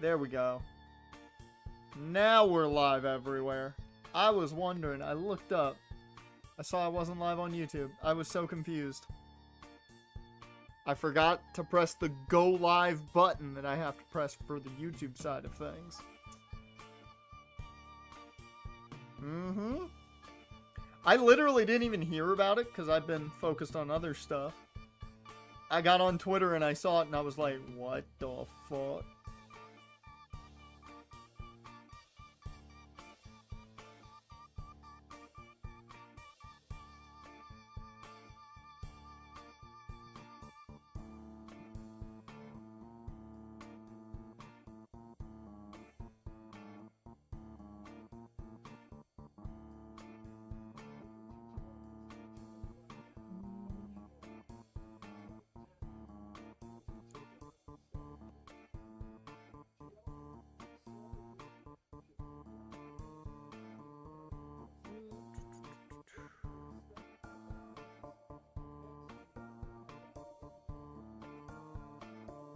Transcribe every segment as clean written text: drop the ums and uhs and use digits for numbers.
There we go. Now we're live everywhere. I was wondering, I looked up. I saw I wasn't live on YouTube. I was so confused. I forgot to press the go live button that I have to press for the YouTube side of things. I literally didn't even hear about it because I've been focused on other stuff. I got on Twitter and I saw it and I was like, what the fuck?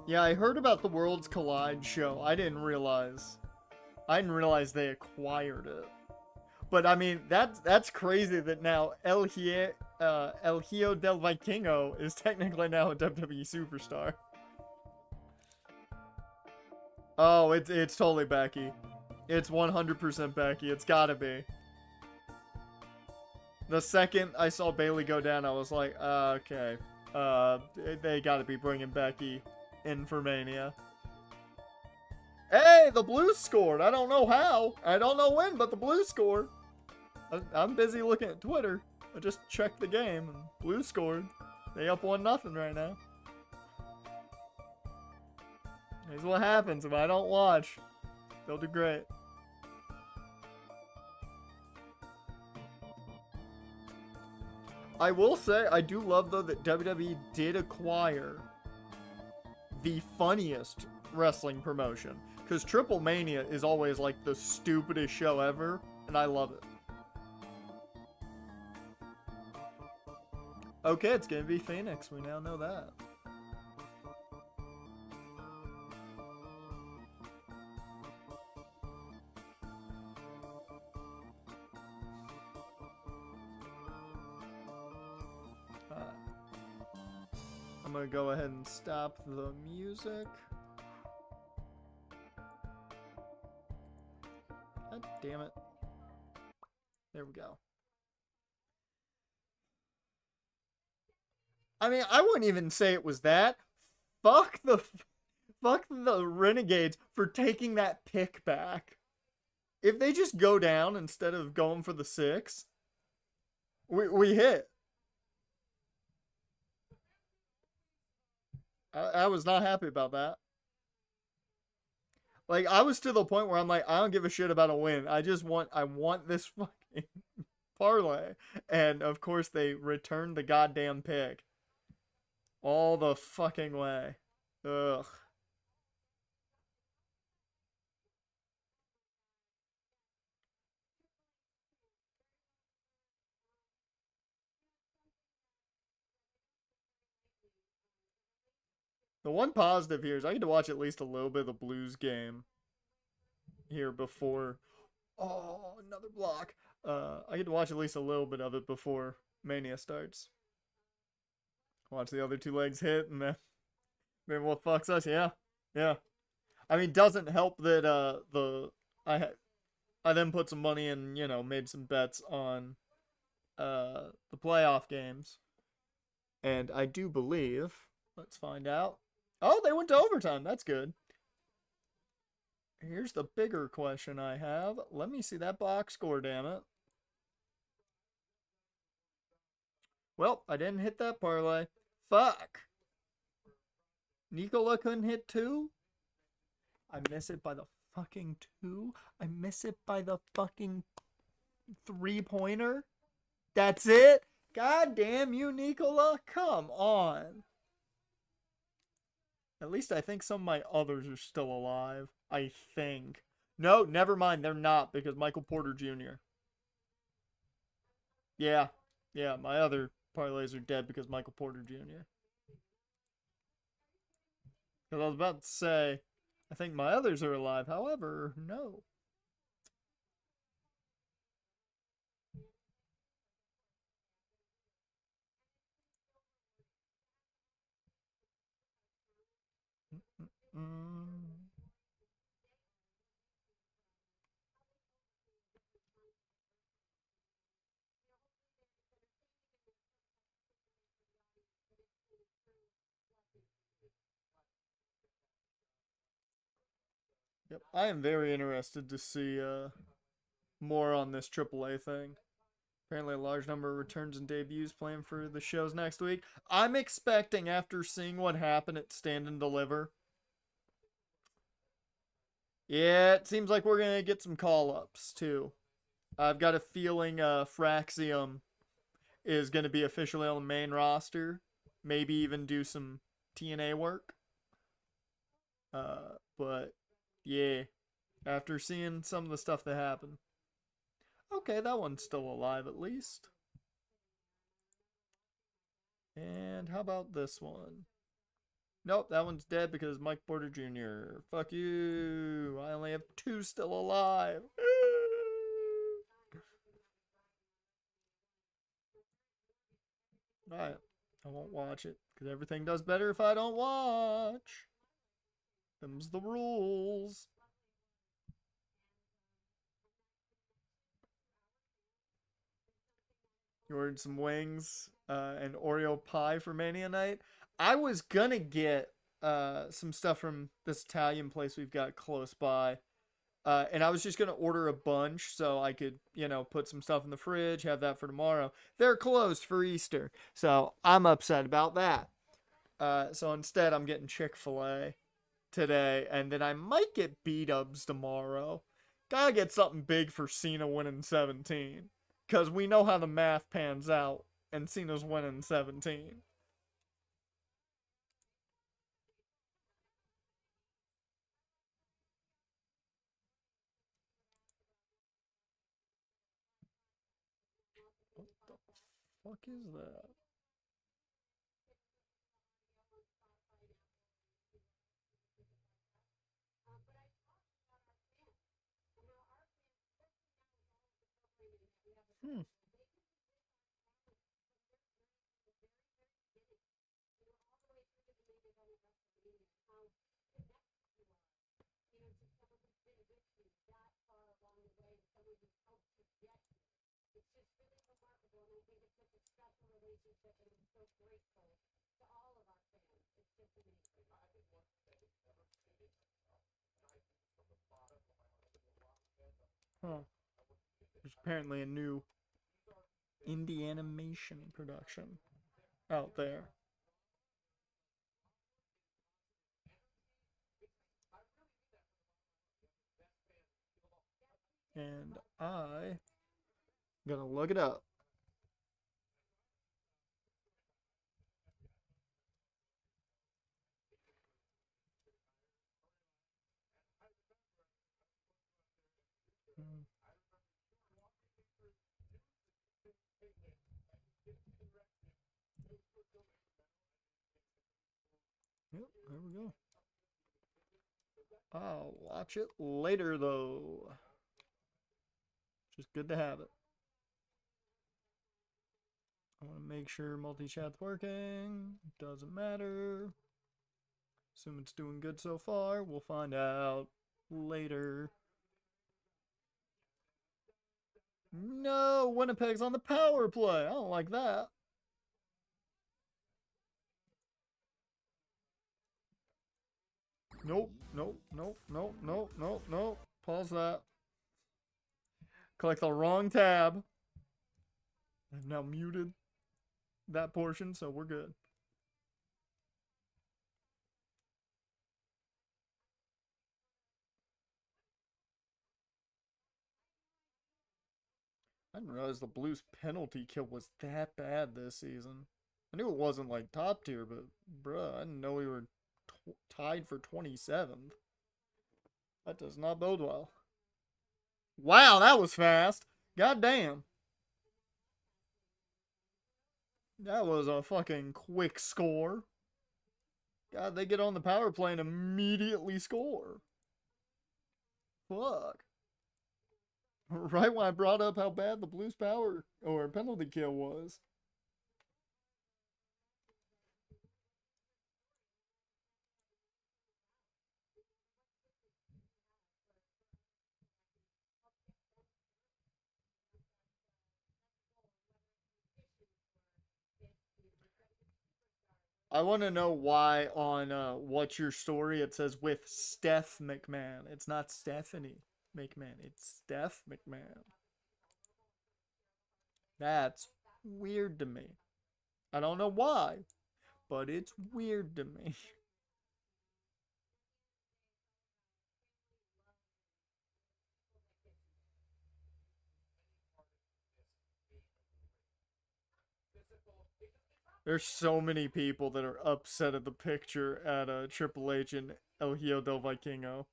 Yeah, I heard about the Worlds Collide show. I didn't realize they acquired it. But I mean, that's crazy that now El Hijo del Vikingo is technically now a WWE superstar. Oh, it's totally Becky. It's 100% Becky. It's gotta be. The second I saw Bayley go down, I was like, okay. They gotta be bringing Becky in for Mania. Hey, the Blues scored. I don't know how. I don't know when, but the Blues scored. I'm busy looking at Twitter. I just checked the game, and Blues scored. They up 1-0 right now. Here's what happens if I don't watch. They'll do great. I will say, I do love, though, that WWE did acquire the funniest wrestling promotion. Because Triple Mania is always, like, the stupidest show ever, and I love it. Okay, it's gonna be Phoenix. We now know that. I'm gonna go ahead and stop the music. God damn it. There we go. I mean, I wouldn't even say it was that. Fuck the Renegades for taking that pick back. If they just go down instead of going for the 6, we hit. I was not happy about that. Like, I was to the point where I'm like, I don't give a shit about a win. I want this fucking parlay. And, of course, they returned the goddamn pick. All the fucking way. Ugh. The one positive here is I get to watch at least a little bit of the Blues game here before... Oh, another block. I get to watch at least a little bit of it before Mania starts. Watch the other 2 legs hit, and then maybe what fucks us? Yeah. I mean, doesn't help that I then put some money and, you know, made some bets on the playoff games. And I do believe, let's find out. Oh, they went to overtime. That's good. Here's the bigger question I have. Let me see that box score, damn it. Well, I didn't hit that parlay. Fuck. Nicola couldn't hit 2? I miss it by the fucking 2? I miss it by the fucking 3-pointer? That's it? God damn you, Nicola. Come on. At least I think some of my others are still alive. I think. No, never mind. They're not because Michael Porter Jr. Yeah, my other parlays are dead because Michael Porter Jr. Because I was about to say, I think my others are alive. However, no. Mm. Yep, I am very interested to see more on this AAA thing. Apparently, a large number of returns and debuts planned for the shows next week. I'm expecting, after seeing what happened at Stand and Deliver, yeah, it seems like we're gonna get some call ups too. I've got a feeling Fraxium is gonna be officially on the main roster. Maybe even do some TNA work. But yeah, after seeing some of the stuff that happened, okay, that one's still alive at least. And how about this one? Nope, that one's dead because Mike Porter Jr. Fuck you. I only have two still alive. Alright, I won't watch it because everything does better if I don't watch. Them's the rules. You ordered some wings and Oreo pie for Mania Night. I was gonna get some stuff from this Italian place we've got close by. And I was just gonna order a bunch so I could, put some stuff in the fridge, have that for tomorrow. They're closed for Easter, so I'm upset about that. So instead, I'm getting Chick-fil-A today, and then I might get B-dubs tomorrow. Gotta get something big for Cena winning 17, because we know how the math pans out, and Cena's winning 17. What the fuck is that? Hmm. Huh. There's apparently a new indie animation production out there. And I gonna look it up. Hmm. Yep, there we go. I'll watch it later though. Just good to have it. I want to make sure multi-chat's working. Doesn't matter. Assume it's doing good so far. We'll find out later. No, Winnipeg's on the power play. I don't like that. Nope, nope, nope, nope, nope, nope, nope. Pause that. Click the wrong tab. I've now muted that portion, so we're good. I didn't realize the Blues penalty kill was that bad this season. I knew it wasn't like top tier, but bruh, I didn't know we were tied for 27th. That does not bode well. Wow, that was fast. God damn. That was a fucking quick score. God, they get on the power play and immediately score. Fuck. Right when I brought up how bad the Blues power or penalty kill was. I want to know why on What's Your Story it says with Steph McMahon. It's not Stephanie McMahon. It's Steph McMahon. That's weird to me. I don't know why, but it's weird to me. There's so many people that are upset at the picture at Triple H and El Hijo del Vikingo.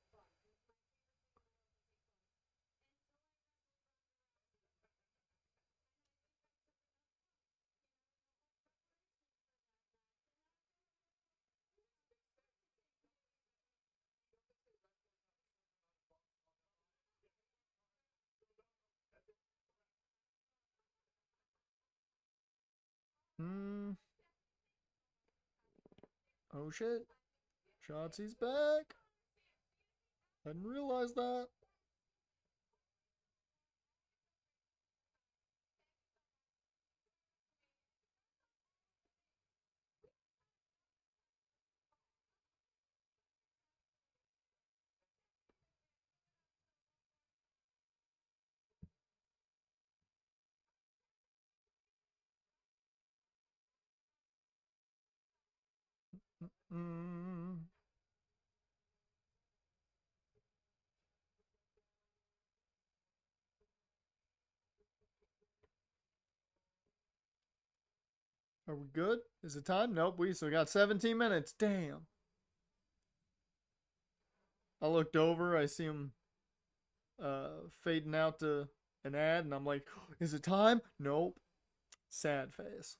Hmm. Oh shit. Shotzi's back. I didn't realize that. Mm. Are we good? Is it time? Nope, we still got 17 minutes. Damn. I looked over, I see him fading out to an ad, and I'm like, is it time? Nope. Sad face.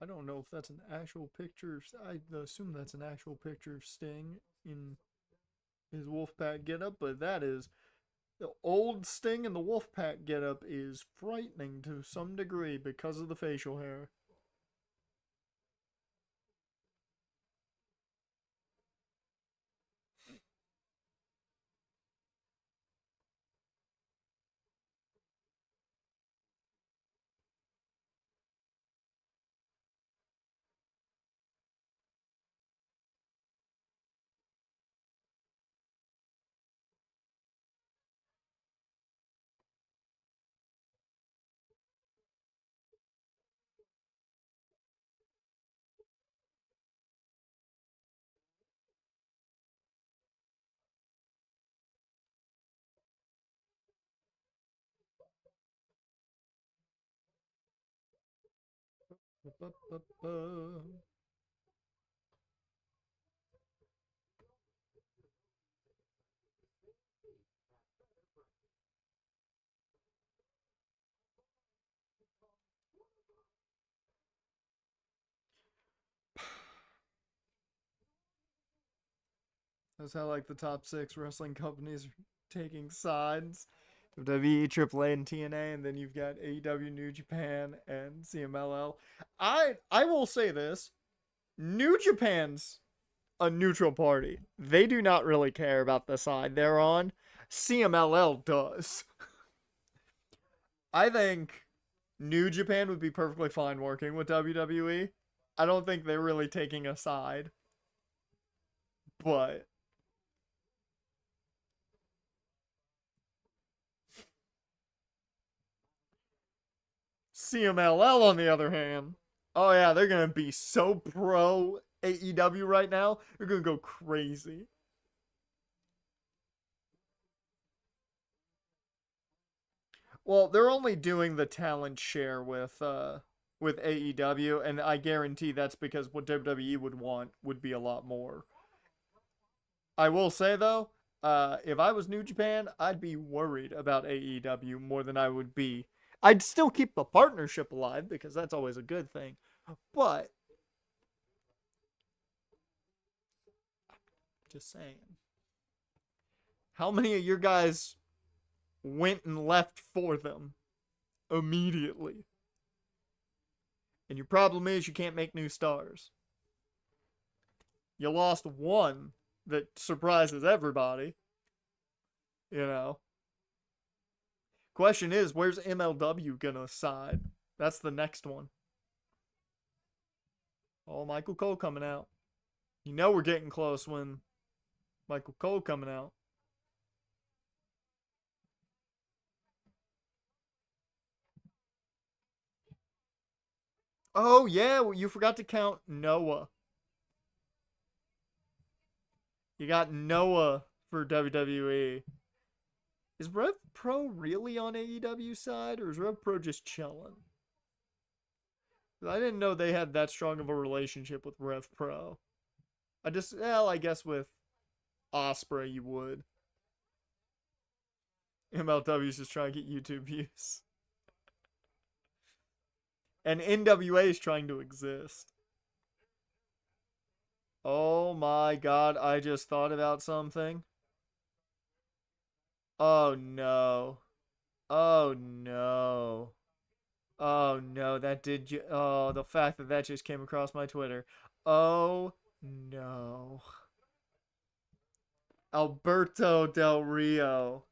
I don't know if that's an actual picture. I assume that's an actual picture of Sting in his Wolfpack getup, but that is the old Sting in the Wolfpack getup is frightening to some degree because of the facial hair. That's how like the top six wrestling companies are taking sides. WWE, AAA, and TNA, and then you've got AEW, New Japan, and CMLL. I will say this: New Japan's a neutral party. They do not really care about the side they're on. CMLL does. I think New Japan would be perfectly fine working with WWE. I don't think they're really taking a side, but CMLL, on the other hand, oh yeah, they're gonna be so pro AEW right now. They're gonna go crazy. Well, they're only doing the talent share with AEW, and I guarantee that's because what WWE would want would be a lot more. I will say though, if I was New Japan, I'd be worried about AEW more than I would be. I'd still keep the partnership alive because that's always a good thing. But just saying, how many of your guys went and left for them immediately? And your problem is you can't make new stars. You lost one that surprises everybody, you know. Question is, where's MLW gonna side? That's the next one. Oh, Michael Cole coming out. You know we're getting close when Michael Cole coming out. Oh yeah, well, you forgot to count Noah. You got Noah for WWE. Is Rev Pro really on AEW side, or is Rev Pro just chilling? I didn't know they had that strong of a relationship with Rev Pro. I guess with Osprey you would. MLW's just trying to get YouTube views. And NWA is trying to exist. Oh my god, I just thought about something. Oh no. Oh no. Oh no, oh, the fact that that just came across my Twitter. Oh no. Alberto Del Rio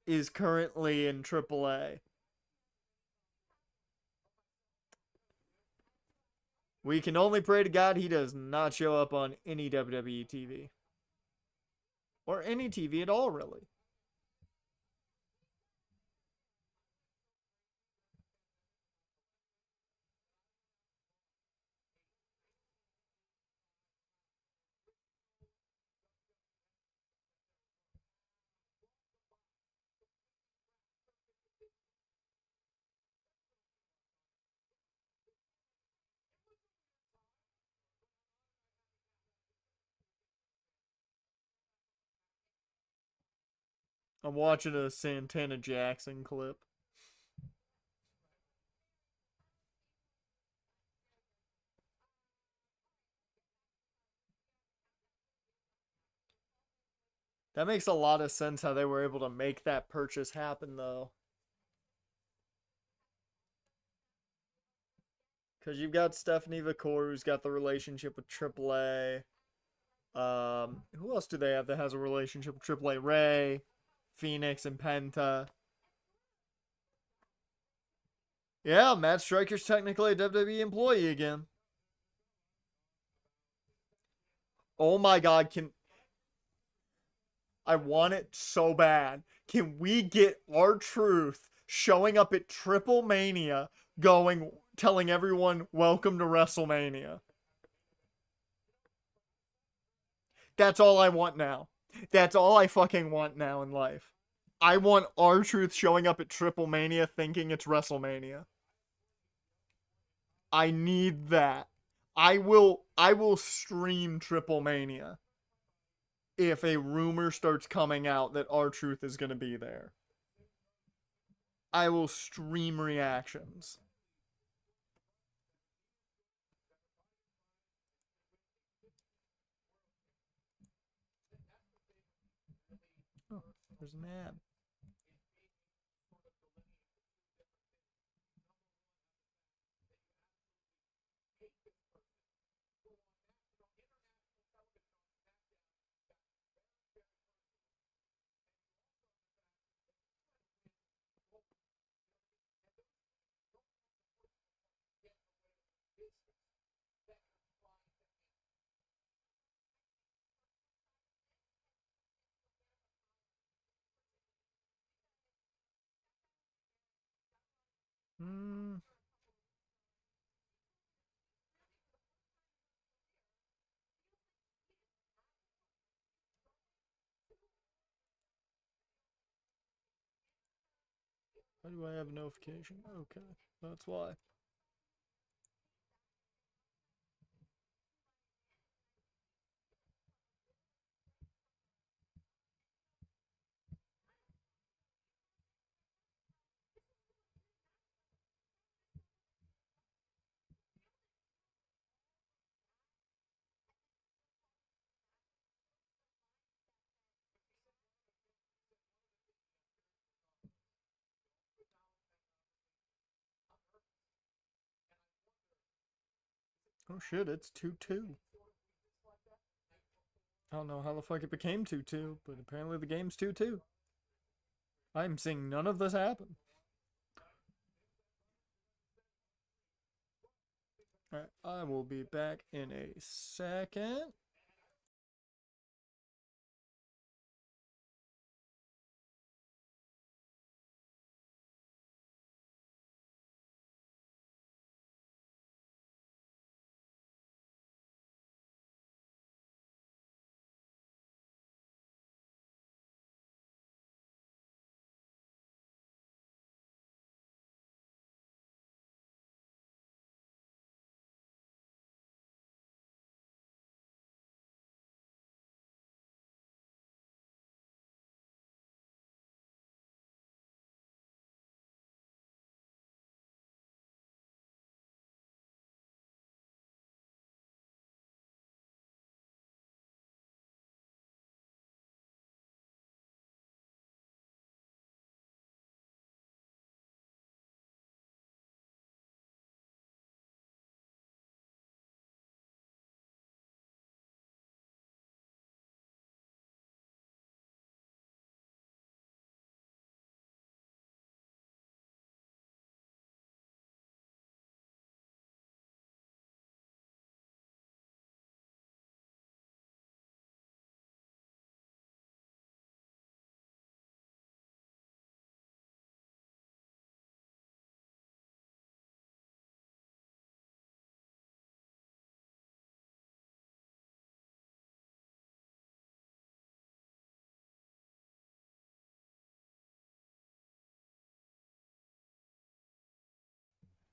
is currently in AAA. We can only pray to God he does not show up on any WWE TV. Or any TV at all, really. I'm watching a Santana Jackson clip. That makes a lot of sense how they were able to make that purchase happen, though. Because you've got Stephanie Vacour, who's got the relationship with AAA. Who else do they have that has a relationship with AAA? Ray, Phoenix, and Penta. Yeah, Matt Striker's technically a WWE employee again. Oh my god, I want it so bad. Can we get R-Truth showing up at Triple Mania telling everyone welcome to WrestleMania? That's all I want now. That's all I fucking want now in life. I want R-Truth showing up at Triple Mania thinking it's WrestleMania. I need that. I will stream Triple Mania if a rumor starts coming out that R-Truth is going to be there. I will stream reactions. Oh, there's an ad. Hmm. Why do I have a notification? Okay, that's why. Oh shit, it's 2-2. I don't know how the fuck it became 2-2, but apparently the game's 2-2. I'm seeing none of this happen. Alright, I will be back in a second.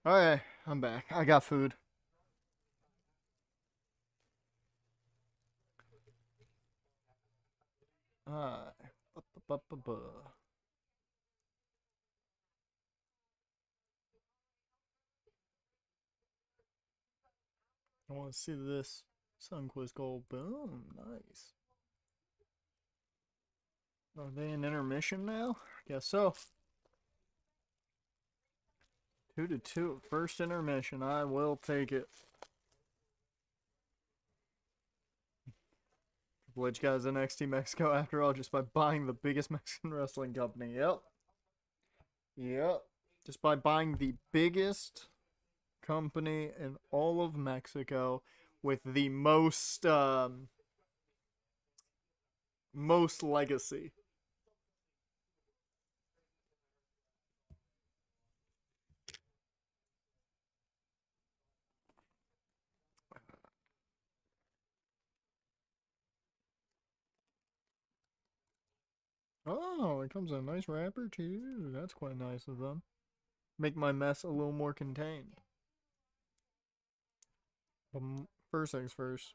Alright, I'm back. I got food. Alright. I want to see this Sunquist goal. Boom. Nice. Are they in intermission now? Guess so. 2-2. First intermission. I will take it. Triple H got his NXT Mexico after all just by buying the biggest Mexican wrestling company. Yep. Yep. Just by buying the biggest company in all of Mexico with the most legacy. Oh, it comes in a nice wrapper too. That's quite nice of them. Make my mess a little more contained. First things first.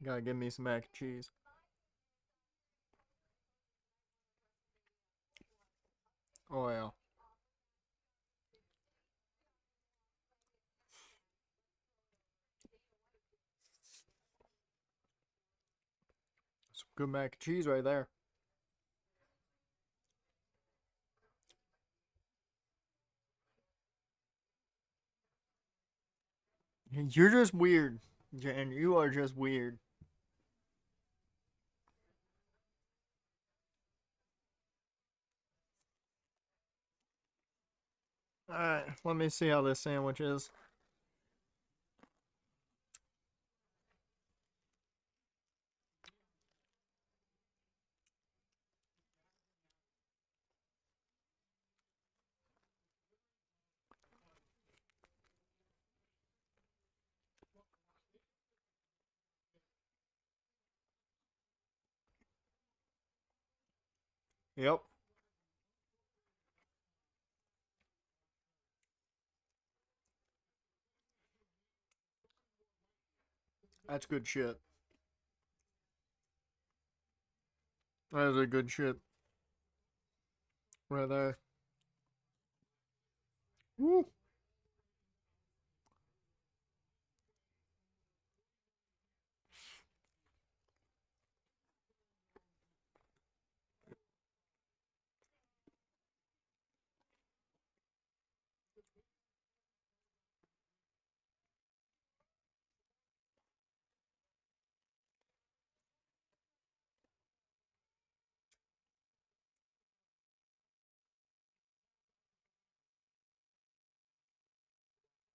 Gotta give me some mac and cheese. Oh yeah. Some good mac and cheese right there. You're just weird, Jen. You are just weird. Alright, let me see how this sandwich is. Yep. That's good shit. That is a good shit. Right there. Woo.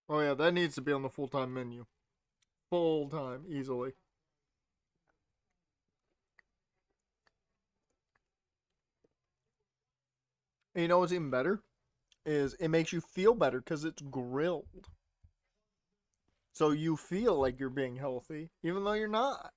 Oh yeah, that needs to be on the full-time menu. Full-time, easily. And you know what's even better? Is it makes you feel better because it's grilled. So you feel like you're being healthy, even though you're not.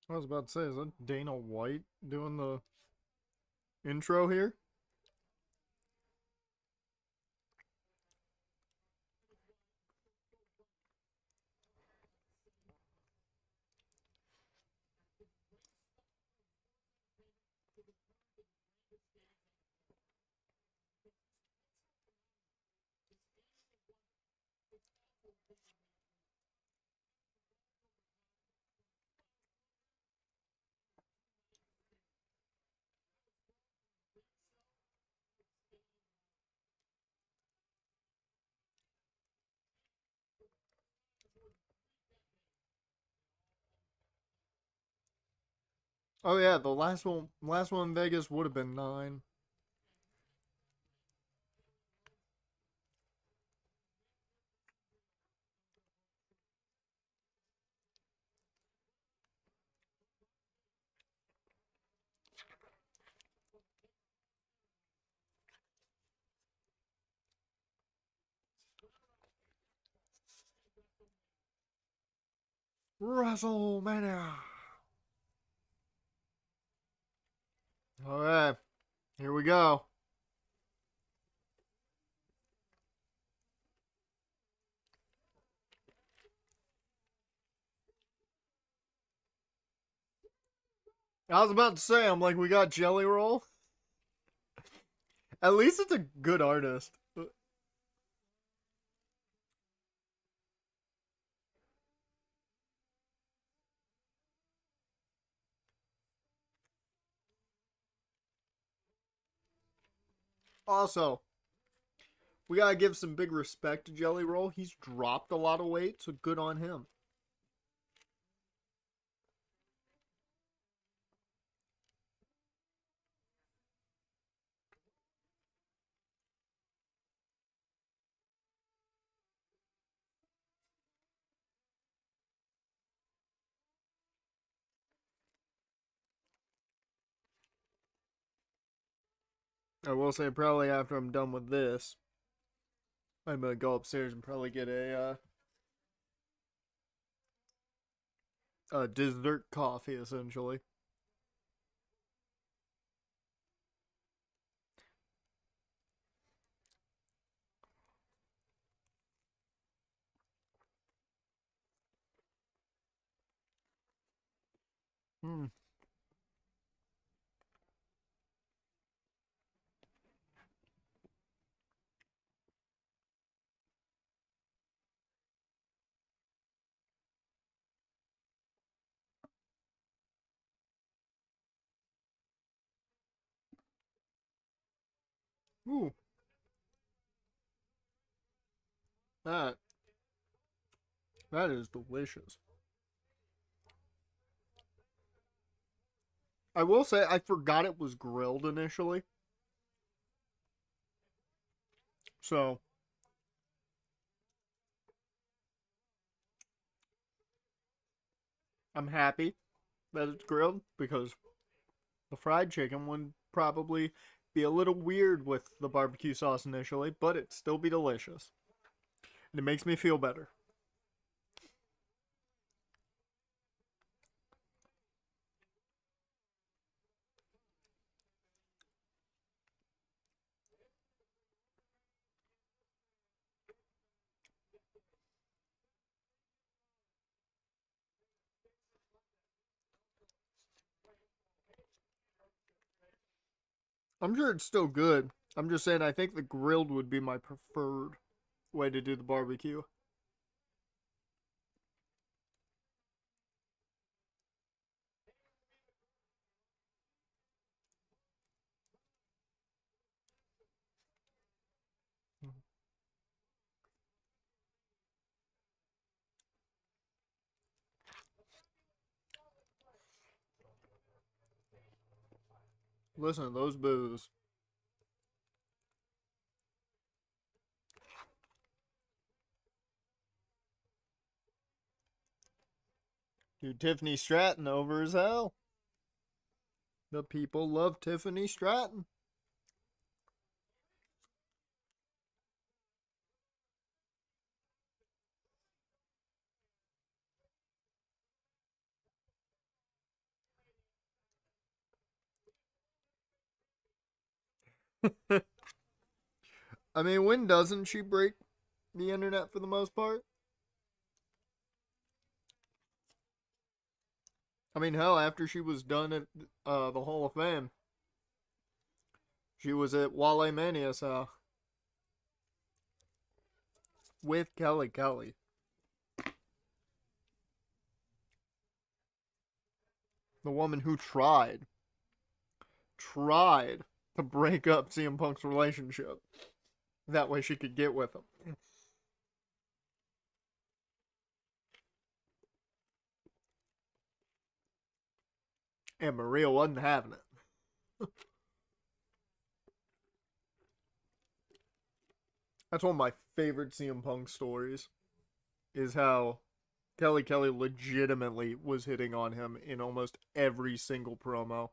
I was about to say, is that Dana White doing the intro here? Oh yeah, the last one in Vegas would have been 9. Wrestlemania. All right, here we go. I was about to say, I'm like, we got Jelly Roll. At least it's a good artist. Also, we gotta give some big respect to Jelly Roll. He's dropped a lot of weight, so good on him. I will say, probably after I'm done with this, I'm gonna go upstairs and probably get a dessert coffee, essentially. Hmm. Ooh, that that is delicious. I will say, I forgot it was grilled initially, so I'm happy that it's grilled because the fried chicken would probably be a little weird with the barbecue sauce initially, but it'd still be delicious. And it makes me feel better. I'm sure it's still good. I'm just saying I think the grilled would be my preferred way to do the barbecue. Listen to those boos. Dude, Tiffany Stratton over as hell. The people love Tiffany Stratton. I mean, when doesn't she break the internet for the most part? I mean, hell, after she was done at the Hall of Fame, she was at Wrestlemania, so with Kelly Kelly, the woman who tried to break up CM Punk's relationship. That way she could get with him. And Maria wasn't having it. That's one of my favorite CM Punk stories, is how Kelly Kelly legitimately was hitting on him in almost every single promo.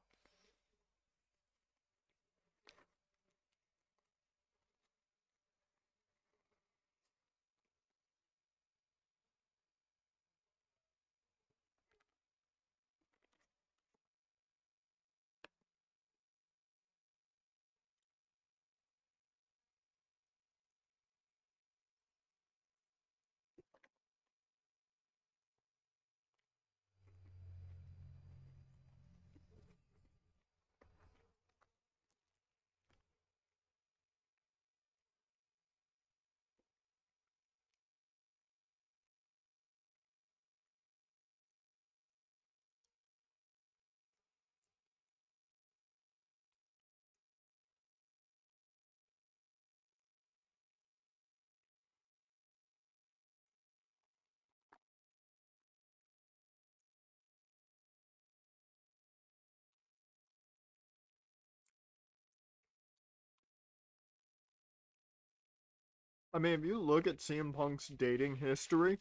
I mean, if you look at CM Punk's dating history,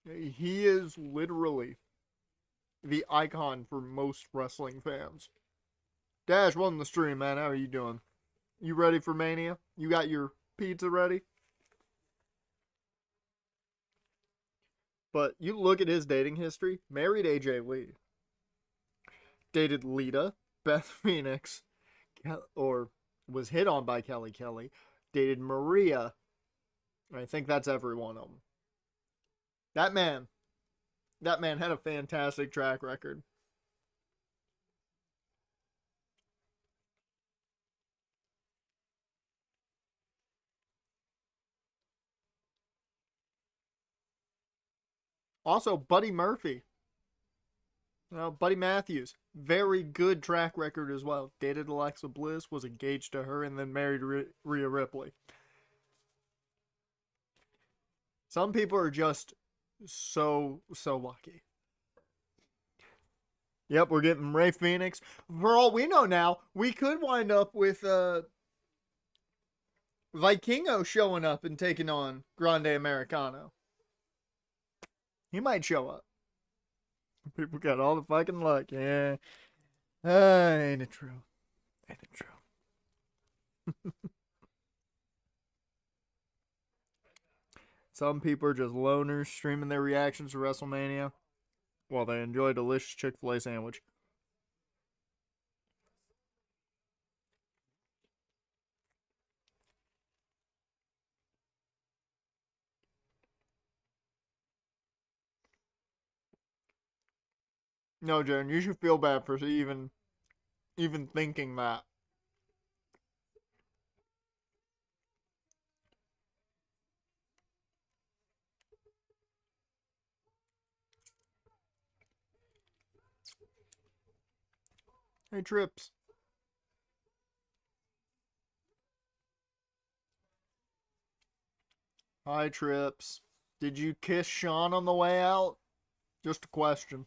he is literally the icon for most wrestling fans. Dash, welcome to the stream, man. How are you doing? You ready for Mania? You got your pizza ready? But you look at his dating history, married AJ Lee, dated Lita, Beth Phoenix, or was hit on by Kelly Kelly, dated Maria. I think that's every one of them. That man, that man had a fantastic track record. Also, Buddy Murphy, Buddy Matthews, very good track record as well. Dated Alexa Bliss, was engaged to her, and then married Rhea Ripley. Some people are just so lucky. Yep, we're getting Ray Phoenix. For all we know now, we could wind up with Vikingo showing up and taking on Grande Americano. He might show up. People got all the fucking luck. Yeah. Ain't it true? Ain't it true? Some people are just loners streaming their reactions to WrestleMania while they enjoy a delicious Chick-fil-A sandwich. No, Jaron, you should feel bad for even thinking that. Hey, Trips. Hi, Trips. Did you kiss Sean on the way out? Just a question.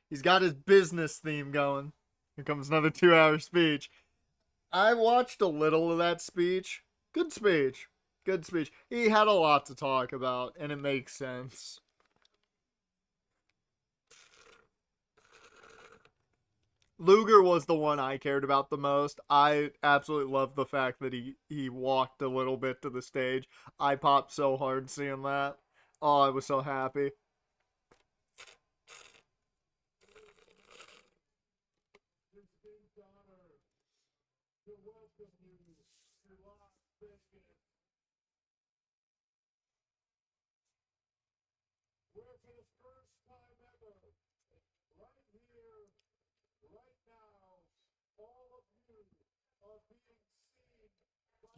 He's got his business theme going. Here comes another 2-hour speech. I watched a little of that speech. Good speech. Good speech. He had a lot to talk about, and it makes sense. Luger was the one I cared about the most. I absolutely loved the fact that he walked a little bit to the stage. I popped so hard seeing that. Oh, I was so happy.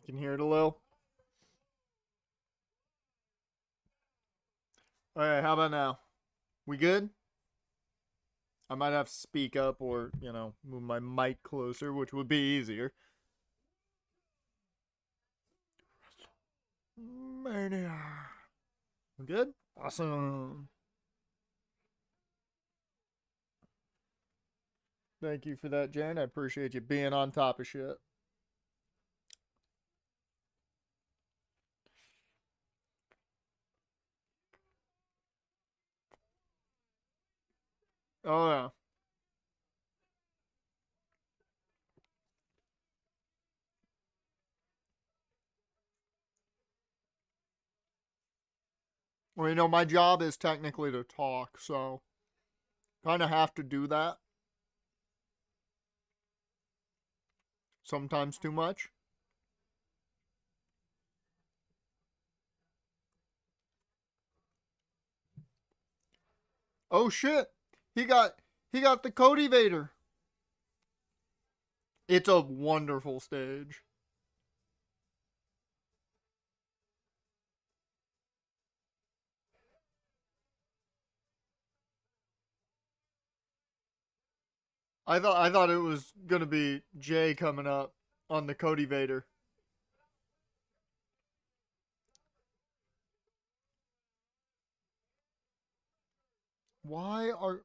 You can hear it a little. Alright, how about now? We good? I might have to speak up or, move my mic closer, which would be easier. Mania. Good? Awesome. Thank you for that, Jen. I appreciate you being on top of shit. Oh, yeah. Well, my job is technically to talk, so kind of have to do that. Sometimes too much. Oh shit! He got the Cody Vader. It's a wonderful stage. I thought it was gonna be Jay coming up on the Cody Vader. Why are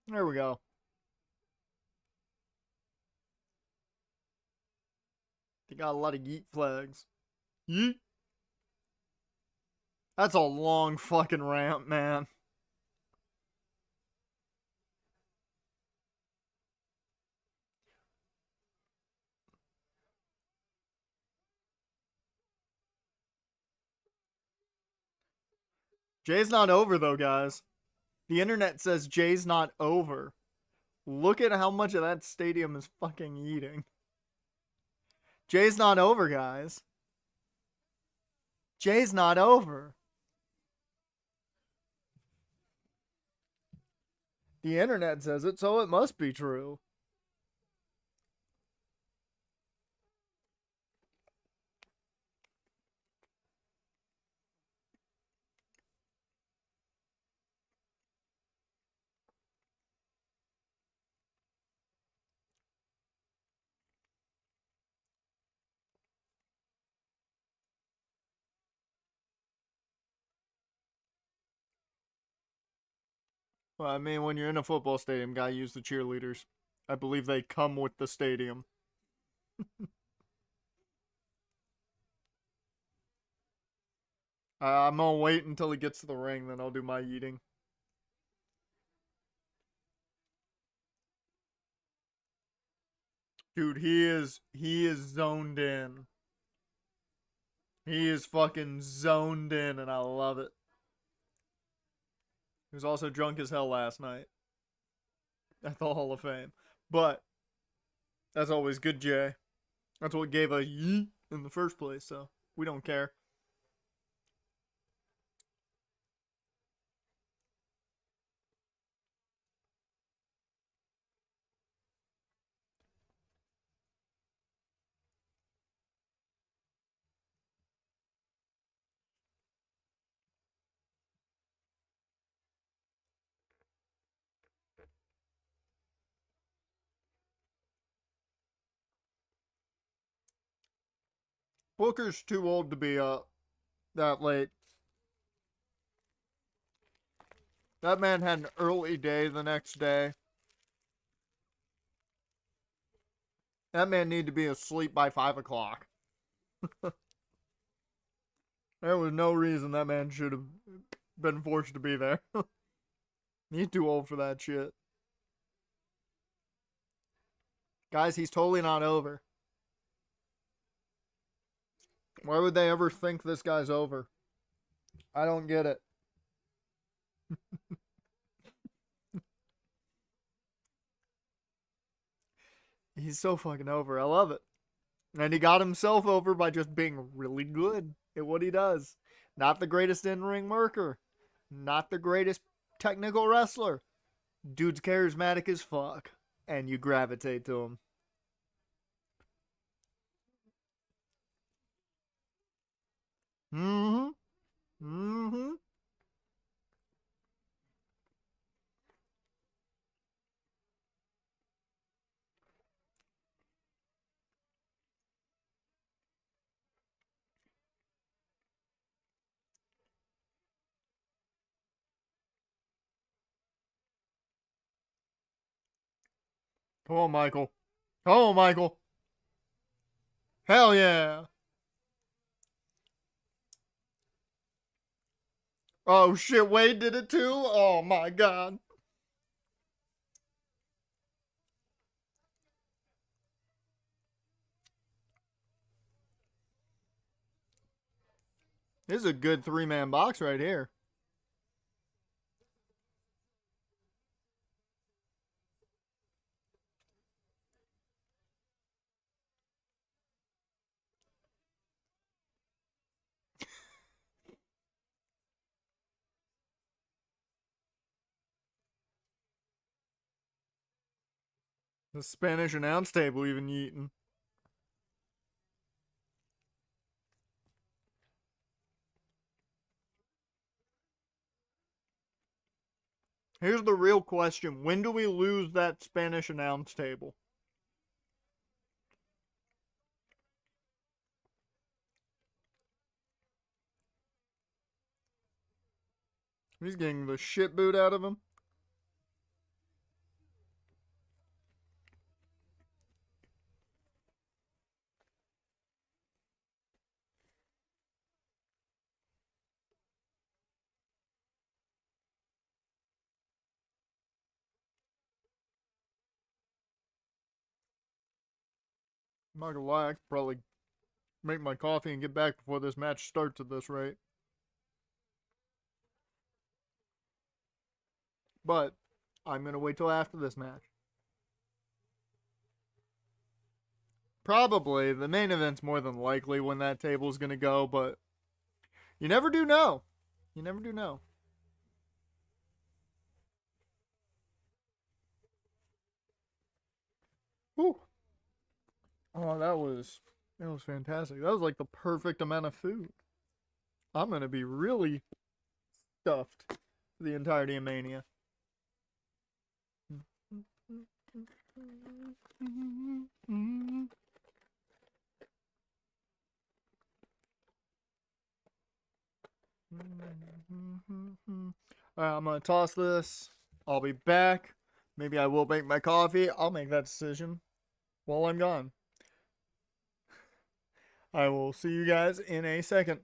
there we go. They got a lot of yeet flags. Yeet. That's a long fucking ramp, man. Jay's not over though, guys. The internet says Jay's not over. Look at how much of that stadium is fucking eating. Jay's not over, guys. Jay's not over. The internet says it, so it must be true. Well, I mean, when you're in a football stadium, gotta use the cheerleaders. I believe they come with the stadium. I'm gonna wait until he gets to the ring, then I'll do my eating. Dude, he is zoned in. He is fucking zoned in, and I love it. He was also drunk as hell last night at the Hall of Fame. But that's always good, Jay. That's what gave a yeet in the first place, so we don't care. Booker's too old to be up that late. That man had an early day the next day. That man needed to be asleep by 5 o'clock. There was no reason that man should have been forced to be there. He's too old for that shit. Guys, he's totally not over. Why would they ever think this guy's over? I don't get it. He's so fucking over. I love it. And he got himself over by just being really good at what he does. Not the greatest in-ring worker. Not the greatest technical wrestler. Dude's charismatic as fuck. And you gravitate to him. Mm-hmm. Mm-hmm. Come on, Michael. Come on, Michael. Hell yeah. Oh shit, Wade did it too? Oh my god. This is a good 3-man box right here. The Spanish announce table even yeeting. Here's the real question. When do we lose that Spanish announce table? He's getting the shit boot out of him. I'm not gonna lie, I could probably make my coffee and get back before this match starts at this rate. But I'm gonna wait till after this match. Probably the main event's more than likely when that table's gonna go, but you never do know. You never do know. Whew. Oh, that was fantastic. That was like the perfect amount of food. I'm gonna be really stuffed for the entirety of Mania. Alright, I'm gonna toss this. I'll be back. Maybe I will make my coffee. I'll make that decision while I'm gone. I will see you guys in a second.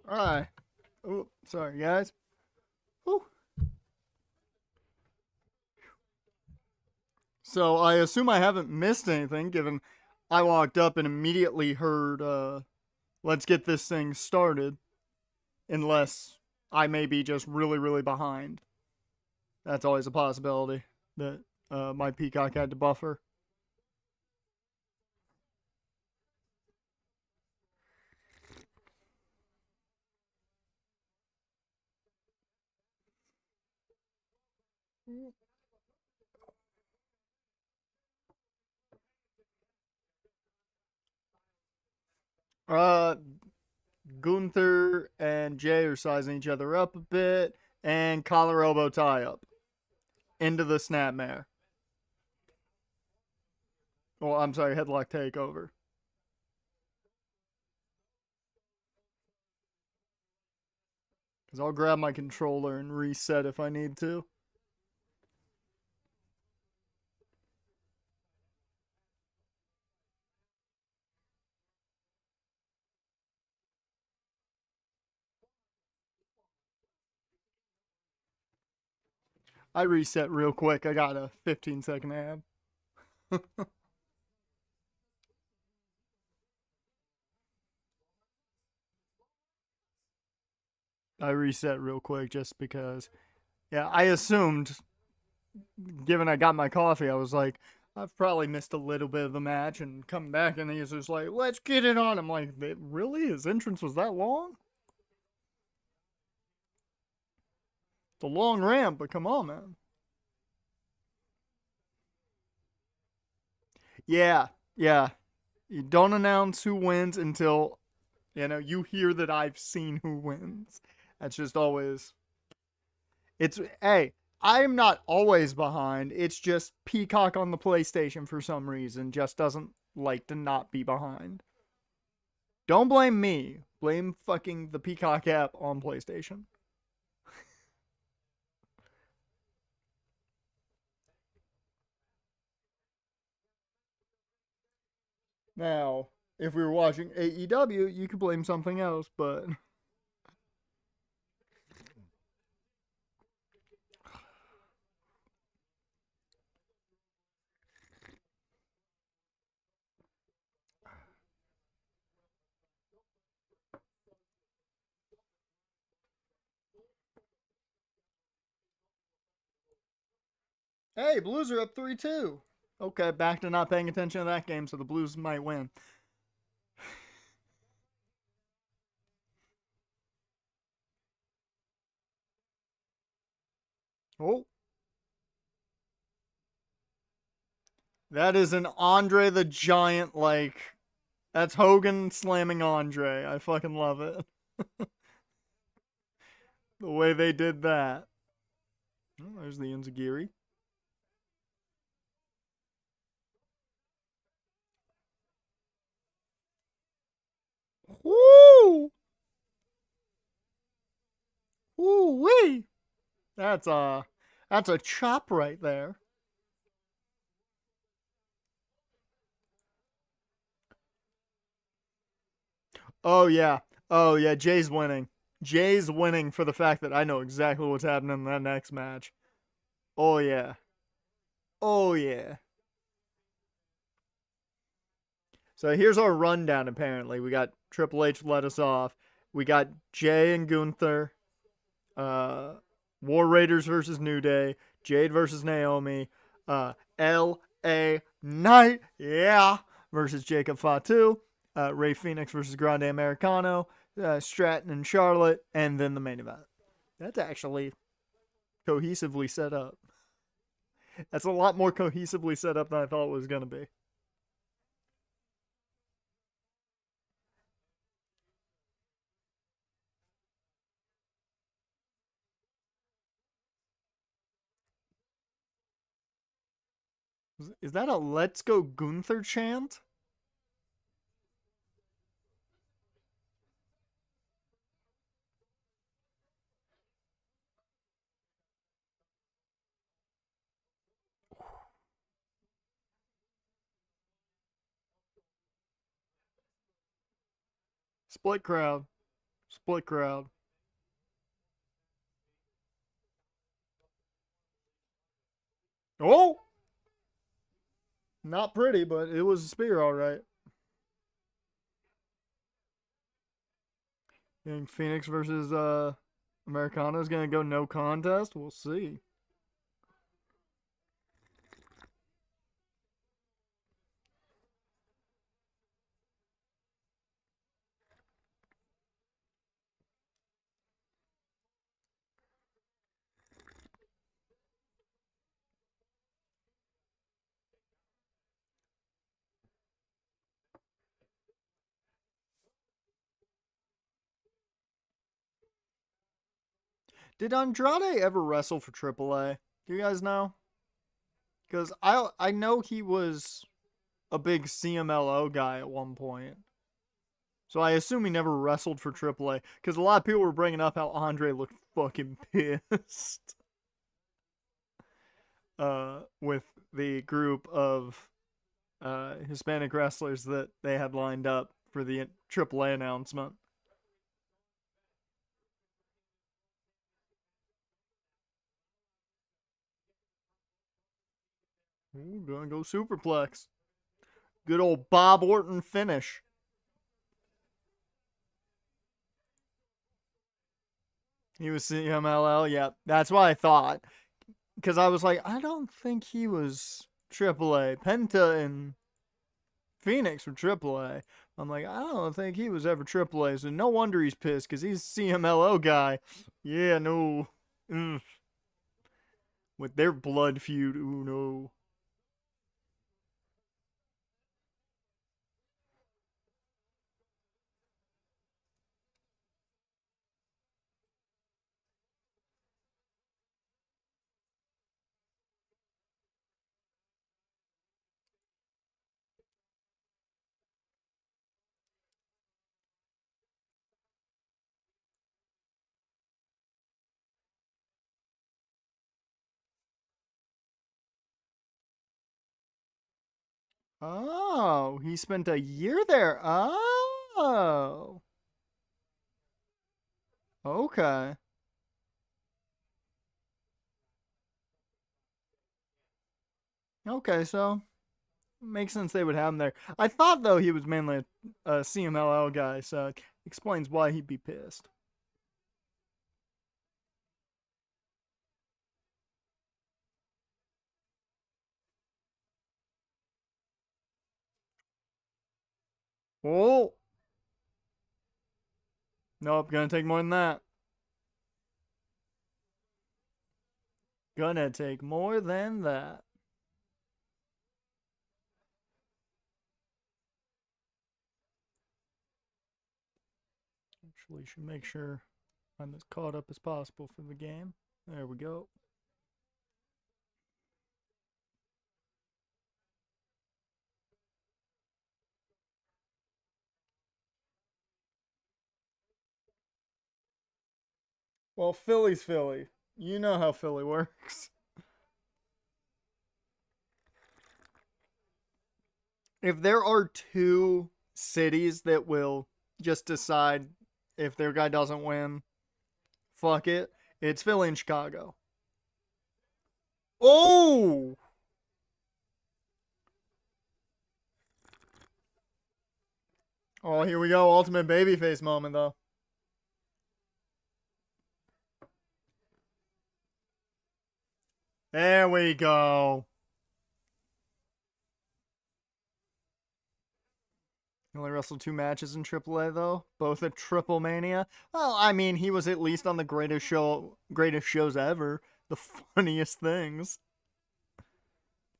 Alright. Oh, sorry, guys. Whew. So I assume I haven't missed anything, given I walked up and immediately heard, let's get this thing started. Unless I may be just really, really behind. That's always a possibility that my Peacock had to buffer. Uh, Gunther and Jay are sizing each other up a bit, and collar elbow tie up into the snapmare. Well, I'm sorry, headlock takeover. Because I'll grab my controller and reset if I need to. I reset real quick. I got a 15-second ad. I reset real quick just because. Yeah, I assumed, given I got my coffee, I was like, I've probably missed a little bit of the match and come back, and he's just like, let's get it on. I'm like, really? His entrance was that long? It's a long ramp, but come on, man. Yeah, yeah. You don't announce who wins until, you hear that I've seen who wins. That's just always. Hey, I'm not always behind. It's just Peacock on the PlayStation for some reason just doesn't like to not be behind. Don't blame me. Blame fucking the Peacock app on PlayStation. Now, if we were watching AEW, you could blame something else, but hey, Blues are up 3-2. Okay, back to not paying attention to that game, so the Blues might win. Oh, that is an Andre the Giant, like, that's Hogan slamming Andre. I fucking love it. The way they did that. Oh, there's the Inzagiri. Woo! Woo wee! That's a chop right there. Oh yeah. Oh yeah, Jay's winning. Jay's winning for the fact that I know exactly what's happening in that next match. Oh yeah. Oh yeah. So here's our rundown apparently. We got Triple H let us off. We got Jay and Gunther. Uh War Raiders versus New Day. Jade versus Naomi. L.A. Knight, yeah, versus Jacob Fatu. Ray Phoenix versus Grande Americano. Stratton and Charlotte. And then the main event. That's actually cohesively set up. That's a lot more cohesively set up than I thought it was going to be. Is that a Let's Go Gunther chant? Split crowd. Split crowd. Oh! Not pretty, but it was a spear, all right. You think Phoenix versus Americano is going to go no contest? We'll see. Did Andrade ever wrestle for AAA? Do you guys know? Because I know he was a big CMLO guy at one point. So I assume he never wrestled for AAA. Because a lot of people were bringing up how Andre looked fucking pissed. With the group of Hispanic wrestlers that they had lined up for the AAA announcement. Ooh, gonna go superplex. Good old Bob Orton finish. He was CMLL, yeah. That's what I thought. Because I was like, I don't think he was AAA. Penta and Phoenix were AAA. I'm like, I don't think he was ever AAA. So no wonder he's pissed because he's a CMLL guy. Yeah, no. With their blood feud, ooh, no. Oh, he spent a year there. Oh. Okay. Okay, so makes sense they would have him there. I thought though he was mainly a CMLL guy, so it explains why he'd be pissed. Oh, nope, gonna take more than that. Gonna take more than that. Actually, should make sure I'm as caught up as possible for the game. There we go. Well, Philly's Philly. You know how Philly works. If there are two cities that will just decide if their guy doesn't win, fuck it, it's Philly and Chicago. Oh! Oh, here we go. Ultimate babyface moment, though. There we go. He only wrestled 2 matches in AAA though, both at Triple Mania. Well, I mean, he was at least on the greatest shows ever, the funniest things.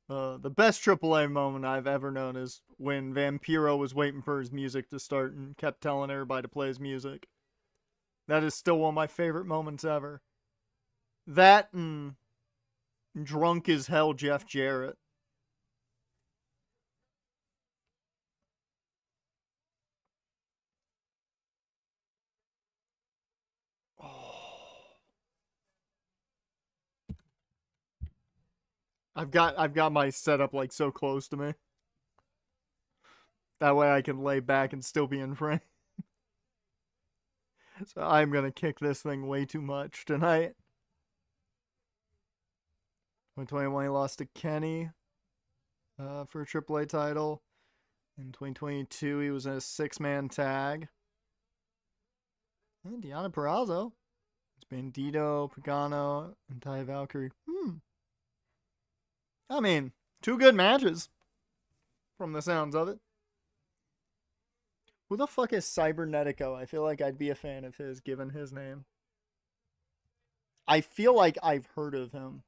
The best AAA moment I've ever known is when Vampiro was waiting for his music to start and kept telling everybody to play his music. That is still one of my favorite moments ever. That and drunk as hell Jeff Jarrett. Oh. I've got my setup like so close to me. That way I can lay back and still be in frame. So I'm going to kick this thing way too much tonight. 2021, he lost to Kenny for a AAA title. In 2022, he was in a 6-man tag. And Deonna Purrazzo. It's Bandito, Pagano, and Taya Valkyrie. I mean, 2 good matches from the sounds of it. Who the fuck is Cybernetico? I feel like I'd be a fan of his given his name. I feel like I've heard of him,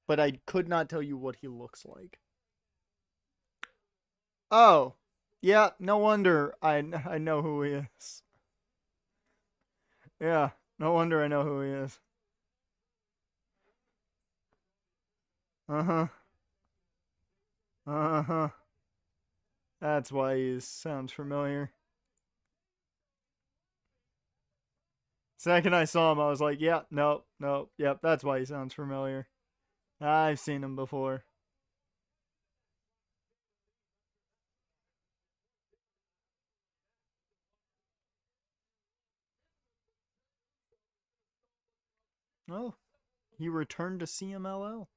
but I could not tell you what he looks like. Oh, yeah, no wonder I know who he is. Yeah, no wonder I know who he is. Uh-huh. Uh-huh. That's why he sounds familiar. Second I saw him, I was like, yeah, nope, yep, that's why he sounds familiar. I've seen him before. Oh, he returned to CMLL.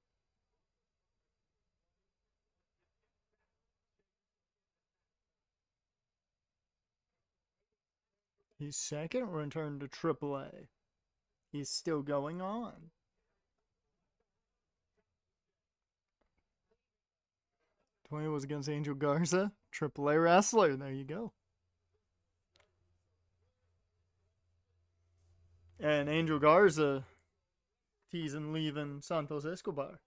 His second return to AAA. He's still going on. 20 was against Angel Garza, AAA wrestler. There you go. And Angel Garza teasing leaving Santos Escobar.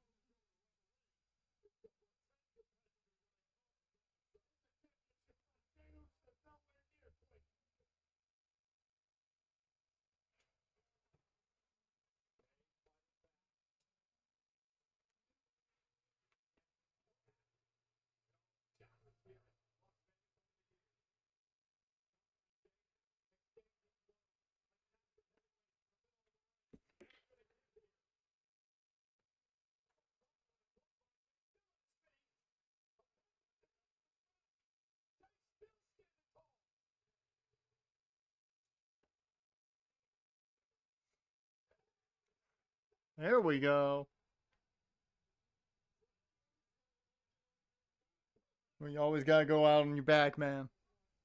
There we go. Well, you always gotta go out on your back, man.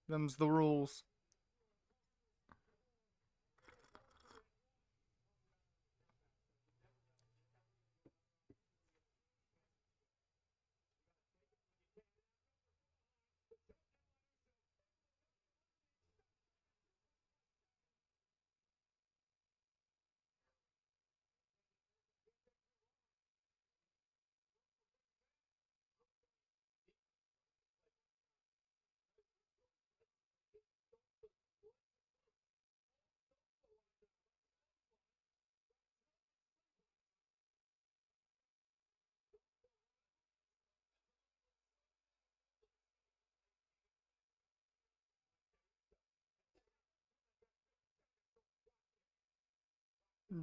Them's the rules.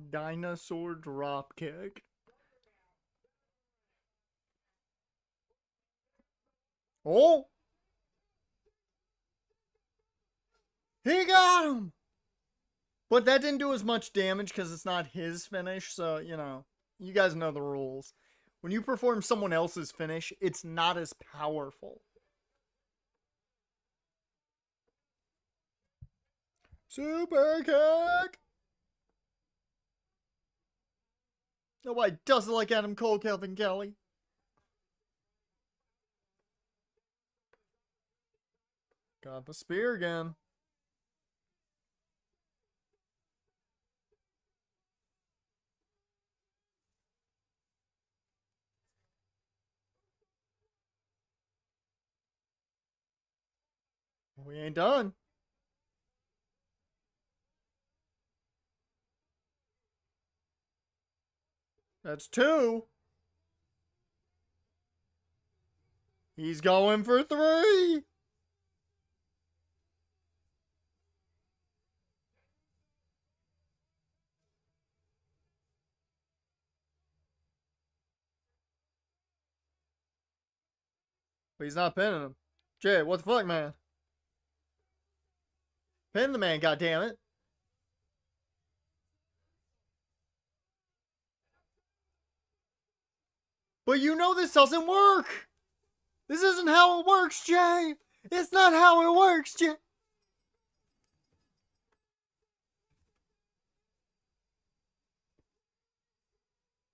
Dinosaur drop kick. Oh! He got him! But that didn't do as much damage because it's not his finish, so, you know, you guys know the rules. When you perform someone else's finish, it's not as powerful. Super kick! Nobody does it like Adam Cole, Kelvin Kelly. Got the spear again. We ain't done. That's 2. He's going for 3. But he's not pinning him. Jay, what the fuck, man? Pin the man, goddammit. But you know this doesn't work. This isn't how it works, Jay. It's not how it works, Jay.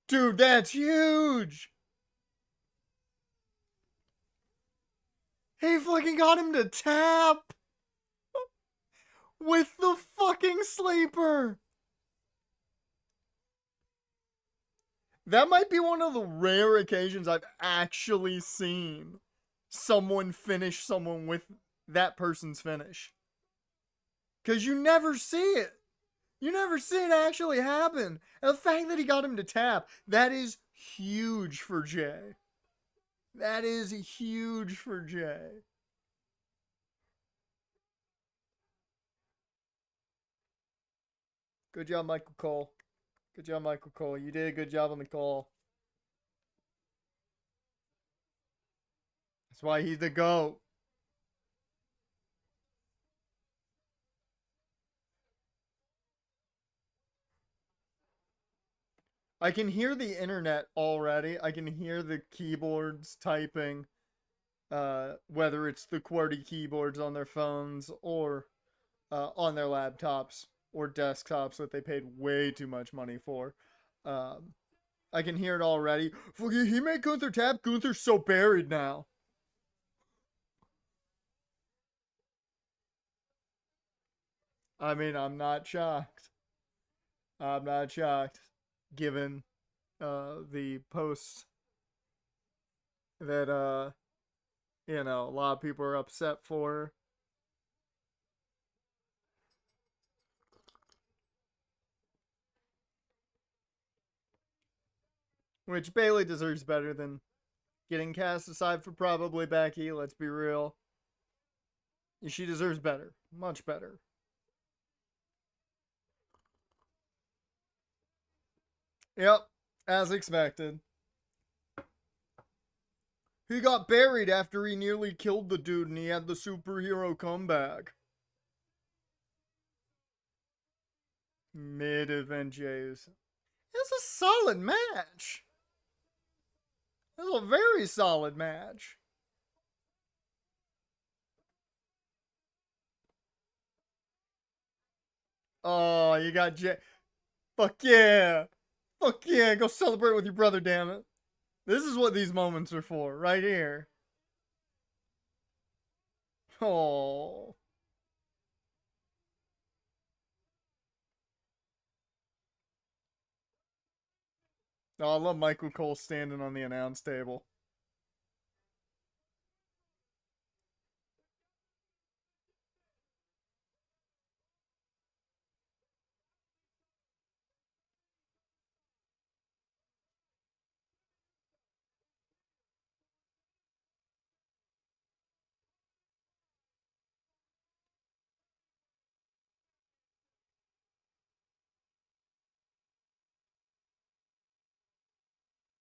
Dude, that's huge. He fucking got him to tap with the fucking sleeper. That might be one of the rare occasions I've actually seen someone finish someone with that person's finish. Because you never see it. You never see it actually happen. And the fact that he got him to tap, that is huge for Jay. That is huge for Jay. Good job, Michael Cole. Good job, Michael Cole. You did a good job on the call. That's why he's the GOAT. I can hear the internet already. I can hear the keyboards typing. Whether it's the QWERTY keyboards on their phones or on their laptops or desktops that they paid way too much money for. I can hear it already. He made Gunther tap. Gunther's so buried now. I mean, I'm not shocked. I'm not shocked, given the posts that a lot of people are upset for. Which Bailey deserves better than getting cast aside for probably Becky, let's be real. She deserves better. Much better. Yep, as expected. He got buried after he nearly killed the dude and he had the superhero comeback. Mid-event Jays. It's a solid match. It's a very solid match. Oh, you got Jay. Fuck yeah. Fuck yeah. Go celebrate with your brother, damn it. This is what these moments are for, right here. Oh. Oh, I love Michael Cole standing on the announce table.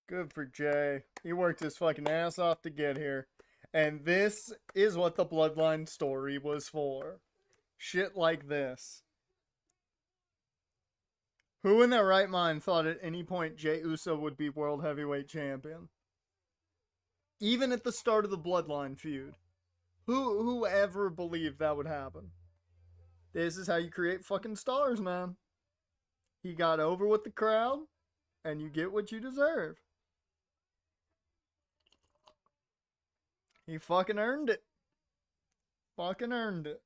Good for Jay. He worked his fucking ass off to get here. And this is what the Bloodline story was for. Shit like this. Who in their right mind thought at any point Jey Uso would be World Heavyweight Champion? Even at the start of the Bloodline feud. Who ever believed that would happen? This is how you create fucking stars, man. He got over with the crowd, and you get what you deserve. He fucking earned it. Fucking earned it.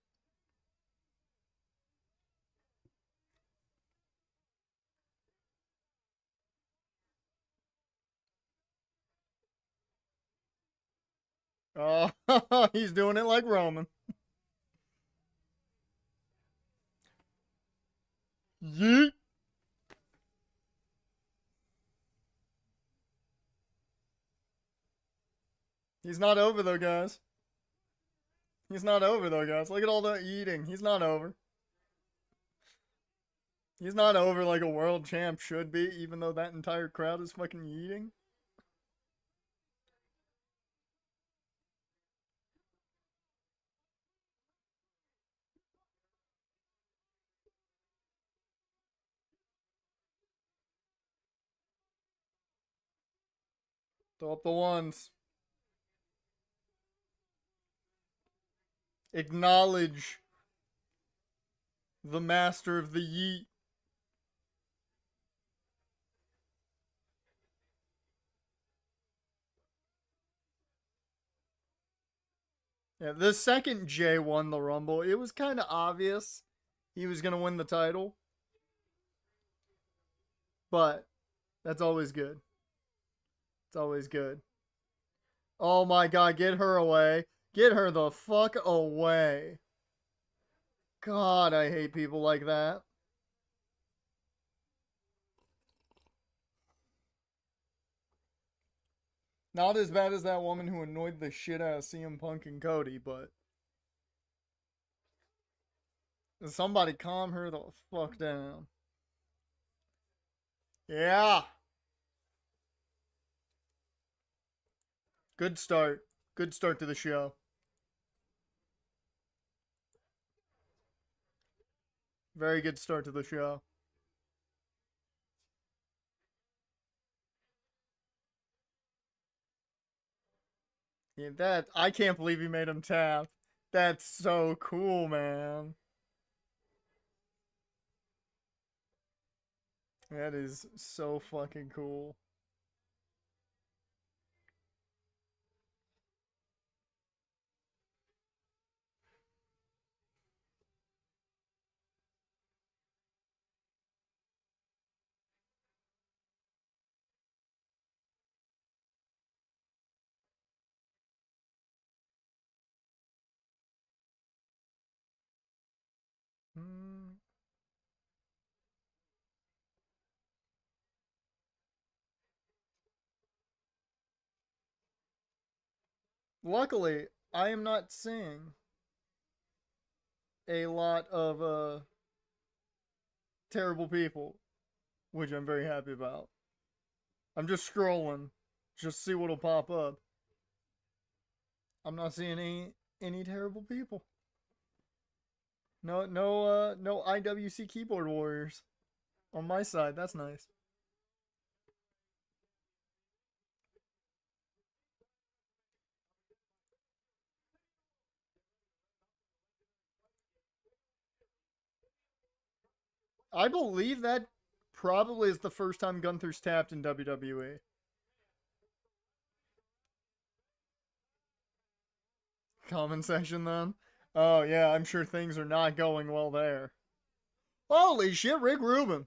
Oh, he's doing it like Roman. Yeet. He's not over though, guys. He's not over though, guys. Look at all the eating. He's not over. He's not over like a world champ should be, even though that entire crowd is fucking eating. Throw up the ones. Acknowledge the master of the yeet. Yeah, the second Jay won the Rumble, it was kind of obvious he was going to win the title. But that's always good. It's always good. Oh my god, get her away. Get her the fuck away. God, I hate people like that. Not as bad as that woman who annoyed the shit out of CM Punk and Cody, but somebody calm her the fuck down. Yeah. Good start. Good start to the show. Very good start to the show. Yeah, that I can't believe he made him tap. That's so cool, man. That is so fucking cool. Hmm. Luckily, I am not seeing a lot of terrible people, which I'm very happy about. I'm just scrolling, just see what'll pop up. I'm not seeing any terrible people. No IWC keyboard warriors on my side. That's nice. I believe that probably is the first time Gunther's tapped in WWE. Comment section then. Oh yeah, I'm sure things are not going well there. Holy shit, Rick Rubin.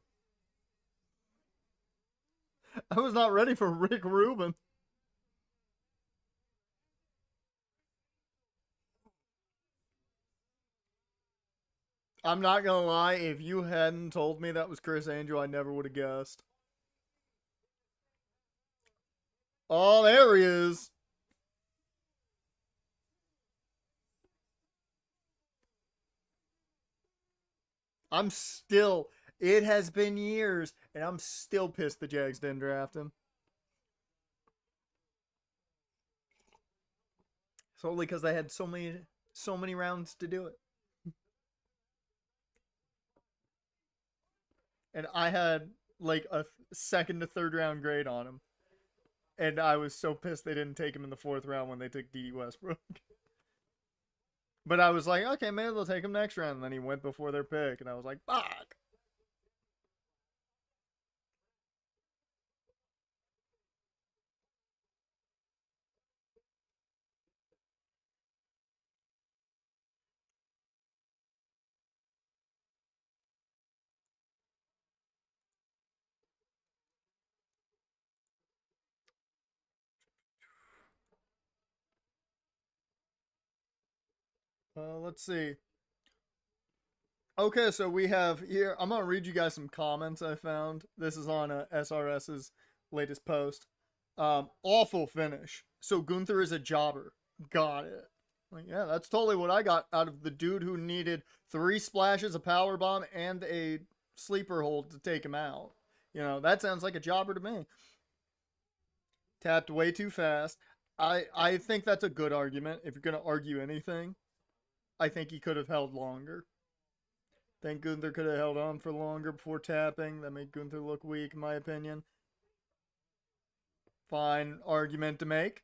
I was not ready for Rick Rubin. I'm not gonna lie, if you hadn't told me that was Chris Angel, I never would have guessed. Oh, there he is. I'm still, it has been years, and I'm still pissed the Jags didn't draft him. Solely because they had so many rounds to do it. And I had like a second to third round grade on him. And I was so pissed they didn't take him in the fourth round when they took D. Westbrook. But I was like, okay, maybe they'll take him next round. And then he went before their pick, and I was like, fuck. Let's see. Okay, so we have here. I'm gonna read you guys some comments I found. This is on SRS's latest post. Awful finish. So Gunther is a jobber. Got it. Like, yeah, that's totally what I got out of the dude who needed 3 splashes, a power bomb, and a sleeper hold to take him out. You know, that sounds like a jobber to me. Tapped way too fast. I think that's a good argument. If you're gonna argue anything, I think he could have held longer. Think Gunther could have held on for longer before tapping. That made Gunther look weak, in my opinion. Fine argument to make.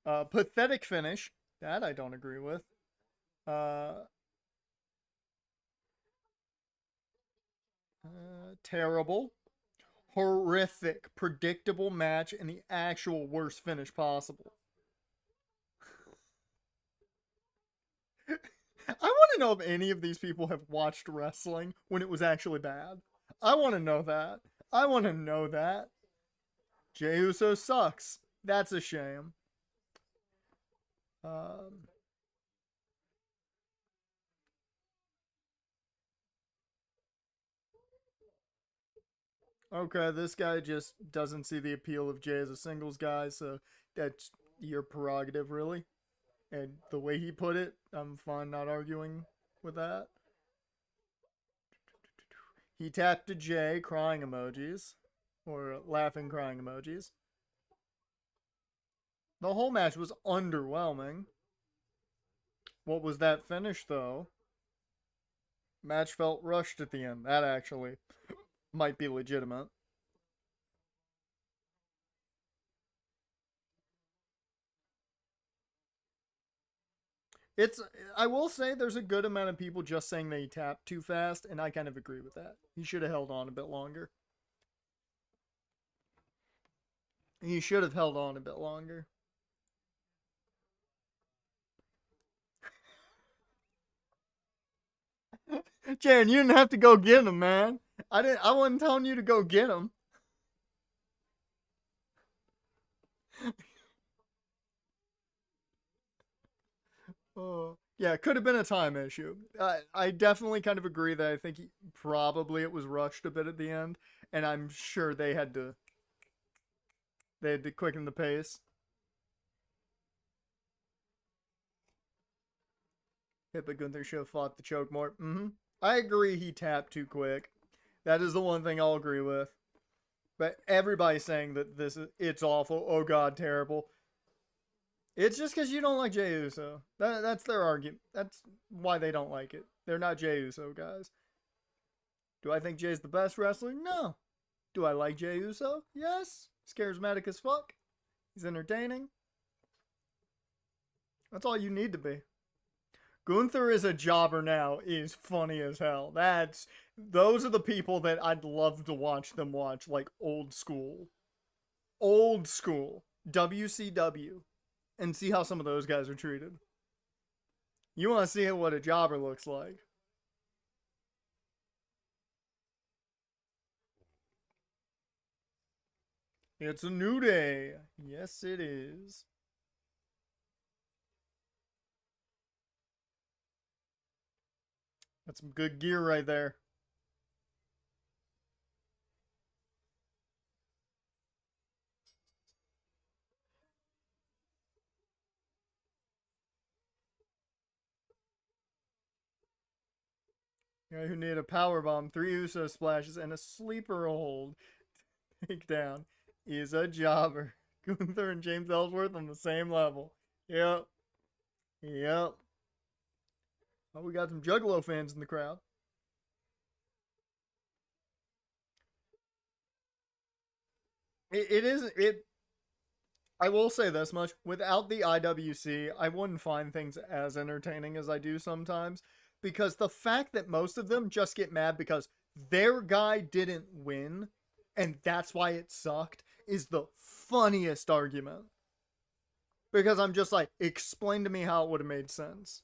Pathetic finish. That I don't agree with. Uh, Terrible. Horrific. Predictable match and the actual worst finish possible. I want to know if any of these people have watched wrestling when it was actually bad. I want to know that. I want to know that. Jey Uso sucks. That's a shame. Um, okay, this guy just doesn't see the appeal of Jey as a singles guy, so that's your prerogative, really. And the way he put it, I'm fine not arguing with that. He tapped to Jey, crying emojis, or laughing crying emojis. The whole match was underwhelming. What was that finish, though? Match felt rushed at the end. That actually might be legitimate. It's I will say there's a good amount of people just saying that he tapped too fast, and I kind of agree with that. He should have held on a bit longer. He should have held on a bit longer. Jan, you didn't have to go get him, man. I wasn't telling you to go get him. Oh, yeah, it could have been a time issue. I definitely kind of agree that I think probably it was rushed a bit at the end, and I'm sure they had to quicken the pace. Hippo Gunther should have fought the choke more. I agree he tapped too quick. That is the one thing I'll agree with. But everybody's saying that it's awful. Oh god, terrible. It's just because you don't like Jey Uso. That's their argument. That's why they don't like it. They're not Jey Uso guys. Do I think Jay's the best wrestler? No. Do I like Jey Uso? Yes. He's charismatic as fuck. He's entertaining. That's all you need to be. Gunther is a jobber now is funny as hell. Those are the people that I'd love to watch them watch, like old school. Old school. WCW. And see how some of those guys are treated. You want to see what a jobber looks like. It's a new day. Yes, it is. That's some good gear right there. Guy who needed a power bomb, 3 Uso splashes, and a sleeper hold takedown is a jobber. Gunther and James Ellsworth on the same level. Yep. Yep. Oh, we got some Juggalo fans in the crowd. It is it. I will say this much: without the IWC, I wouldn't find things as entertaining as I do sometimes. Because the fact that most of them just get mad because their guy didn't win, and that's why it sucked, is the funniest argument. Because I'm just like, explain to me how it would have made sense.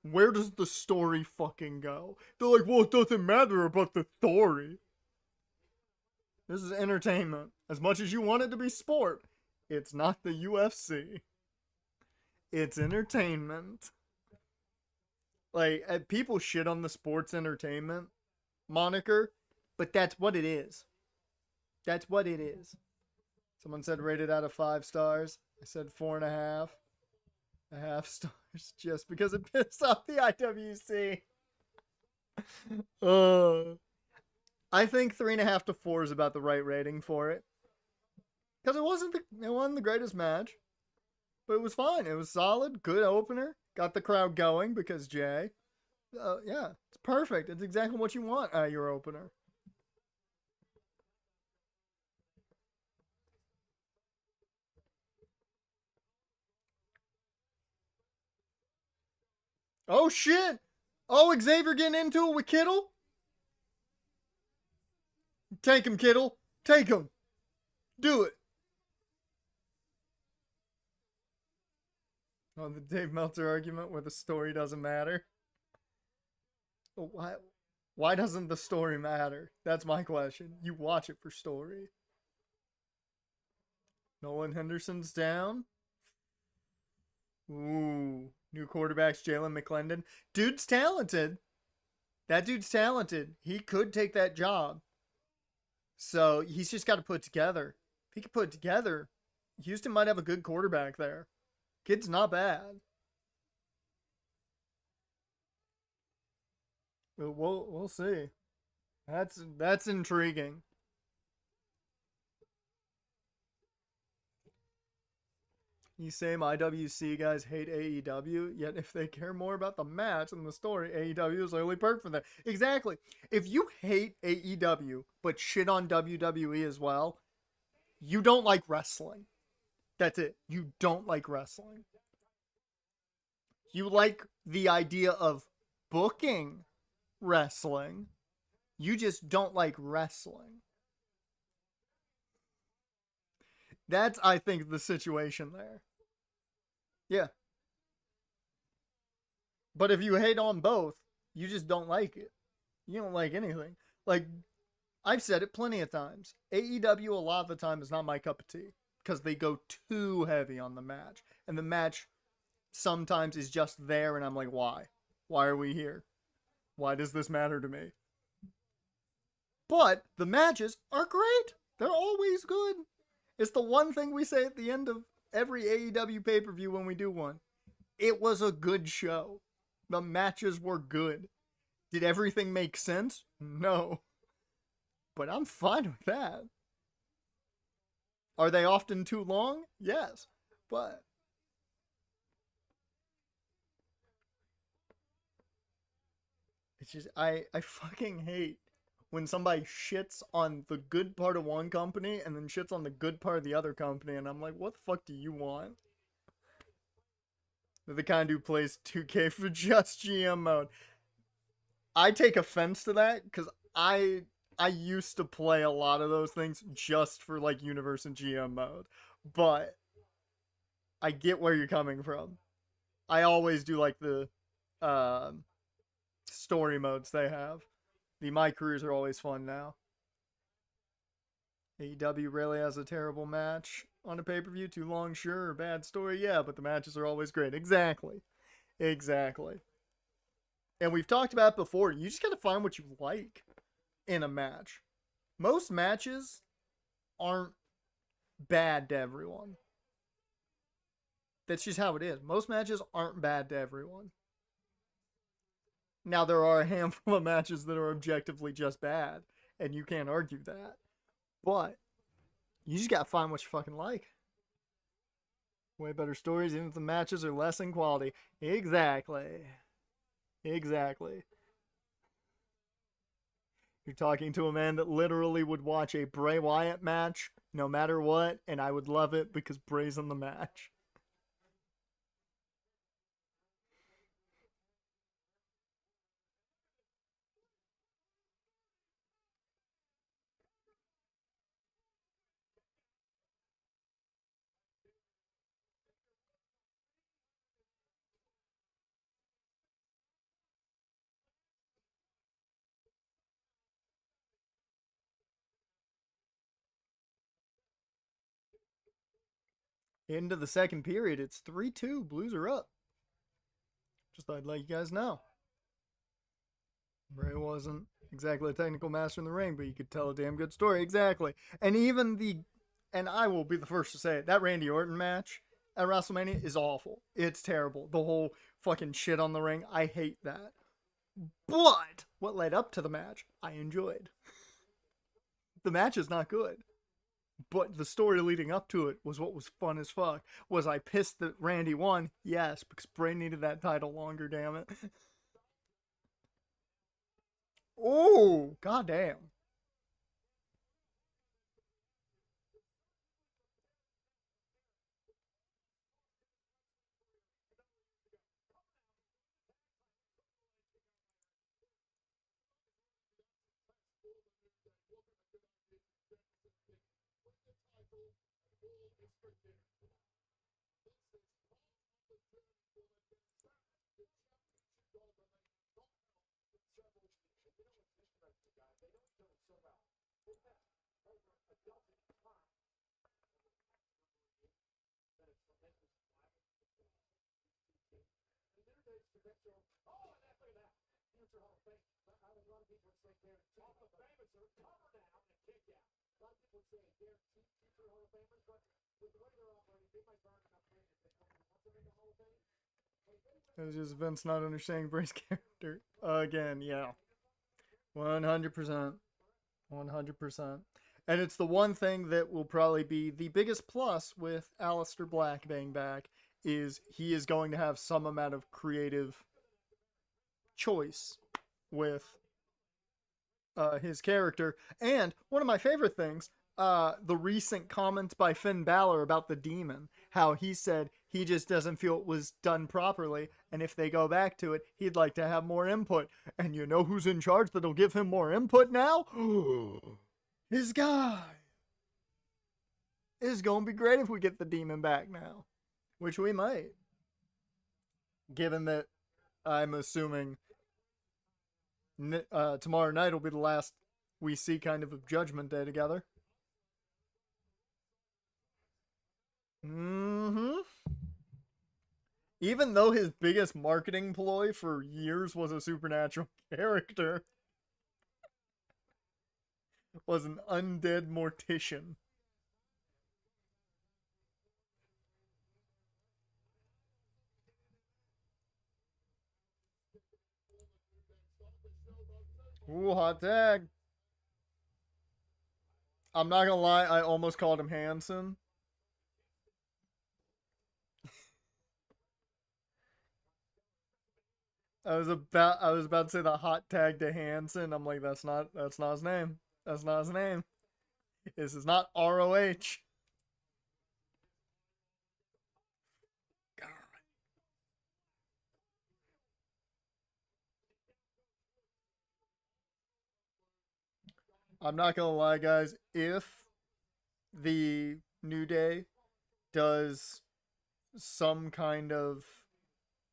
Where does the story fucking go? They're like, well, it doesn't matter about the story. This is entertainment. As much as you want it to be sport, it's not the UFC. It's entertainment. Like, people shit on the sports entertainment moniker, but that's what it is. That's what it is. Someone said rated out of 5 stars. I said 4.5. A half stars just because it pissed off the IWC. I think 3.5 to 4 is about the right rating for it. Because it wasn't the greatest match. But it was fine. It was solid. Good opener. Got the crowd going because Jay. Yeah, it's perfect. It's exactly what you want out of your opener. Oh shit! Oh, Xavier getting into it with Kittle? Take him, Kittle. Take him. Do it. Oh, the Dave Meltzer argument where the story doesn't matter. Why doesn't the story matter? That's my question. You watch it for story. Nolan Henderson's down. Ooh. New quarterbacks, Jalen McClendon. Dude's talented. That dude's talented. He could take that job. So he's just got to put it together. If he can put it together, Houston might have a good quarterback there. Kid's not bad. We'll see. That's intriguing. You same IWC guys hate AEW, yet if they care more about the match and the story, AEW is the only perk for that. Exactly. If you hate AEW but shit on WWE as well, you don't like wrestling. That's it. You don't like wrestling. You like the idea of booking wrestling. You just don't like wrestling. That's, I think, the situation there. Yeah. But if you hate on both, you just don't like it. You don't like anything. Like, I've said it plenty of times. AEW a lot of the time is not my cup of tea because they go too heavy on the match. And the match sometimes is just there, and I'm like, why? Why are we here? Why does this matter to me? But the matches are great. They're always good. It's the one thing we say at the end of every AEW pay-per-view when we do one. It was a good show. The matches were good. Did everything make sense? No. But I'm fine with that. Are they often too long? Yes. But it's just I fucking hate when somebody shits on the good part of one company and then shits on the good part of the other company, and I'm like, what the fuck do you want? They're the kind who plays 2K for just GM mode. I take offense to that because I used to play a lot of those things just for like universe and GM mode, but I get where you're coming from. I always do like the uh, story modes they have. The My Careers are always fun now. AEW rarely has a terrible match on a pay-per-view. Too long, sure. Bad story, yeah, but the matches are always great. Exactly. Exactly. And we've talked about it before. You just gotta find what you like in a match. Most matches aren't bad to everyone. That's just how it is. Most matches aren't bad to everyone. Now, there are a handful of matches that are objectively just bad, and you can't argue that. But you just gotta find what you fucking like. Way better stories, even if the matches are less in quality. Exactly. Exactly. You're talking to a man that literally would watch a Bray Wyatt match no matter what, and I would love it because Bray's in the match. Into the second period, it's 3-2. Blues are up. Just thought I'd let you guys know. Bray wasn't exactly a technical master in the ring, but you could tell a damn good story. Exactly. And even and I will be the first to say it, that Randy Orton match at WrestleMania is awful. It's terrible. The whole fucking shit on the ring, I hate that. But what led up to the match, I enjoyed. The match is not good, but the story leading up to it was what was fun as fuck. Was I pissed that Randy won? Yes, because Bray needed that title longer, damn it. Oh, goddamn. It's just Vince not understanding Bray's character. Again, yeah. 100%. 100%. And it's the one thing that will probably be the biggest plus with Aleister Black being back is he is going to have some amount of creative choice with his character. And one of my favorite things, the recent comments by Finn Balor about the demon, how he said he just doesn't feel it was done properly, and if they go back to it, he'd like to have more input. And you know who's in charge that'll give him more input now? His guy. It's gonna be great if we get the demon back now, which we might, given that I'm assuming tomorrow night will be the last we see kind of Judgment Day together. Even though his biggest marketing ploy for years was a supernatural character, was an undead mortician. Ooh, hot tag. I'm not gonna lie, I almost called him Hanson. I was about to say the hot tag to Hanson. I'm like, that's not his name. That's not his name. This is not ROH. God. I'm not gonna lie, guys. If the New Day does some kind of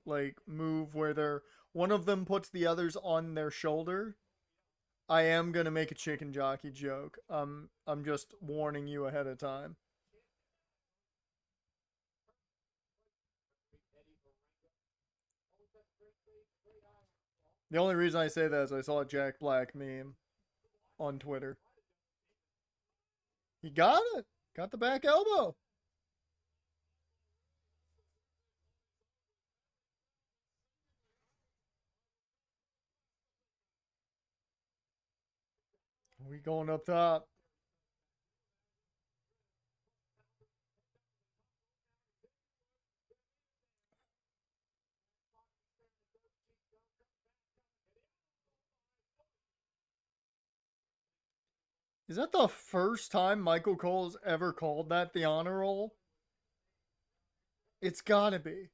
like move where they're one of them puts the others on their shoulder, I am gonna make a chicken jockey joke. I'm just warning you ahead of time. The only reason I say that is I saw a Jack Black meme on Twitter. He got it. Got the back elbow. We going up top. Is that the first time Michael Cole has ever called that the honor roll? It's gotta be.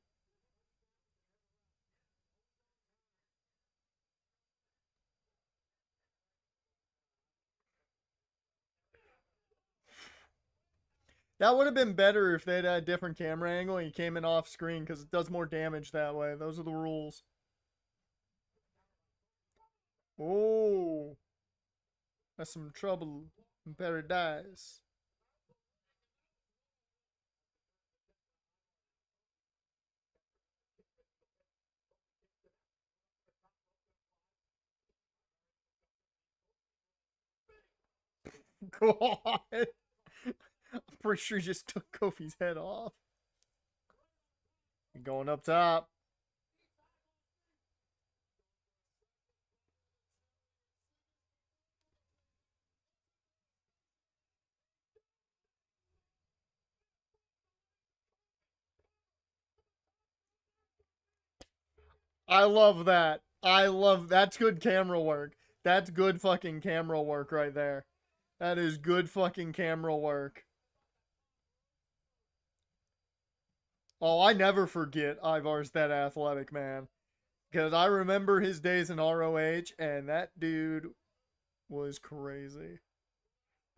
That would have been better if they'd had a different camera angle and he came in off screen because it does more damage that way. Those are the rules. Oh, that's some trouble in paradise. God. I'm pretty sure he just took Kofi's head off. Going up top. I love that. That's good camera work. That's good fucking camera work right there. That is good fucking camera work. Oh, I never forget Ivar's that athletic, man. Because I remember his days in ROH, and that dude was crazy.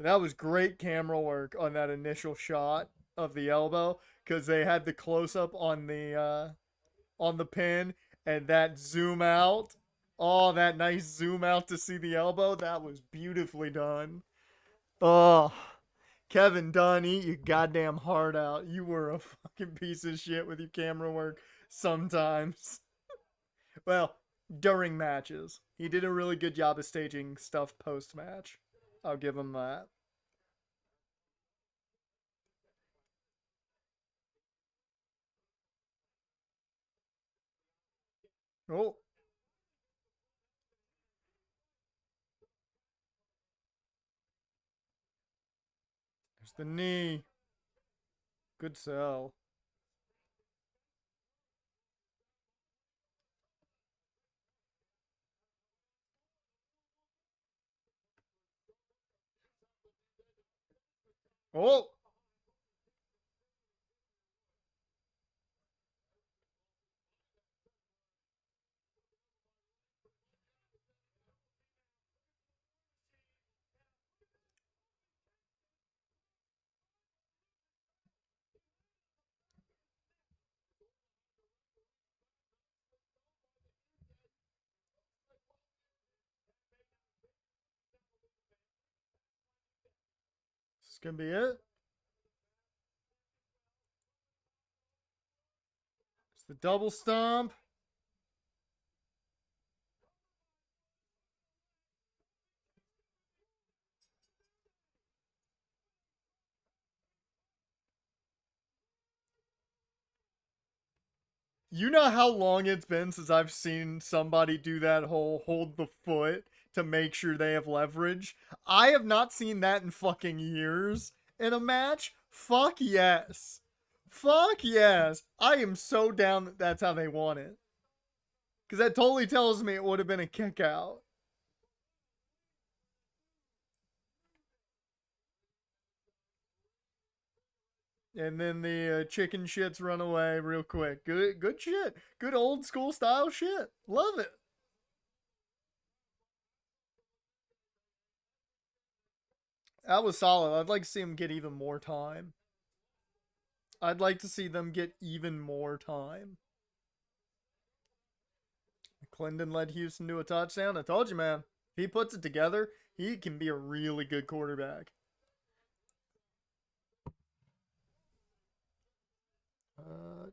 That was great camera work on that initial shot of the elbow because they had the close up on the pin and that zoom out. Oh, that nice zoom out to see the elbow. That was beautifully done. Oh, Kevin Dunn, eat your goddamn heart out. You were a fucking piece of shit with your camera work sometimes. Well, during matches. He did a really good job of staging stuff post match. I'll give him that. Oh, there's the knee. Good sell. Oh, this is gonna be it. It's the double stomp. You know how long it's been since I've seen somebody do that whole hold the foot to make sure they have leverage? I have not seen that in fucking years in a match. Fuck yes. Fuck yes. I am so down that that's how they want it. Because that totally tells me it would have been a kick out. And then the chicken shits run away real quick. Good shit. Good old school style shit. Love it. That was solid. I'd like to see him get even more time. I'd like to see them get even more time. Clinton led Houston to a touchdown. I told you, man. If he puts it together, he can be a really good quarterback. Uh,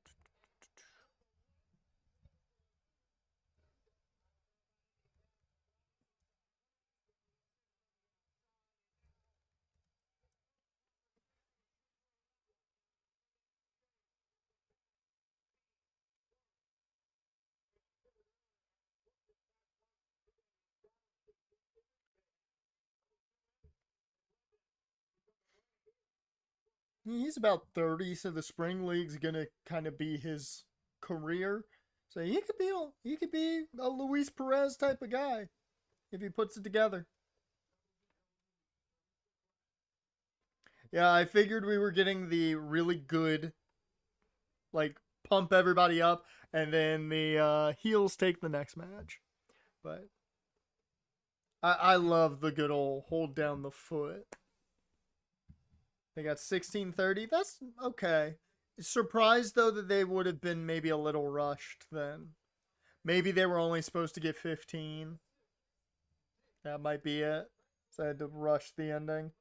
he's about 30, so the spring league's gonna kind of be his career. So he could be a Luis Perez type of guy if he puts it together. Yeah, I figured we were getting the really good, like, pump everybody up, and then the heels take the next match. But I love the good old hold down the foot. They got 16:30. That's okay. Surprised though that they would have been maybe a little rushed then. Maybe they were only supposed to get 15. That might be it. So I had to rush the ending.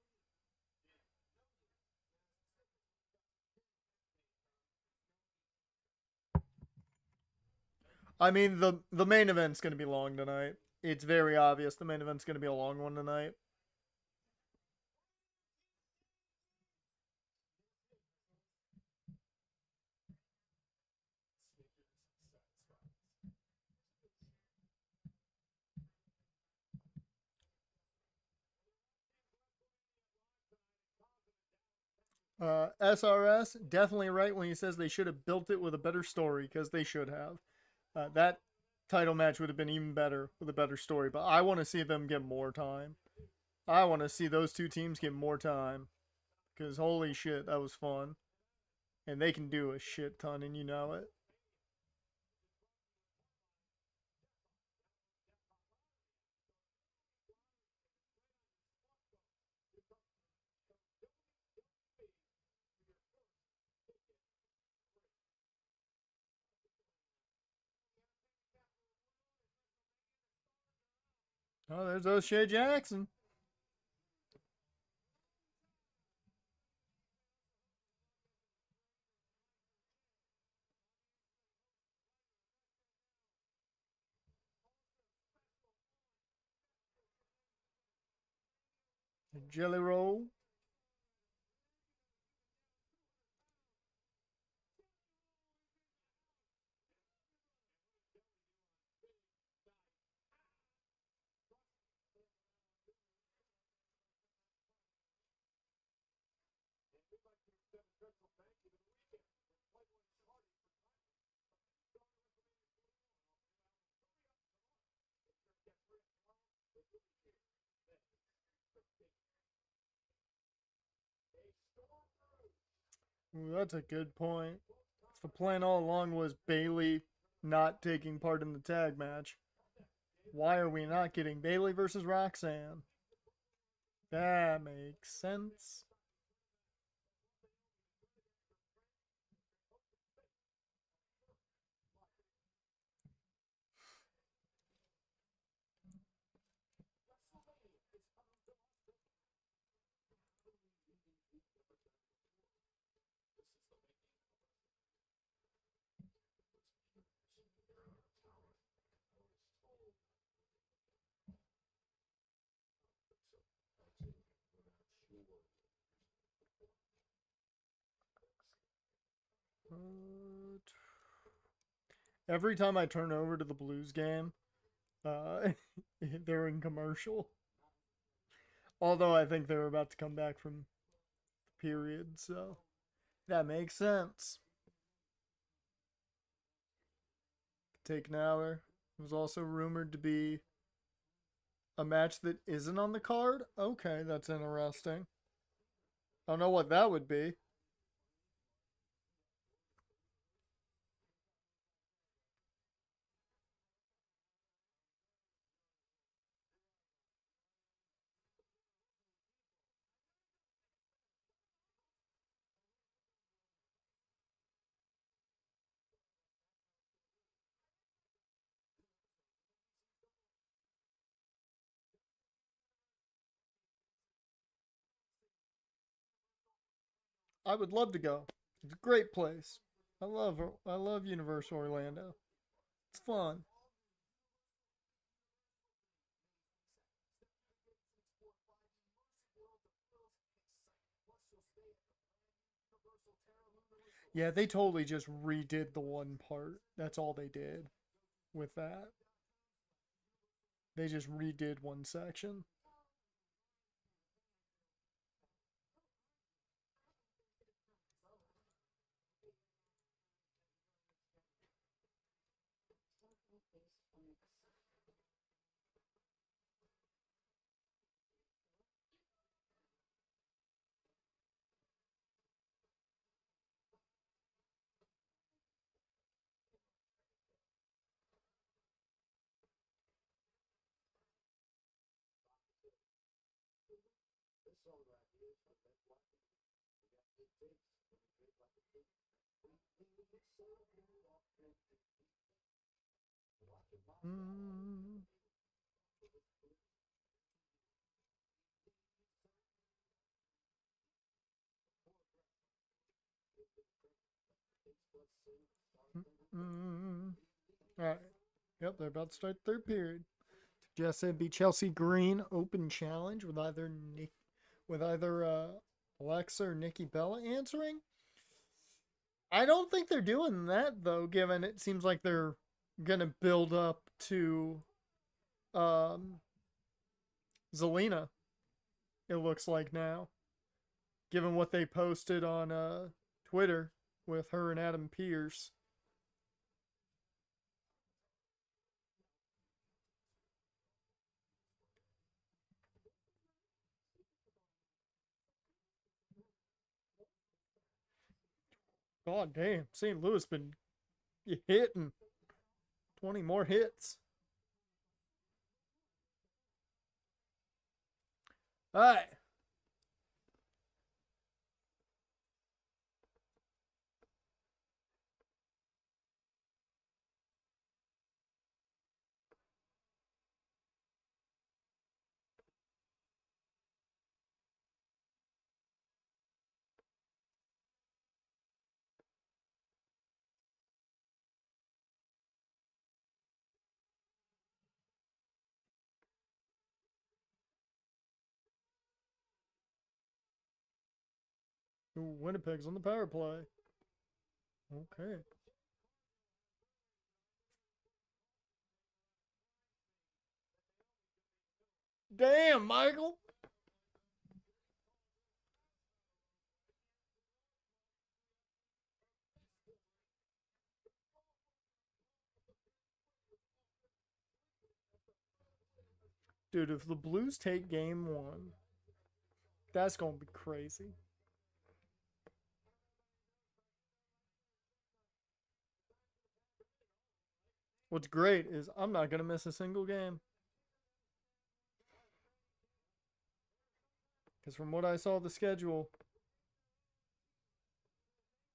I mean, the main event's going to be long tonight. It's very obvious the main event's going to be a long one tonight. SRS definitely right when he says they should have built it with a better story because they should have. That title match would have been even better with a better story, but I want to see them get more time. I want to see those two teams get more time because holy shit, that was fun. And they can do a shit ton, and you know it. Oh, there's O'Shea Jackson. Jelly Roll. Ooh, that's a good point. If the plan all along was Bailey not taking part in the tag match, why are we not getting Bailey versus Roxanne? That makes sense. Every time I turn over to the Blues game, uh, they're in commercial. Although I think they're about to come back from the period, so that makes sense. Take an hour. It was also rumored to be a match that isn't on the card. Okay, that's interesting. I don't know what that would be. I would love to go. It's a great place. I love Universal Orlando. It's fun. Yeah, they totally just redid the one part. That's all they did with that. They just redid one section. Mm. Mm. All right. Yep, they're about to start third period. Just said be Chelsea Green open challenge with either Alexa or Nikki Bella answering. I don't think they're doing that though, given it seems like they're gonna build up to um Zelina, it looks like now. Given what they posted on Twitter with her and Adam Pearce. God damn, St. Louis been hitting 20 more hits. All right. Ooh, Winnipeg's on the power play. Okay. Damn, Michael. Dude, if the Blues take game one, that's going to be crazy. What's great is I'm not going to miss a single game. Because from what I saw of the schedule,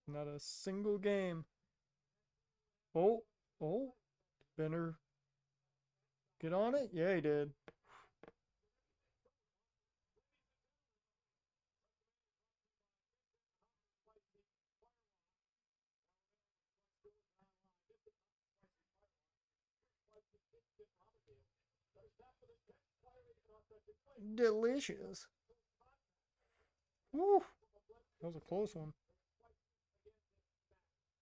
not a single game. Oh, oh, Benner, get on it? Yeah, he did. Delicious. Woo, that was a close one.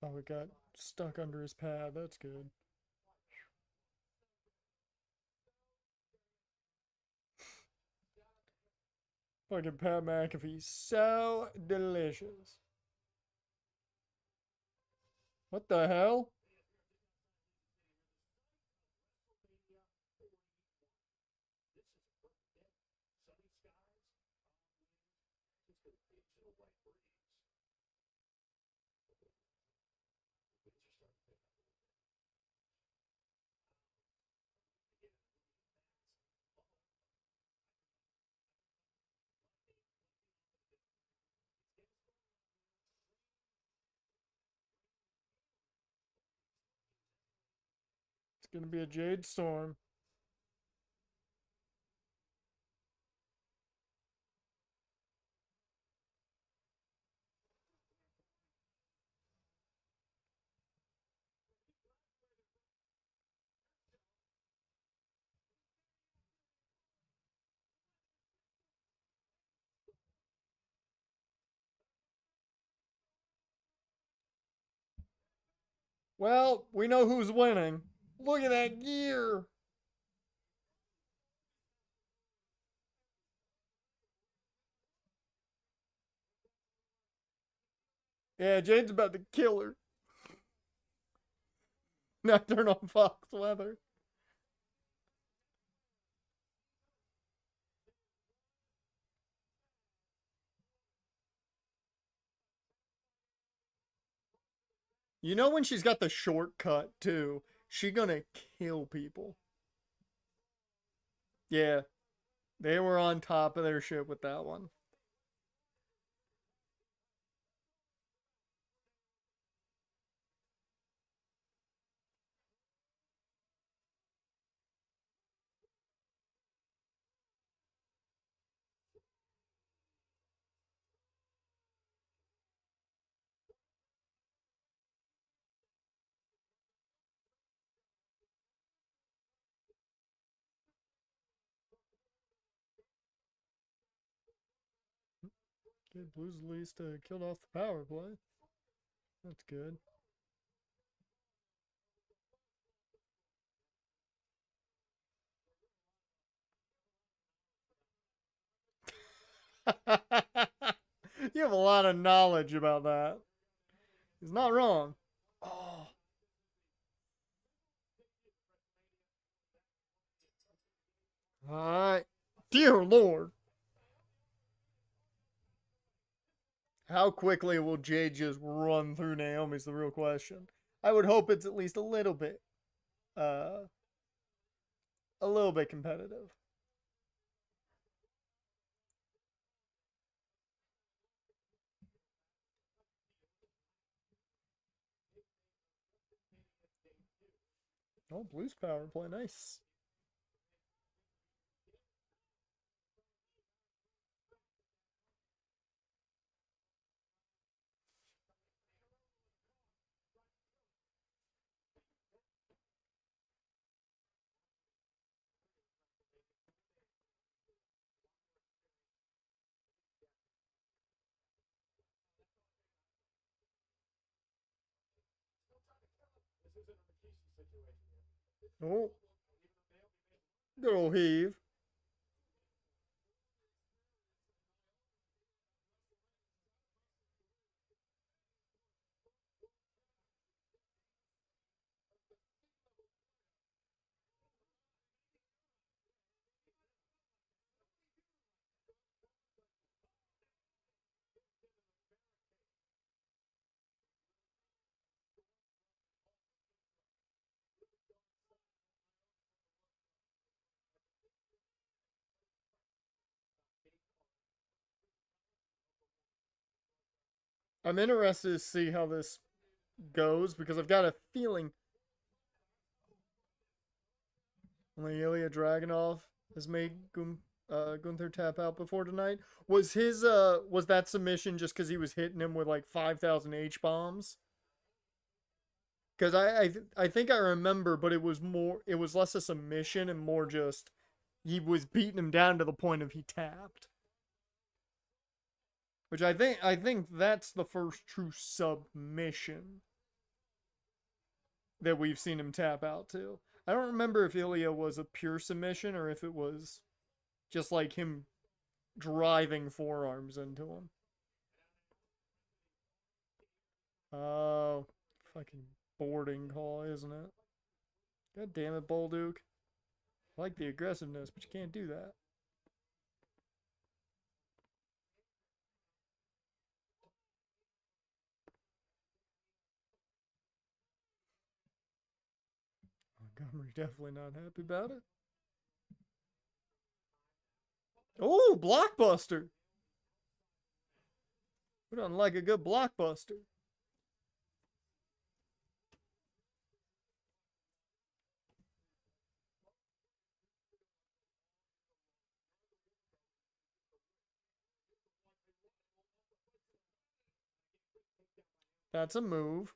Oh, it got stuck under his pad. That's good. Fucking Pat McAfee, so delicious. What the hell? It's gonna be a Jade Storm. Well, we know who's winning. Look at that gear. Yeah, Jade's about to kill her. Now turn on Fox Weather. You know when she's got the shortcut too, she gonna kill people. Yeah, they were on top of their shit with that one. Okay, Blues at least killed off the power play. That's good. You have a lot of knowledge about that. He's not wrong. Oh, all right. Dear Lord. How quickly will Jade just run through Naomi's the real question. I would hope it's at least uh a little bit competitive. Oh, Blues power play, nice. Oh, good old heave. I'm interested to see how this goes because I've got a feeling only Ilya Dragunov has made Gunther tap out before tonight. Was that submission just because he was hitting him with like 5,000 H bombs? Because I think I remember, but it was less a submission and more just he was beating him down to the point of he tapped. Which I think that's the first true submission that we've seen him tap out to. I don't remember if Ilya was a pure submission or if it was just like him driving forearms into him. Oh, fucking boarding call, isn't it? God damn it, Bolduke. I like the aggressiveness, but you can't do that. Montgomery's definitely not happy about it. Oh, blockbuster! We don't like a good blockbuster. That's a move.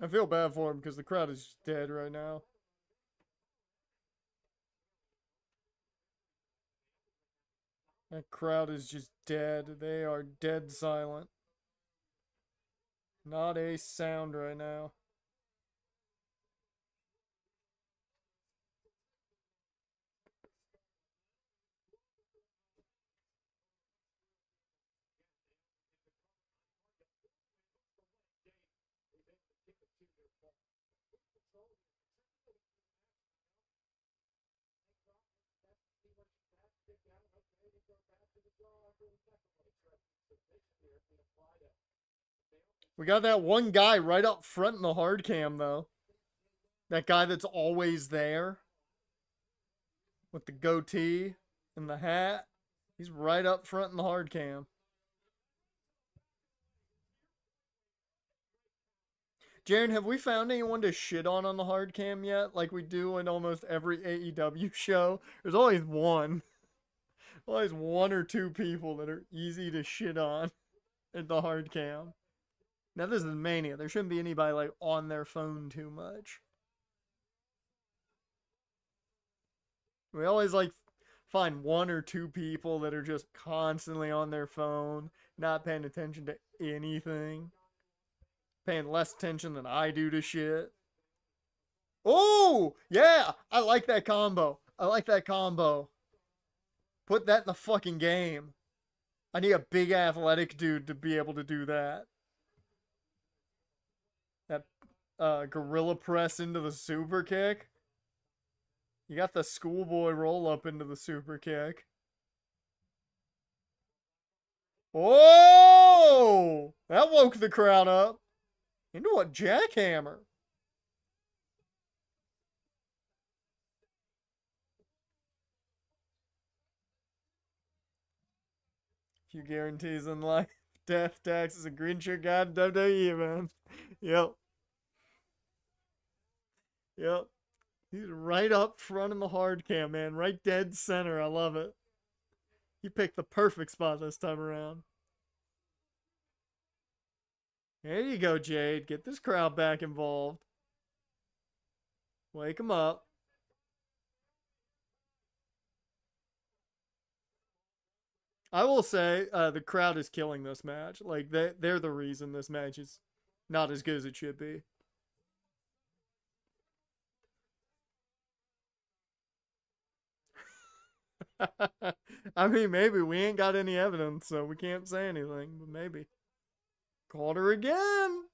I feel bad for him because the crowd is just dead right now. That crowd is just dead. They are dead silent. Not a sound right now. We got that one guy right up front in the hard cam, though. That guy that's always there with the goatee and the hat. He's right up front in the hard cam. Jaren, have we found anyone to shit on the hard cam yet? Like we do in almost every AEW show? There's always one. Always one or two people that are easy to shit on at the hard cam. Now this is Mania. There shouldn't be anybody like on their phone too much. We always like find one or two people that are just constantly on their phone, not paying attention to anything. Paying less attention than I do to shit. Oh, yeah, I like that combo. I like that combo. Put that in the fucking game. I need a big athletic dude to be able to do that. That gorilla press into the super kick. You got the schoolboy roll up into the super kick. Oh! That woke the crowd up. Into a jackhammer. Few guarantees in life. Death, taxes, and green shirt guy in WWE, man. Yep. Yep. He's right up front in the hard cam, man. Right dead center. I love it. You picked the perfect spot this time around. There you go, Jade. Get this crowd back involved. Wake them up. I will say the crowd is killing this match. Like they're the reason this match is not as good as it should be. I mean, maybe we ain't got any evidence, so we can't say anything. But maybe caught her again.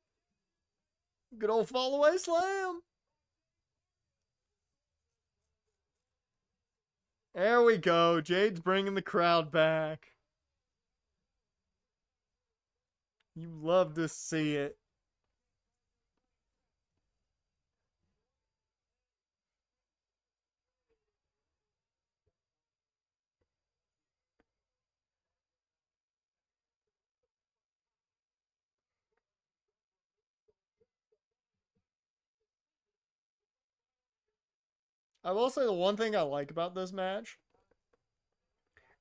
Good old fall away slam. There we go. Jade's bringing the crowd back. You love to see it. I will say the one thing I like about this match,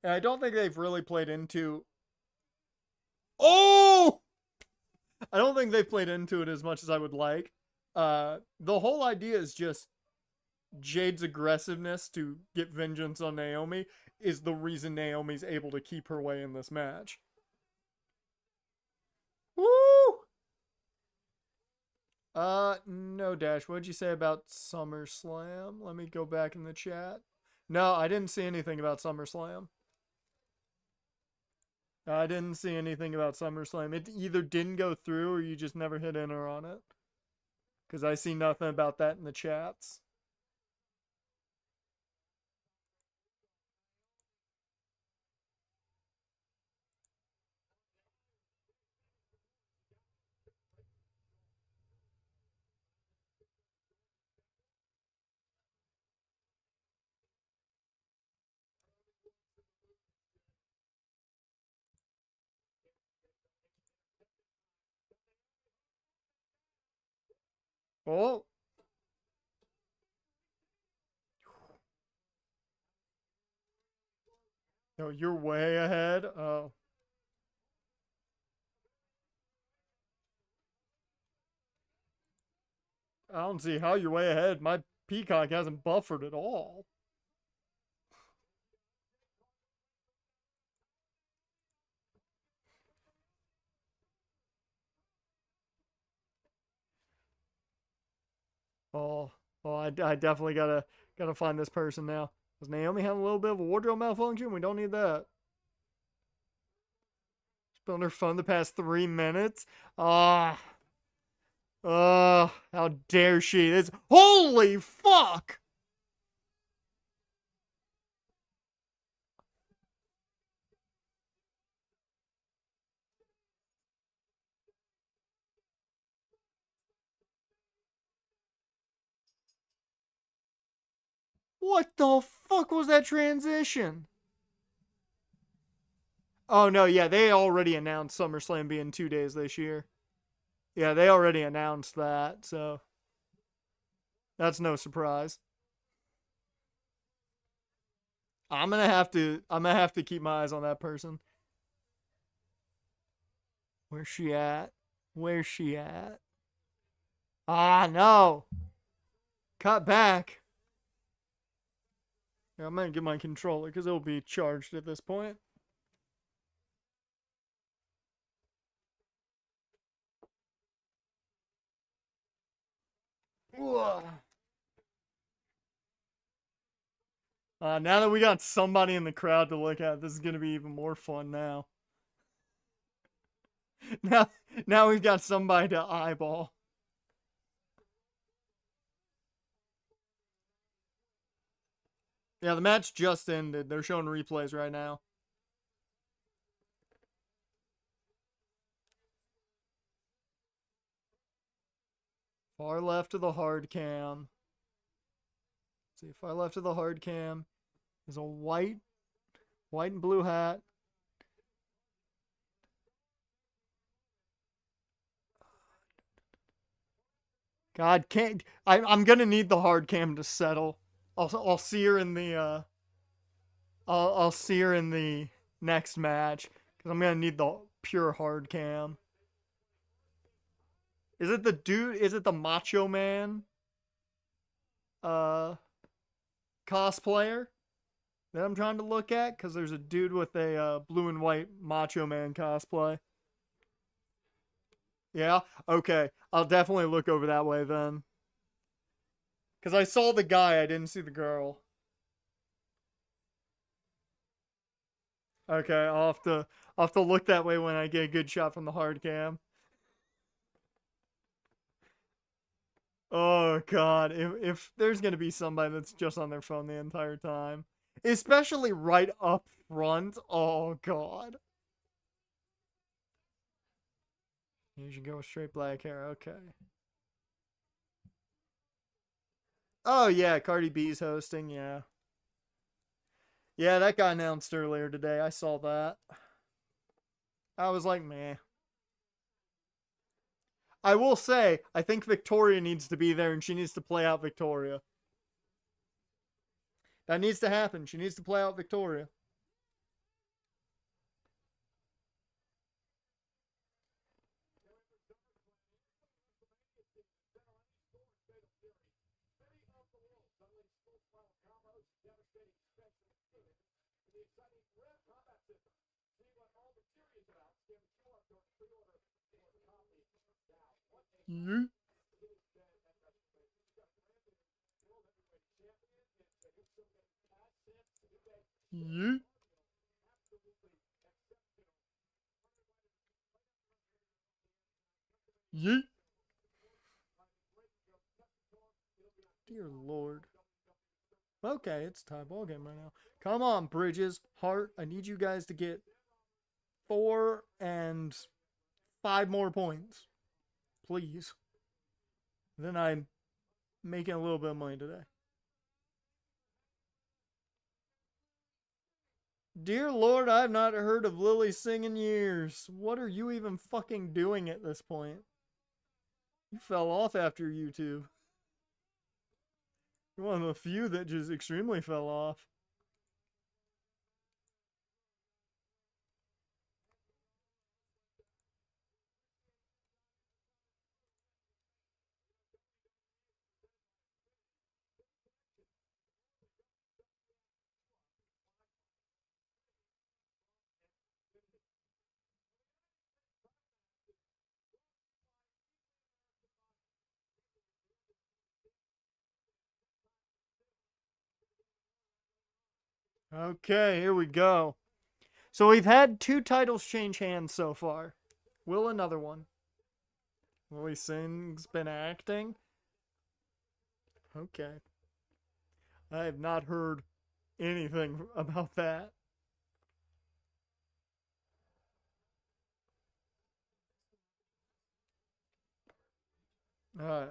and I don't think they've really played into. Oh! I don't think they've played into it as much as I would like. The whole idea is just Jade's aggressiveness to get vengeance on Naomi is the reason Naomi's able to keep her way in this match. Woo! No, Dash. What'd you say about SummerSlam? Let me go back in the chat. No, I didn't see anything about SummerSlam. I didn't see anything about SummerSlam. It either didn't go through or you just never hit enter on it. Because I see nothing about that in the chats. Oh. No, you're way ahead. Oh. I don't see how you're way ahead. My Peacock hasn't buffered at all. Oh, I definitely gotta find this person now. Does Naomi have a little bit of a wardrobe malfunction? We don't need that. She's been on her phone the past 3 minutes. Ah. How dare she? This holy fuck! What the fuck was that transition? Oh no, yeah, they already announced SummerSlam being 2 days this year. Yeah, they already announced that, so that's no surprise. I'm gonna have to keep my eyes on that person. Where's she at? Where's she at? Ah, no. Cut back. Yeah, I'm gonna get my controller because it'll be charged at this point. Now that we got somebody in the crowd to look at, this is gonna be even more fun now. Now we've got somebody to eyeball. Yeah, the match just ended. They're showing replays right now. Far left of the hard cam. Let's see, far left of the hard cam is a white and blue hat. God, can't I'm gonna need the hard cam to settle. I'll see her in the I'll see her in the next match because I'm gonna need the pure hard cam. Is it the dude? Is it the Macho Man? Uh, cosplayer that I'm trying to look at? Because there's a dude with a blue and white Macho Man cosplay. Yeah. Okay. I'll definitely look over that way then. Because I saw the guy, I didn't see the girl. Okay, I'll have to look that way when I get a good shot from the hard cam. Oh god, if there's gonna be somebody that's just on their phone the entire time, especially right up front, oh god. You should go with straight black hair, okay. Oh yeah, Cardi B's hosting, yeah. Yeah, that got announced earlier today. I saw that. I was like, meh. I will say, I think Victoria needs to be there and she needs to play out Victoria. That needs to happen. She needs to play out Victoria. Yeet. Yeet. Yeet. Dear Lord. Okay, it's a tie ball game right now. Come on, Bridges, Hart. I need you guys to get 4 and 5 more points, please. Then I'm making a little bit of money today. Dear Lord, I've not heard of Lily Singh in years. What are you even fucking doing at this point? You fell off after YouTube. You're one of the few that just extremely fell off. Okay, here we go. So we've had 2 titles change hands so far. Will another one? Lily Singh's been acting? Okay. I have not heard anything about that. Alright.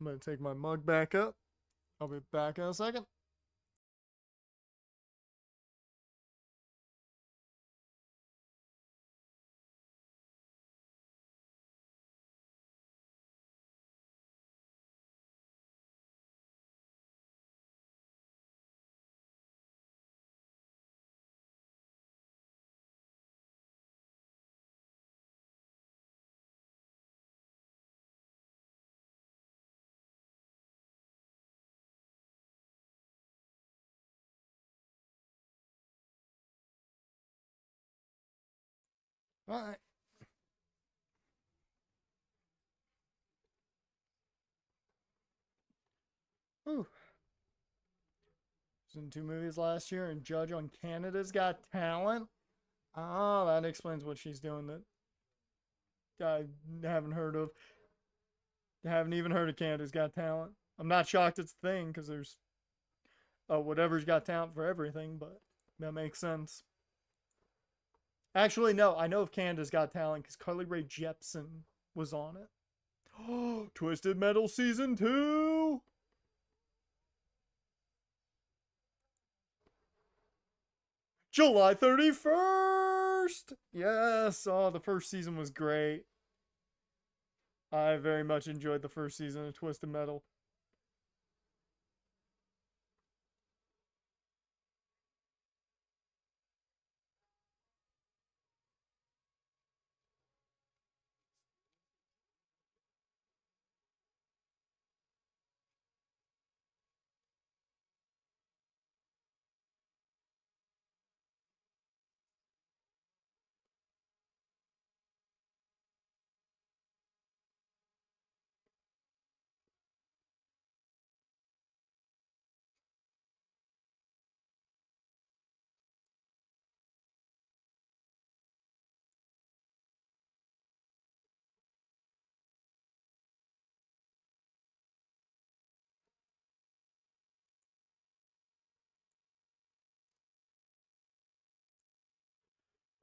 I'm gonna take my mug back up. I'll be back in a second. Alright. Whew. Was in 2 movies last year and judge on Canada's Got Talent. Oh, that explains what she's doing that I haven't heard of. I haven't even heard of Canada's Got Talent. I'm not shocked it's a thing because there's whatever's got talent for everything, but that makes sense. Actually, no, I know of Canada's Got Talent because Carly Rae Jepsen was on it. Oh, Twisted Metal Season 2! July 31st! Yes, oh, the first season was great. I very much enjoyed the first season of Twisted Metal.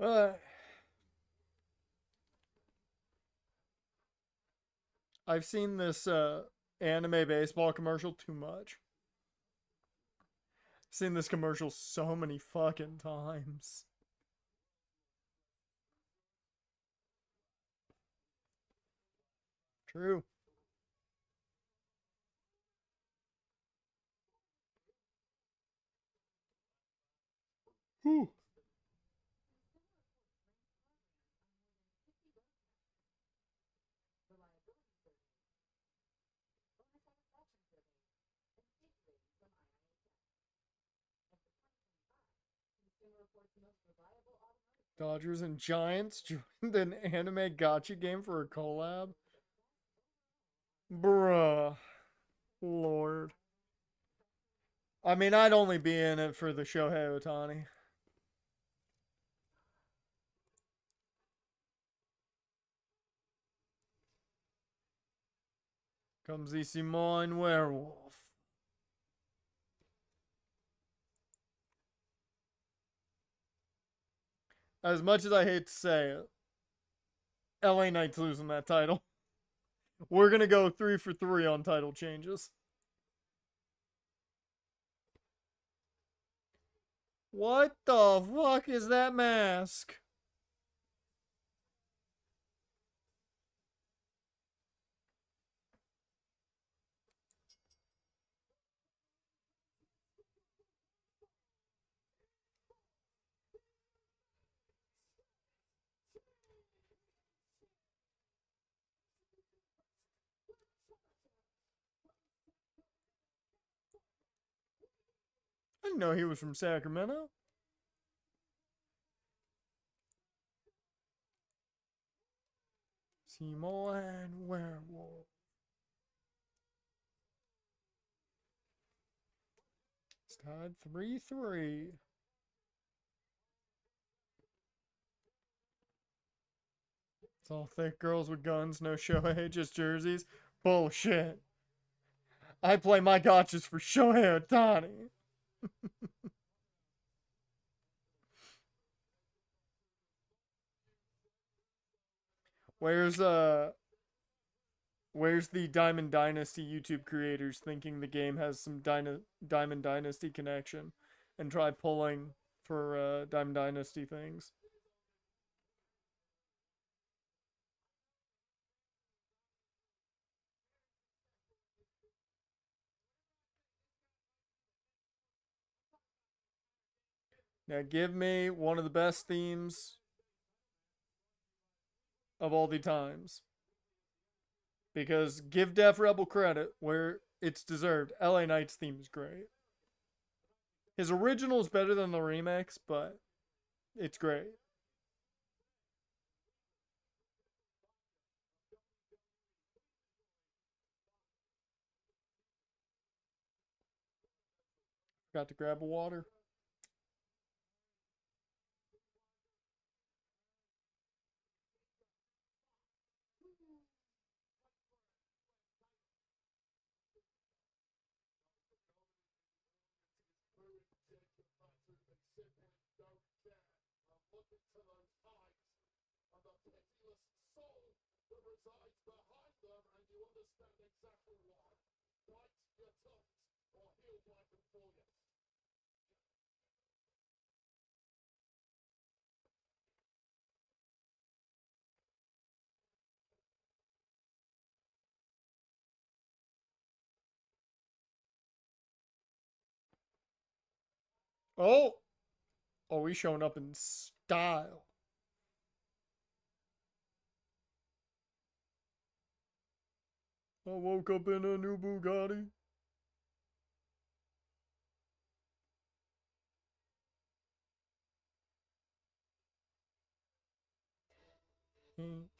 Uh, I've seen this anime baseball commercial too much. I've seen this commercial so many fucking times. True. Whew. Dodgers and Giants joined an anime gotcha game for a collab. Bruh. Lord. I mean, I'd only be in it for the Shohei Ohtani. Comes the Simone Werewolf. As much as I hate to say it, LA Knight's losing that title. We're going to go 3 for 3 on title changes. What the fuck is that mask? I didn't know he was from Sacramento. Simone Werewolf. It's tied 3-3. It's all thick girls with guns, no Shohei, just jerseys. Bullshit. I play my gotchas for Shohei Ohtani. Where's Where's the Diamond Dynasty YouTube creators thinking the game has some Diamond Dynasty connection and try pulling for Diamond Dynasty things? Now give me one of the best themes of all the times. Because give Def Rebel credit where it's deserved. LA Knight's theme is great. His original is better than the remix, but it's great. Got to grab a water. Oh! Oh, he's showing up in style. I woke up in a new Bugatti.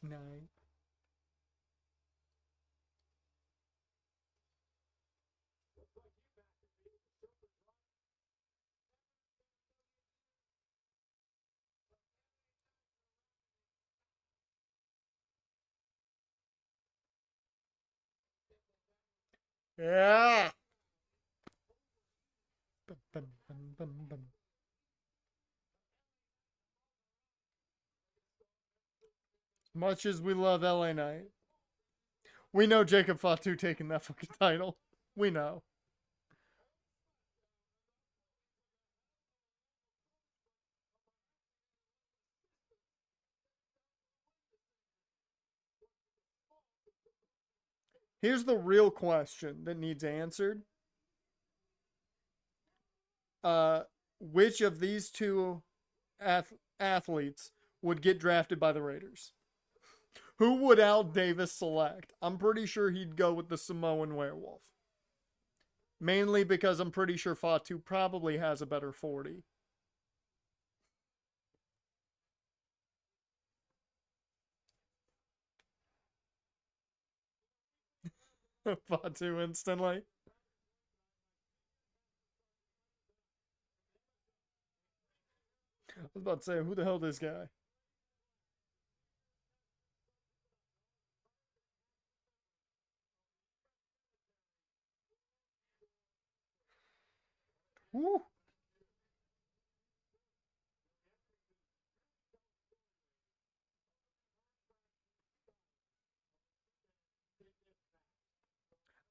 Night. Yeah! Bum, bum, bum, bum, bum. Much as we love LA Knight, we know Jacob Fatu taking that fucking title. We know. Here's the real question that needs answered. Uh, which of these two athletes would get drafted by the Raiders? Who would Al Davis select? I'm pretty sure he'd go with the Samoan werewolf. Mainly because I'm pretty sure Fatu probably has a better 40. Fatu instantly. I was about to say, who the hell this guy? Woo.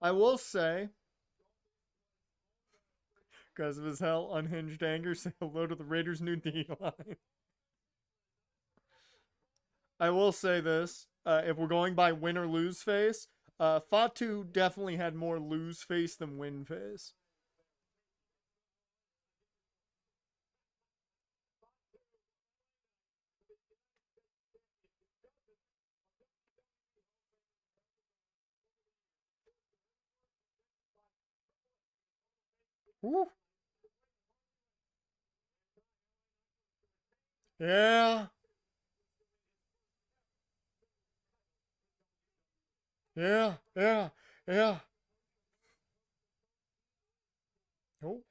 I will say, because of his hell unhinged anger, say hello to the Raiders' new D line. I will say this: if we're going by win or lose face, Fatu definitely had more lose face than win face. Woo. Yeah. Yeah. Yeah. Yeah. Oh,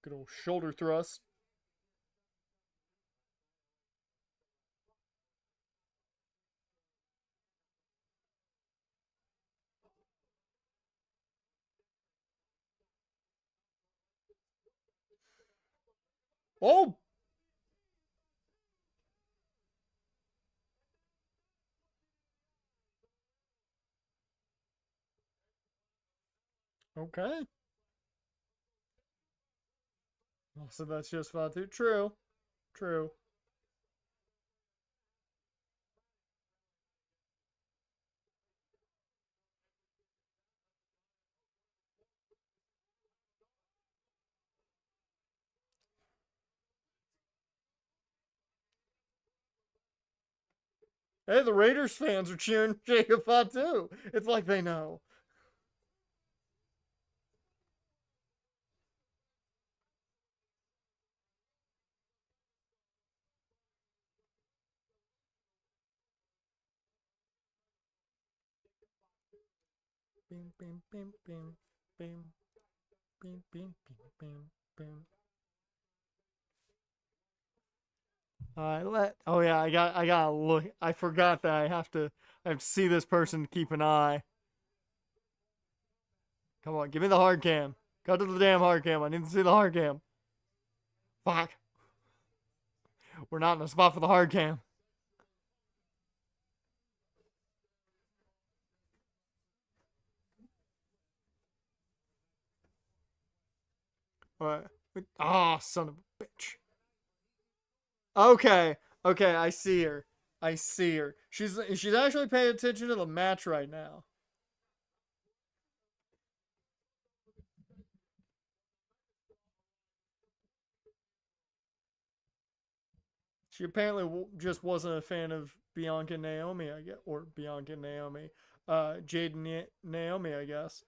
good old shoulder thrust. Oh. Okay. So that's just Fatu. True. True. Hey, the Raiders fans are cheering Jacob Fatu. It's like they know. Bing, bing, bing, bing, bing, bing, bing, bing, bing, bing. All right, oh yeah, I gotta look. I forgot that I have to see this person to keep an eye. Come on, give me the hard cam. Cut to the damn hard cam. I need to see the hard cam. Fuck, we're not in a spot for the hard cam. All right. Ah, oh, son of a bitch. Okay, okay, I see her. I see her. She's actually paying attention to the match right now. She apparently just wasn't a fan of Bianca Naomi, I guess, or Bianca Naomi, Jade Naomi, I guess.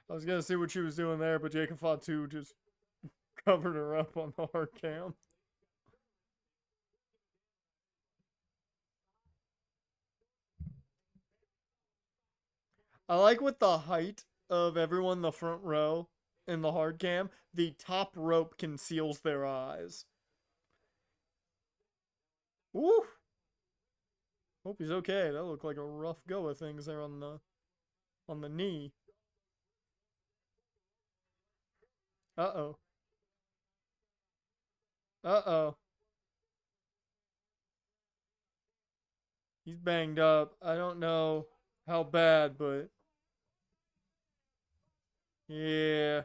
I was gonna see what she was doing there, but Jacob Fatu just covered her up on the hard cam. I like with the height of everyone in the front row in the hard cam, the top rope conceals their eyes. Ooh. Hope he's okay. That looked like a rough go of things there on the knee. Uh-oh. Uh-oh. He's banged up. I don't know how bad, but yeah.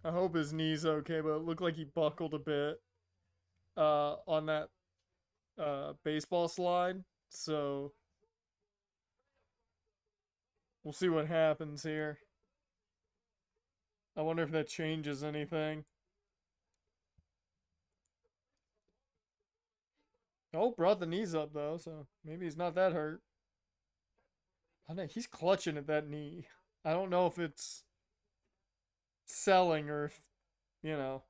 I hope his knee's okay, but it looked like he buckled a bit on that baseball slide. So we'll see what happens here. I wonder if that changes anything. Oh, brought the knees up though, so maybe he's not that hurt. I know he's clutching at that knee. I don't know if it's selling or if, you know,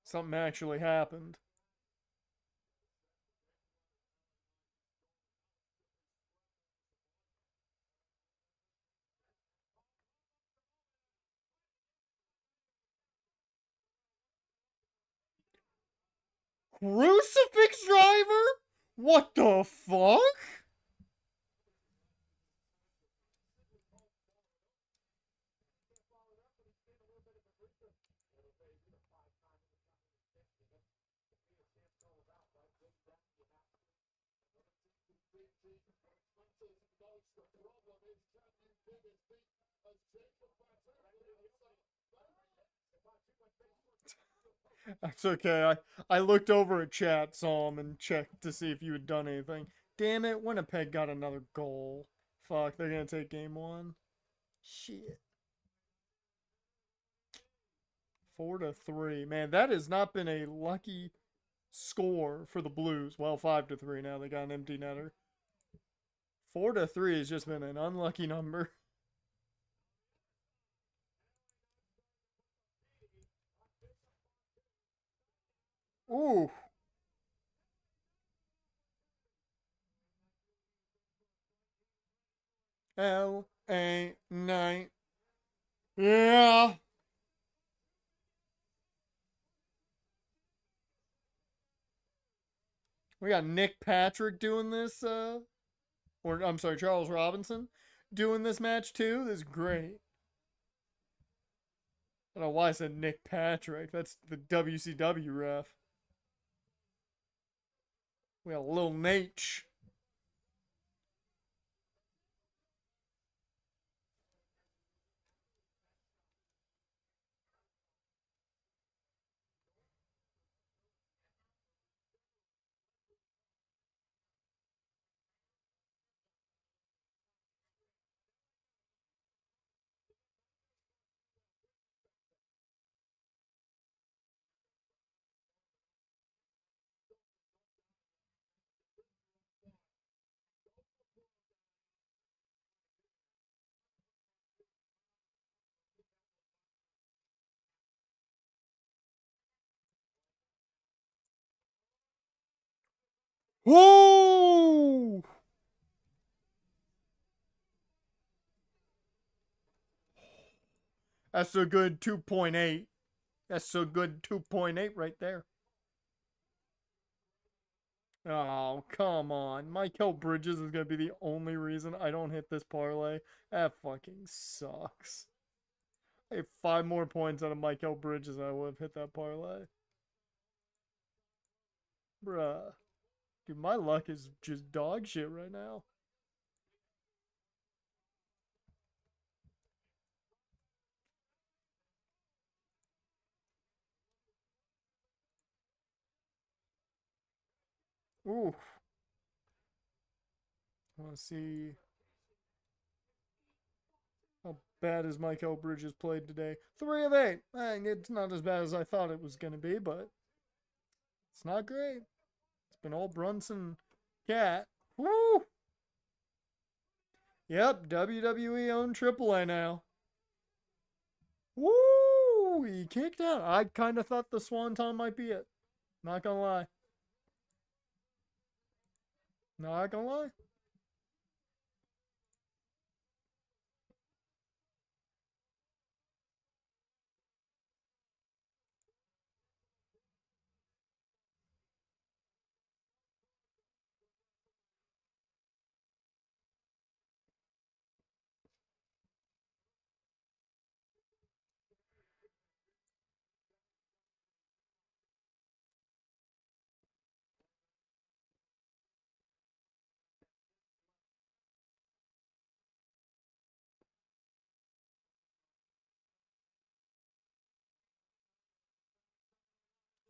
something actually happened. Crucifix driver? What the fuck? That's okay. I looked over at chat, saw him, and checked to see if you had done anything. Damn it, Winnipeg got another goal. Fuck, they're gonna take game one. Shit. 4-3. Man, that has not been a lucky score for the Blues. Well, 5-3 now. They got an empty netter. 4-3 has just been an unlucky number. Ooh. LA Knight. Yeah. We got Nick Patrick doing this, or I'm sorry, Charles Robinson doing this match too. This is great. I don't know why I said Nick Patrick. That's the WCW ref. We got Lil Nate. Whoa! That's a good 2.8. That's a good 2.8 right there. Oh, come on. Michael Bridges is going to be the only reason I don't hit this parlay. That fucking sucks. I have 5 more points out of Michael Bridges. I would have hit that parlay. Bruh. Dude, my luck is just dog shit right now. Ooh. I want to see how bad has Michael Bridges played today. 3 of 8. It's not as bad as I thought it was going to be, but it's not great. It's been all Brunson Cat. Woo! Yep, WWE owned AAA now. Woo! He kicked out. I kind of thought the Swanton might be it. Not gonna lie. Not gonna lie.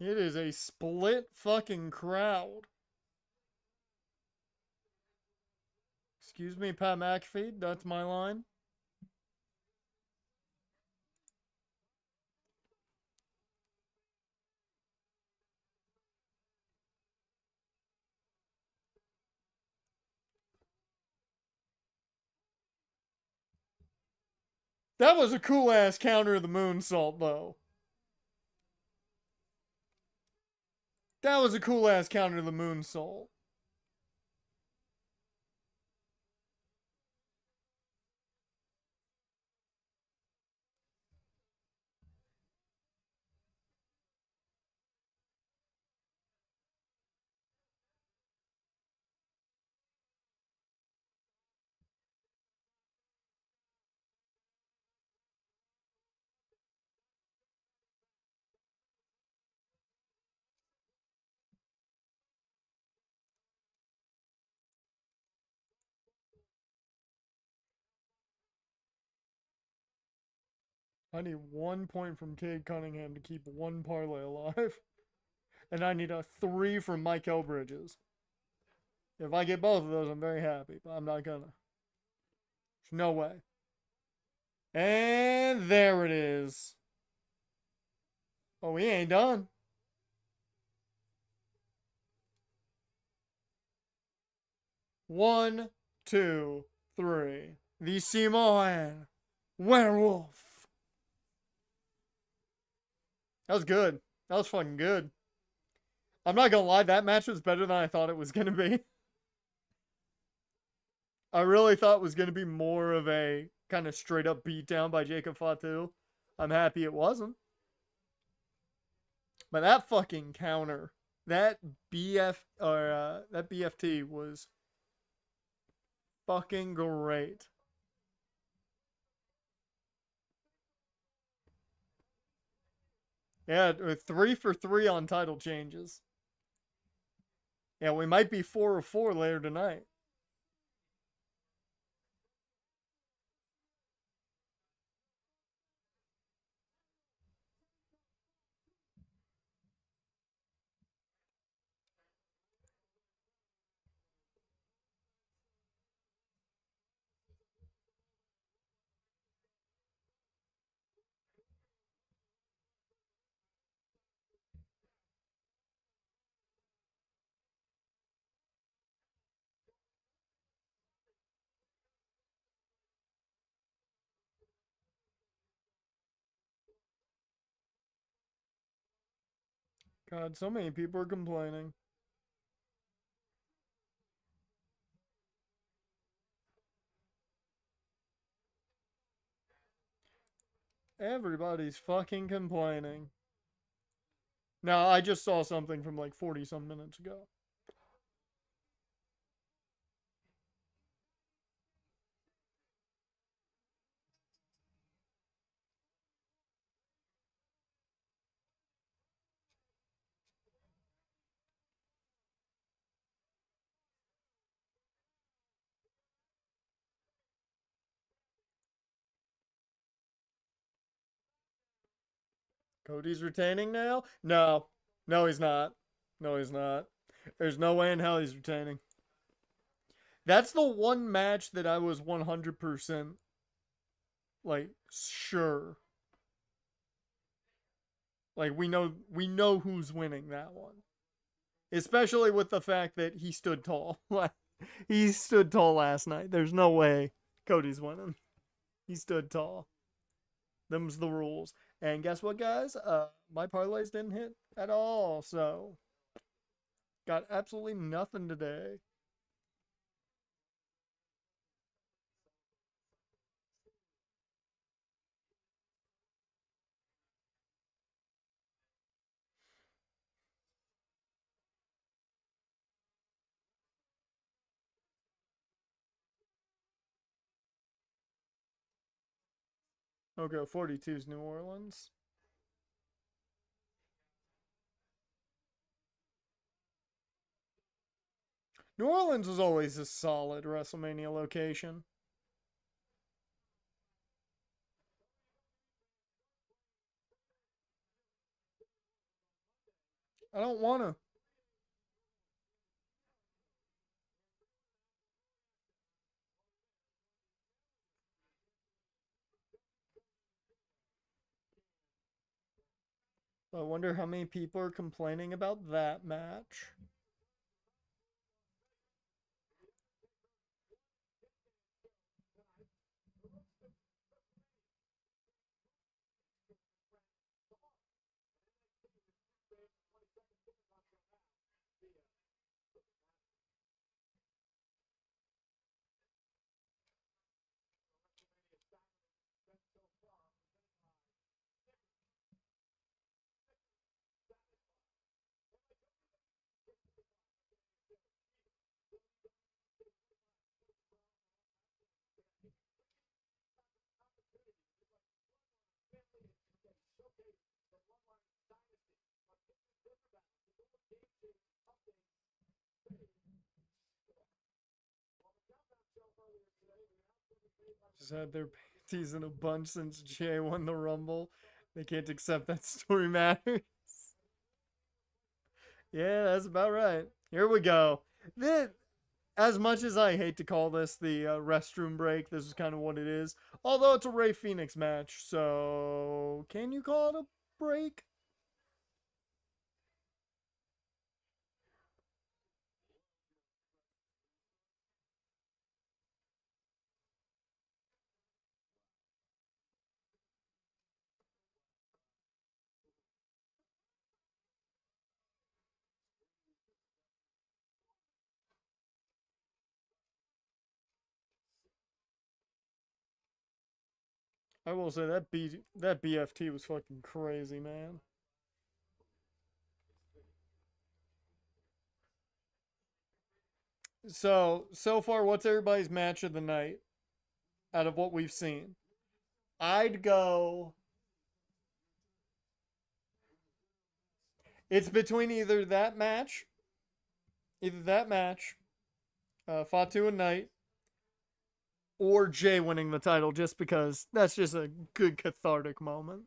It is a split fucking crowd. Excuse me, Pat McAfee. That's my line. That was a cool ass counter of the moonsault, though. That was a cool ass counter of the moonsault. I need 1 point from Cade Cunningham to keep one parlay alive. And I need a 3 from Mike Bridges. If I get both of those, I'm very happy, but I'm not gonna. There's no way. And there it is. Oh, we ain't done. One, two, three. The Samoan werewolf. That was good. That was fucking good. I'm not gonna lie, that match was better than I thought it was gonna be. I really thought it was gonna be more of a kind of straight up beatdown by Jacob Fatu. I'm happy it wasn't. But that fucking counter, that that BFT was fucking great. Yeah, 3 for 3 on title changes. Yeah, we might be 4 of 4 later tonight. God, so many people are complaining. Everybody's fucking complaining. Now, I just saw something from like 40 some minutes ago. Cody's retaining now? No. No, he's not. No, he's not. There's no way in hell he's retaining. That's the one match that I was 100% like sure. Like we know who's winning that one. Especially with the fact that he stood tall. He stood tall last night. There's no way Cody's winning. He stood tall. Them's the rules. And guess what, guys? My parlays didn't hit at all. So, got absolutely nothing today. Okay, 42 is New Orleans. New Orleans was always a solid WrestleMania location. I don't want to. I wonder how many people are complaining about that match. Just had their panties in a bunch since Jay won the Rumble. They can't accept that story matters. Yeah, that's about right. Here we go. As much as I hate to call this the restroom break, this is kind of what it is. Although it's a Ray Phoenix match, so can you call it a break? I will say that BFT was fucking crazy, man. So far, what's everybody's match of the night out of what we've seen? I'd go. It's between either that match, Fatu and Knight, or Jay winning the title, just because that's just a good cathartic moment.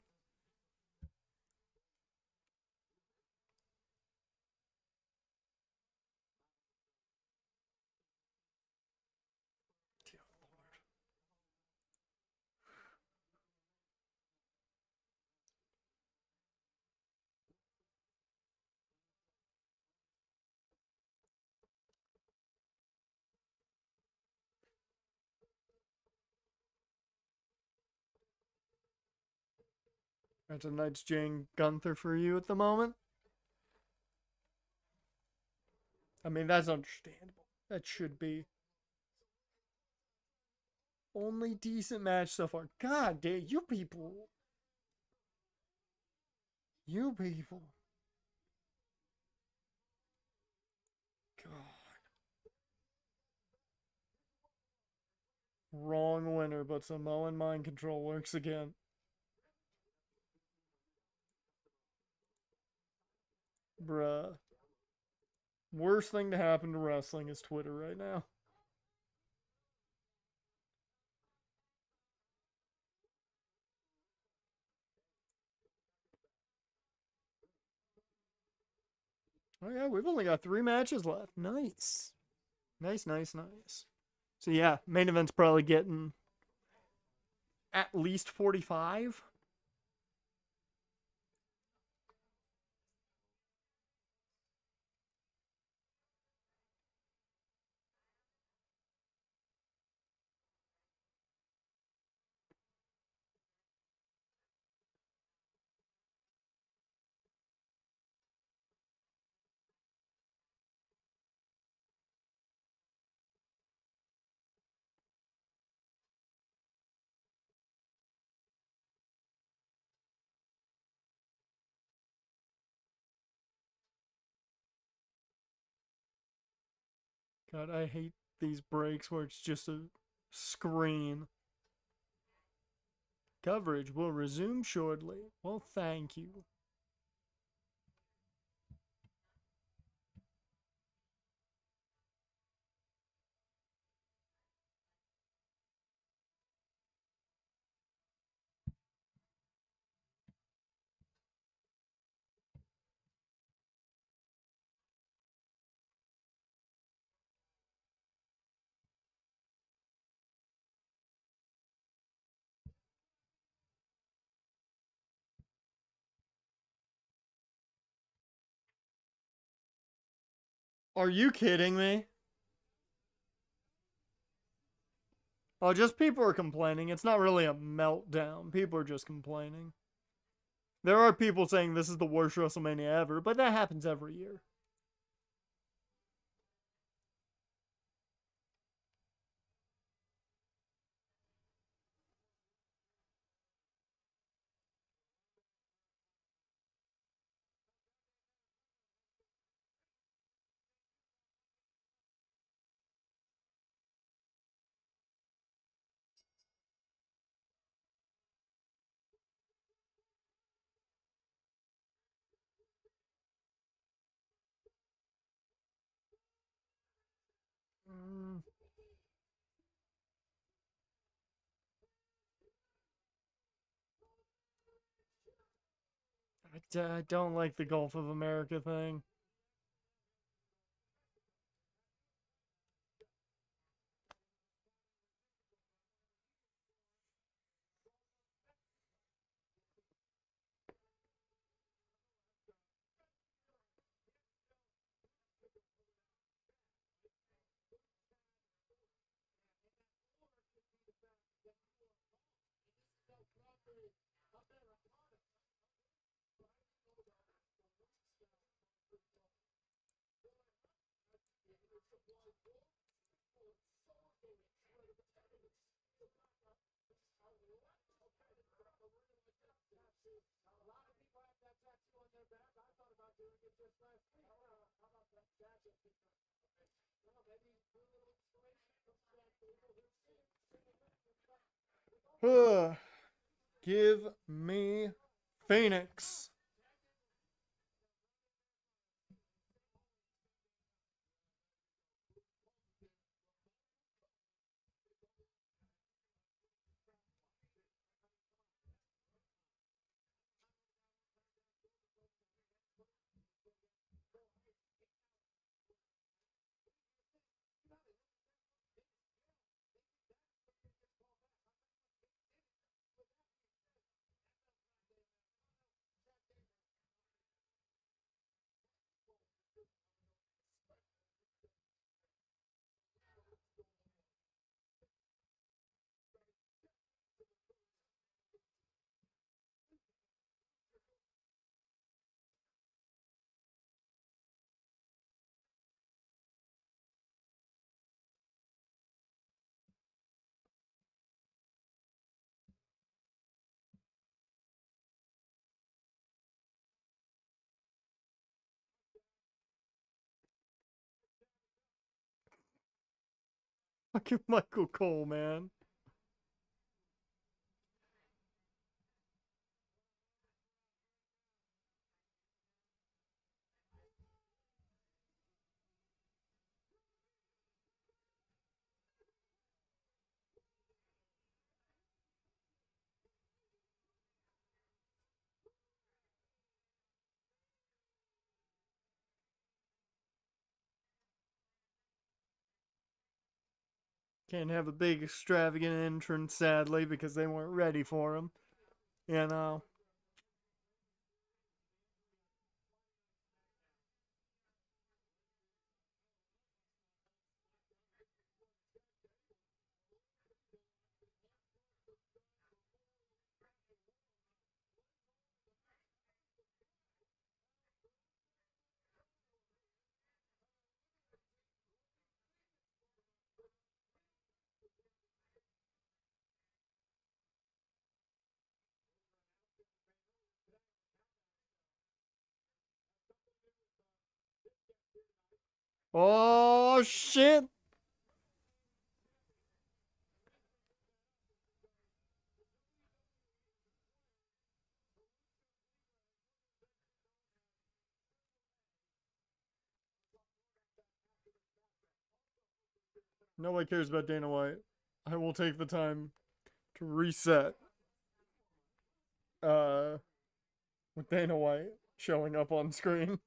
That's a Knight's Jay and Gunther for you at the moment. I mean, that's understandable. That should be only decent match so far. God damn, you people. You people. God. Wrong winner, but Samoan mind control works again. Bruh. Worst thing to happen to wrestling is Twitter right now. Oh yeah, we've only got 3 matches left. Nice. Nice, nice, nice. So yeah, main event's probably getting at least 45. God, I hate these breaks where it's just a screen. Coverage will resume shortly. Well, thank you. Are you kidding me? Oh, just people are complaining. It's not really a meltdown. People are just complaining. There are people saying this is the worst WrestleMania ever, but that happens every year. Mm, I don't like the Gulf of America thing. Give me Phoenix. Fucking Michael Cole, man. Can't have a big extravagant entrance, sadly, because they weren't ready for him. You know. Oh shit! Nobody cares about Dana White. I will take the time to reset. Uh, with Dana White showing up on screen.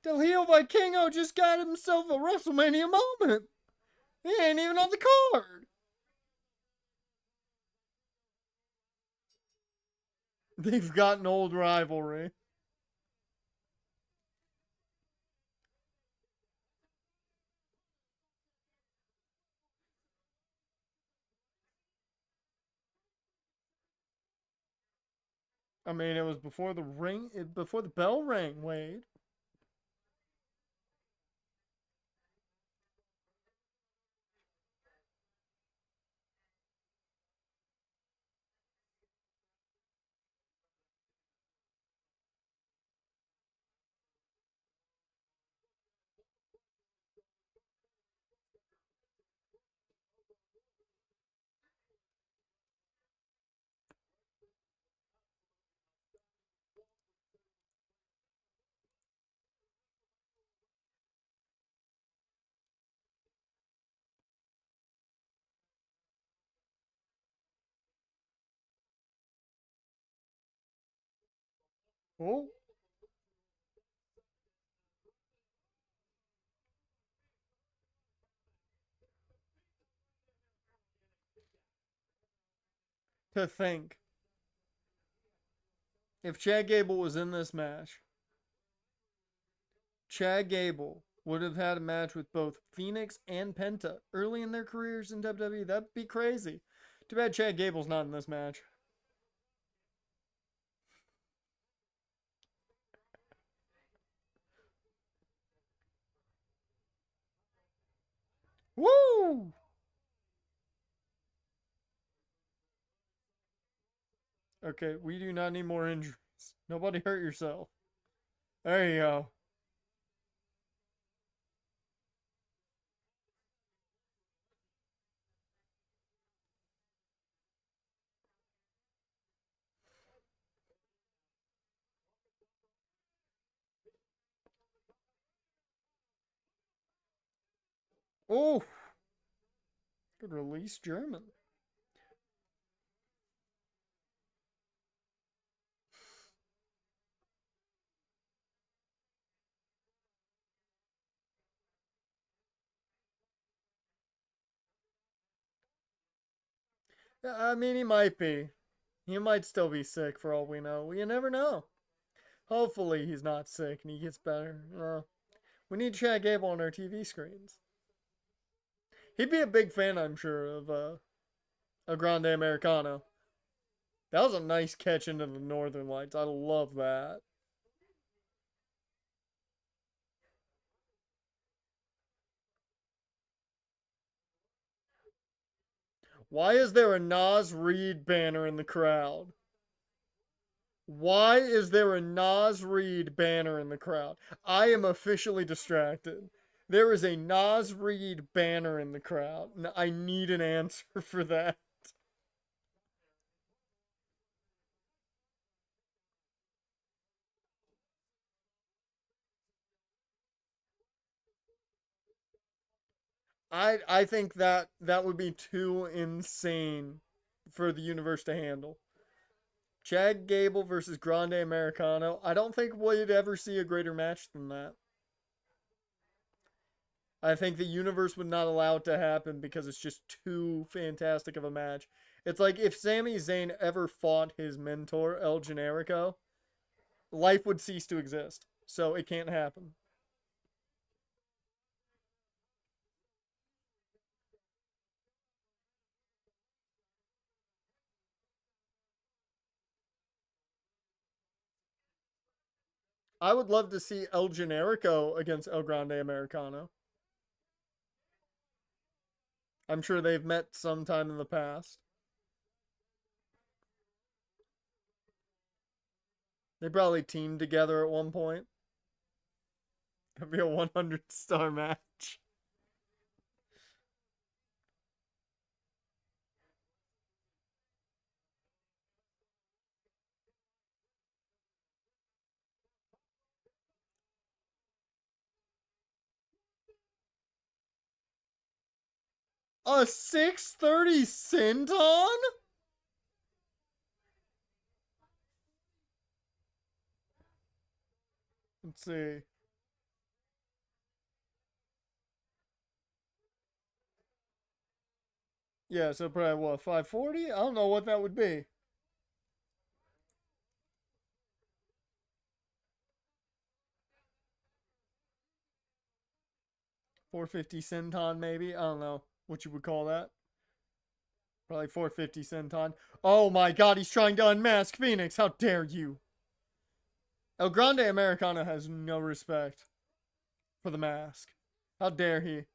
Del Rio Vikingo just got himself a WrestleMania moment. He ain't even on the card. They've got an old rivalry. I mean, it was before before the bell rang, Wade. Oh, to think. If Chad Gable was in this match, Chad Gable would have had a match with both Phoenix and Penta early in their careers in WWE. That'd be crazy. Too bad Chad Gable's not in this match. Woo! Okay, we do not need more injuries. Nobody hurt yourself. There you go. Oh, good release, German. I mean, he might be. He might still be sick for all we know. You never know. Hopefully, he's not sick and he gets better. We need Chad Gable on our TV screens. He'd be a big fan, I'm sure, of a Grande Americano. That was a nice catch into the Northern Lights. I love that. Why is there a Nas Reed banner in the crowd? Why is there a Nas Reed banner in the crowd? I am officially distracted. There is a Nas Reed banner in the crowd. I need an answer for that. I think that would be too insane for the universe to handle. Chad Gable versus Grande Americano. I don't think we'd ever see a greater match than that. I think the universe would not allow it to happen because it's just too fantastic of a match. It's like if Sami Zayn ever fought his mentor, El Generico, life would cease to exist. So it can't happen. I would love to see El Generico against El Grande Americano. I'm sure they've met sometime in the past. They probably teamed together at one point. It'd be a 100-star match. A 630 Senton? Let's see. Yeah, so probably what, 540? I don't know what that would be. 450 centon, maybe? I don't know what you would call that. Probably 450 centon. Oh my god, he's trying to unmask Phoenix. How dare you? El Grande Americano has no respect for the mask. How dare he?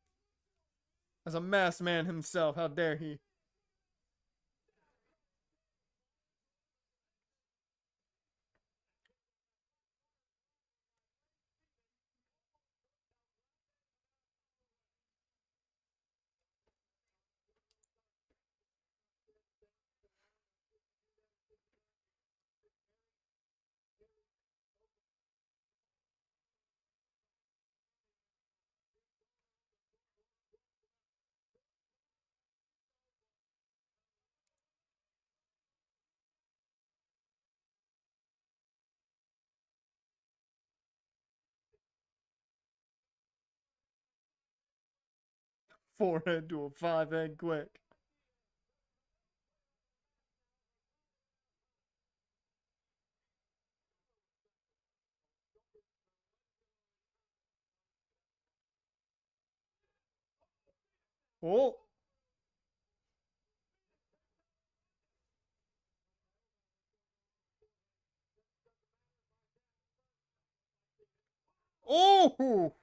As a masked man himself, how dare he? Forehead to a 5 head quick. Oh! Oh!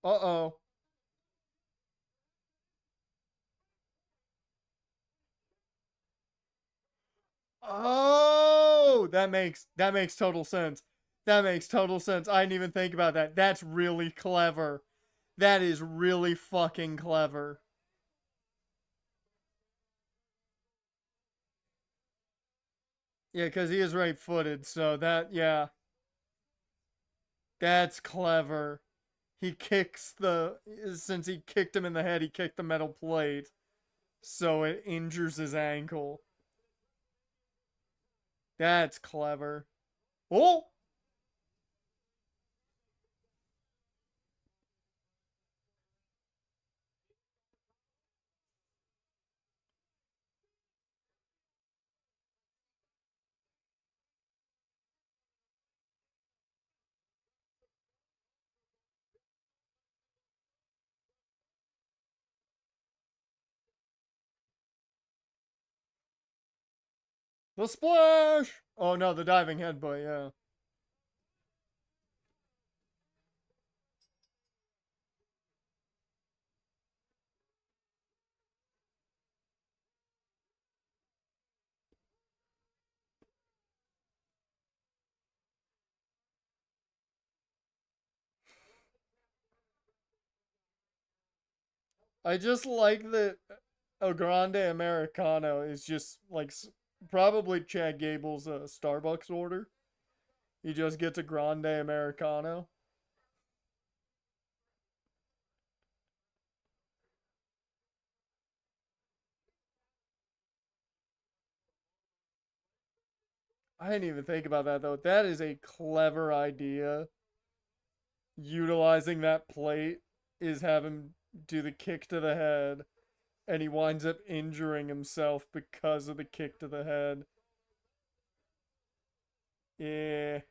Uh-oh. Oh! That makes total sense. That makes total sense. I didn't even think about that. That's really clever. That is really fucking clever. Yeah, because he is right footed, so that, yeah. That's clever. He kicks the. Since he kicked him in the head, he kicked the metal plate. So it injures his ankle. That's clever. Oh! The splash! Oh no, the diving headbutt, yeah. I just like that El Grande Americano is just like probably Chad Gable's Starbucks order. He just gets a Grande Americano. I didn't even think about that though. That is a clever idea. Utilizing that plate is have him do the kick to the head, and he winds up injuring himself because of the kick to the head. Yeah.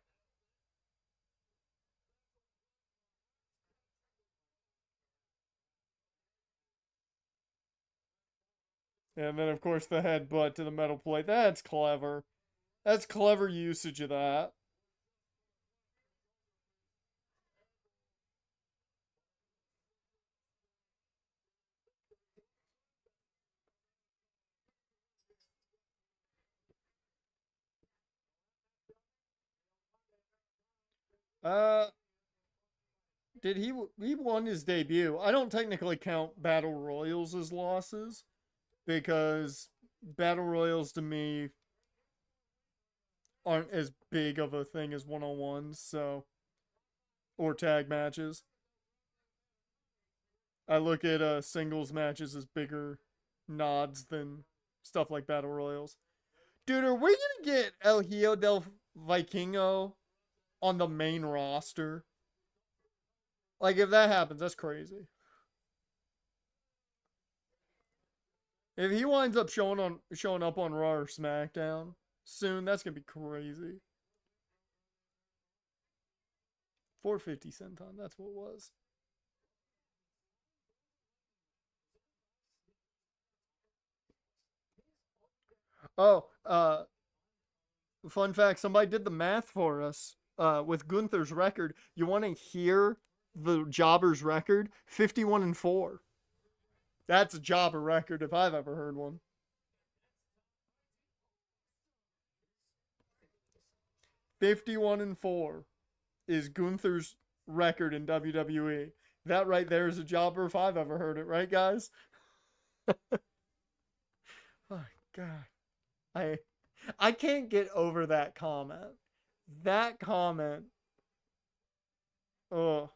And then, of course, the headbutt to the metal plate. That's clever. That's clever usage of that. Uh, did he won his debut? I don't technically count battle royals as losses because battle royals to me aren't as big of a thing as one-on-ones, so or tag matches. I look at singles matches as bigger nods than stuff like battle royals. Dude, are we gonna get El Hijo del Vikingo on the main roster? Like if that happens, that's crazy. If he winds up showing up on Raw or SmackDown soon, that's gonna be crazy. 450 centon, that's what it was. Oh, fun fact, somebody did the math for us. With Gunther's record, you want to hear the jobber's record? 51-4. That's a jobber record if I've ever heard one. 51-4 is Gunther's record in WWE. That right there is a jobber if I've ever heard it, right, guys? Oh God, I I can't get over that comment. That comment. Oh,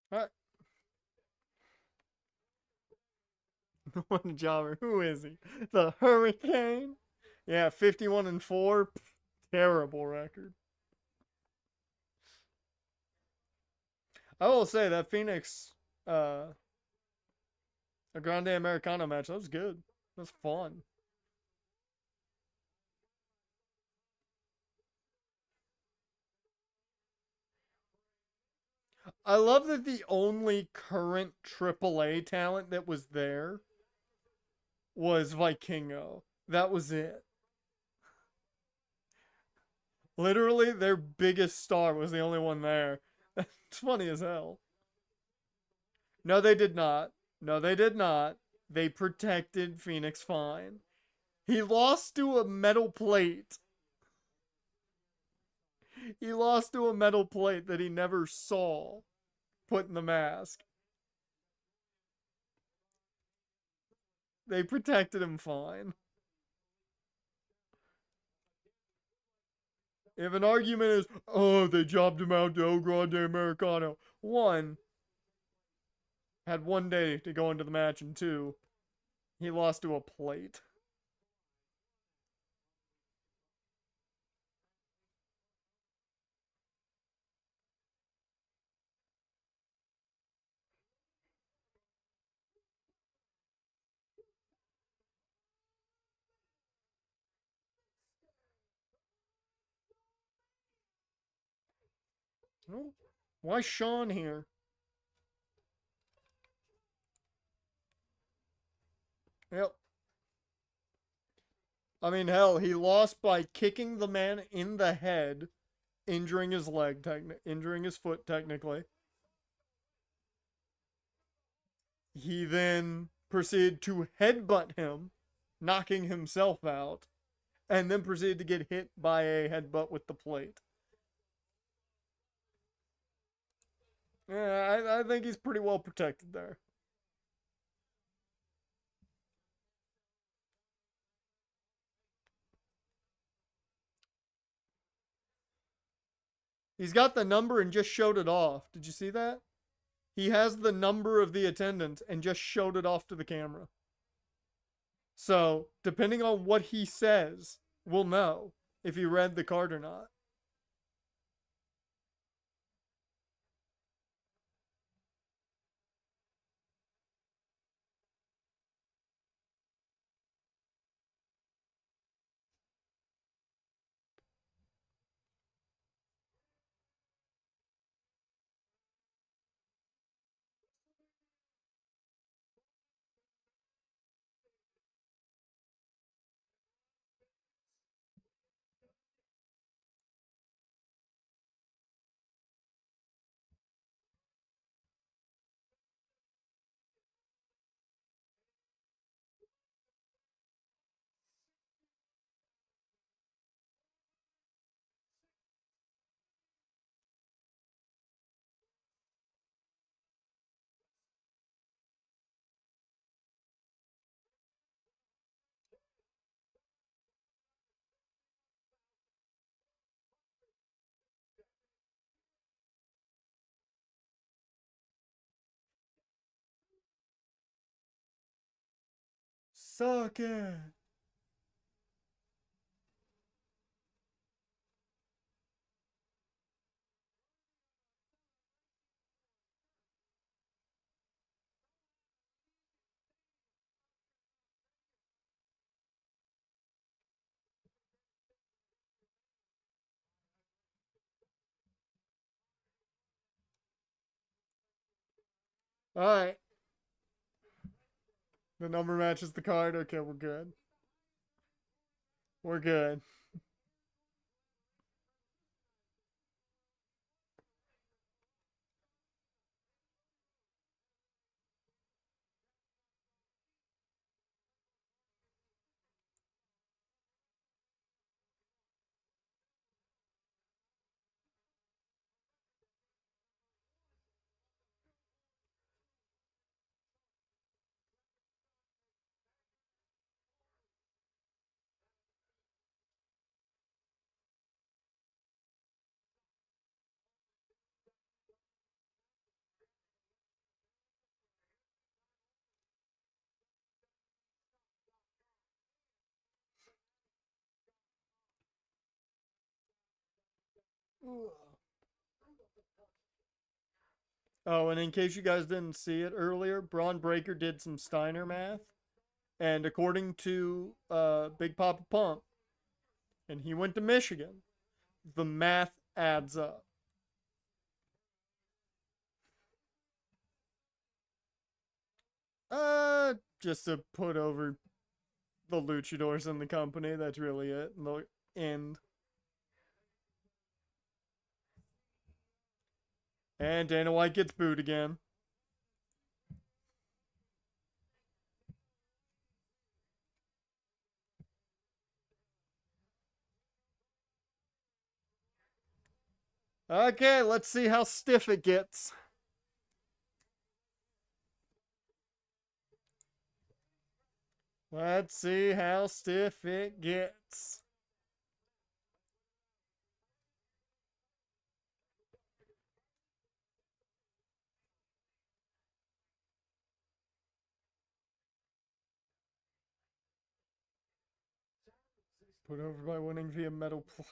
what? What a jobber. Who is he? The Hurricane? Yeah, 51-4. Terrible record. I will say that Phoenix uh a Grande Americano match, that was good. That was fun. I love that the only current AAA talent that was there was Vikingo. That was it. Literally, their biggest star was the only one there. It's funny as hell. No, they did not. No, they did not. They protected Phoenix fine. He lost to a metal plate. He lost to a metal plate that he never saw put in the mask. They protected him fine. If an argument is, oh, they jobbed him out to El Grande Americano, one, had 1 day to go into the match, and two, he lost to a plate. Oh, why Sean here? Yep. I mean, hell, he lost by kicking the man in the head, injuring his leg, injuring his foot, technically. He then proceeded to headbutt him, knocking himself out, and then proceeded to get hit by a headbutt with the plate. Yeah, I think he's pretty well protected there. He's got the number and just showed it off. Did you see that? He has the number of the attendant and just showed it off to the camera. So, depending on what he says, we'll know if he read the card or not. Suck it. All right. The number matches the card. Okay, we're good. We're good. Oh, and in case you guys didn't see it earlier, Braun Breaker did some Steiner math, and according to Big Papa Pump, and he went to Michigan, the math adds up. Just to put over the luchadors in the company. That's really it. In the end. And Dana White gets booed again. Okay, let's see how stiff it gets. Let's see how stiff it gets. Put over by winning via metal plate.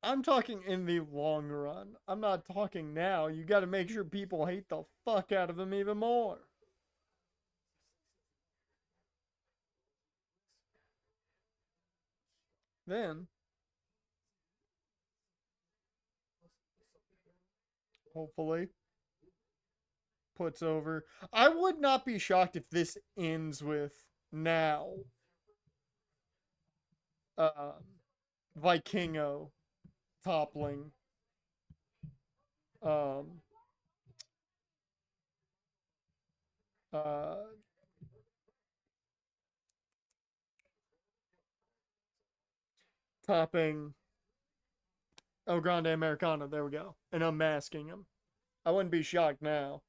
I'm talking in the long run. I'm not talking now. You gotta make sure people hate the fuck out of him even more. Then, hopefully, puts over. I would not be shocked if this ends with now uh, Vikingo toppling um, uh, topping El Grande Americano. There we go. And unmasking him. I wouldn't be shocked now.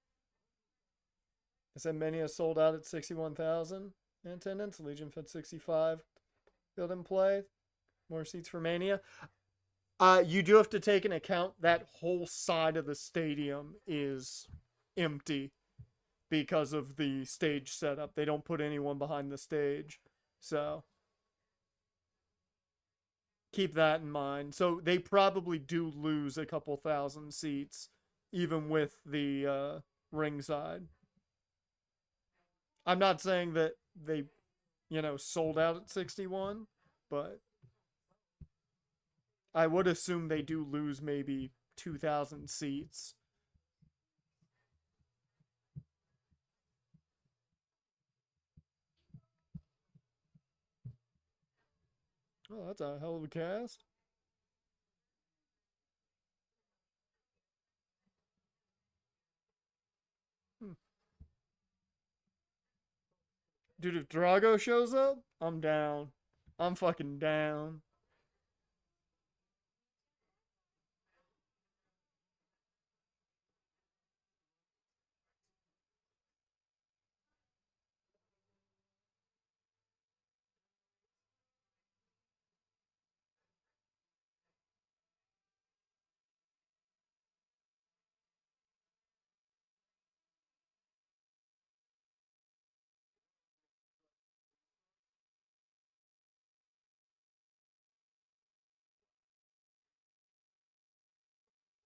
I said Mania sold out at 61,000 in attendance. Legion Fed 65. Field in play. More seats for Mania. You do have to take into account that whole side of the stadium is empty because of the stage setup. They don't put anyone behind the stage. So keep that in mind. So they probably do lose a couple thousand seats, even with the ringside. I'm not saying that they, sold out at 61, but I would assume they do lose maybe 2,000 seats. Oh, that's a hell of a cast. Hmm. Dude, if Drago shows up, I'm down. I'm fucking down.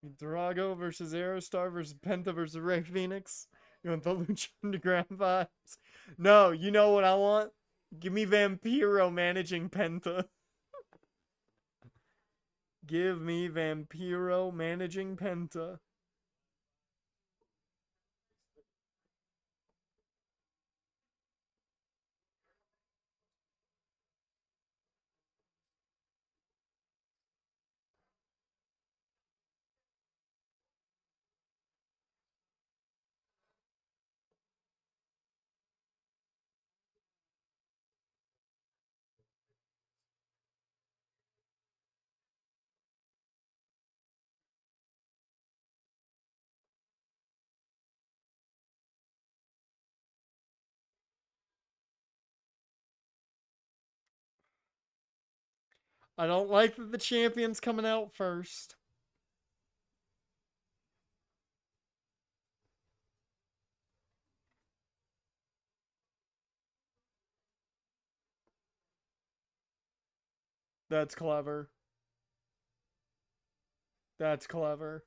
Drago versus Aerostar versus Penta versus Ray Phoenix. You want the Lucha Underground vibes? No, you know what I want? Give me Vampiro managing Penta. Give me Vampiro managing Penta. I don't like that the champion's coming out first. That's clever. That's clever.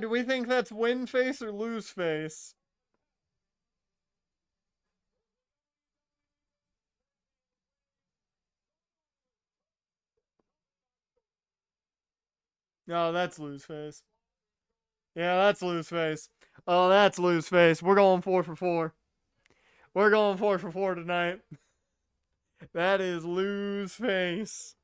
Do we think that's win face or lose face? No, that's lose face. Yeah, that's lose face. Oh, that's lose face. We're going 4 for 4. We're going 4 for 4 tonight. That is lose face.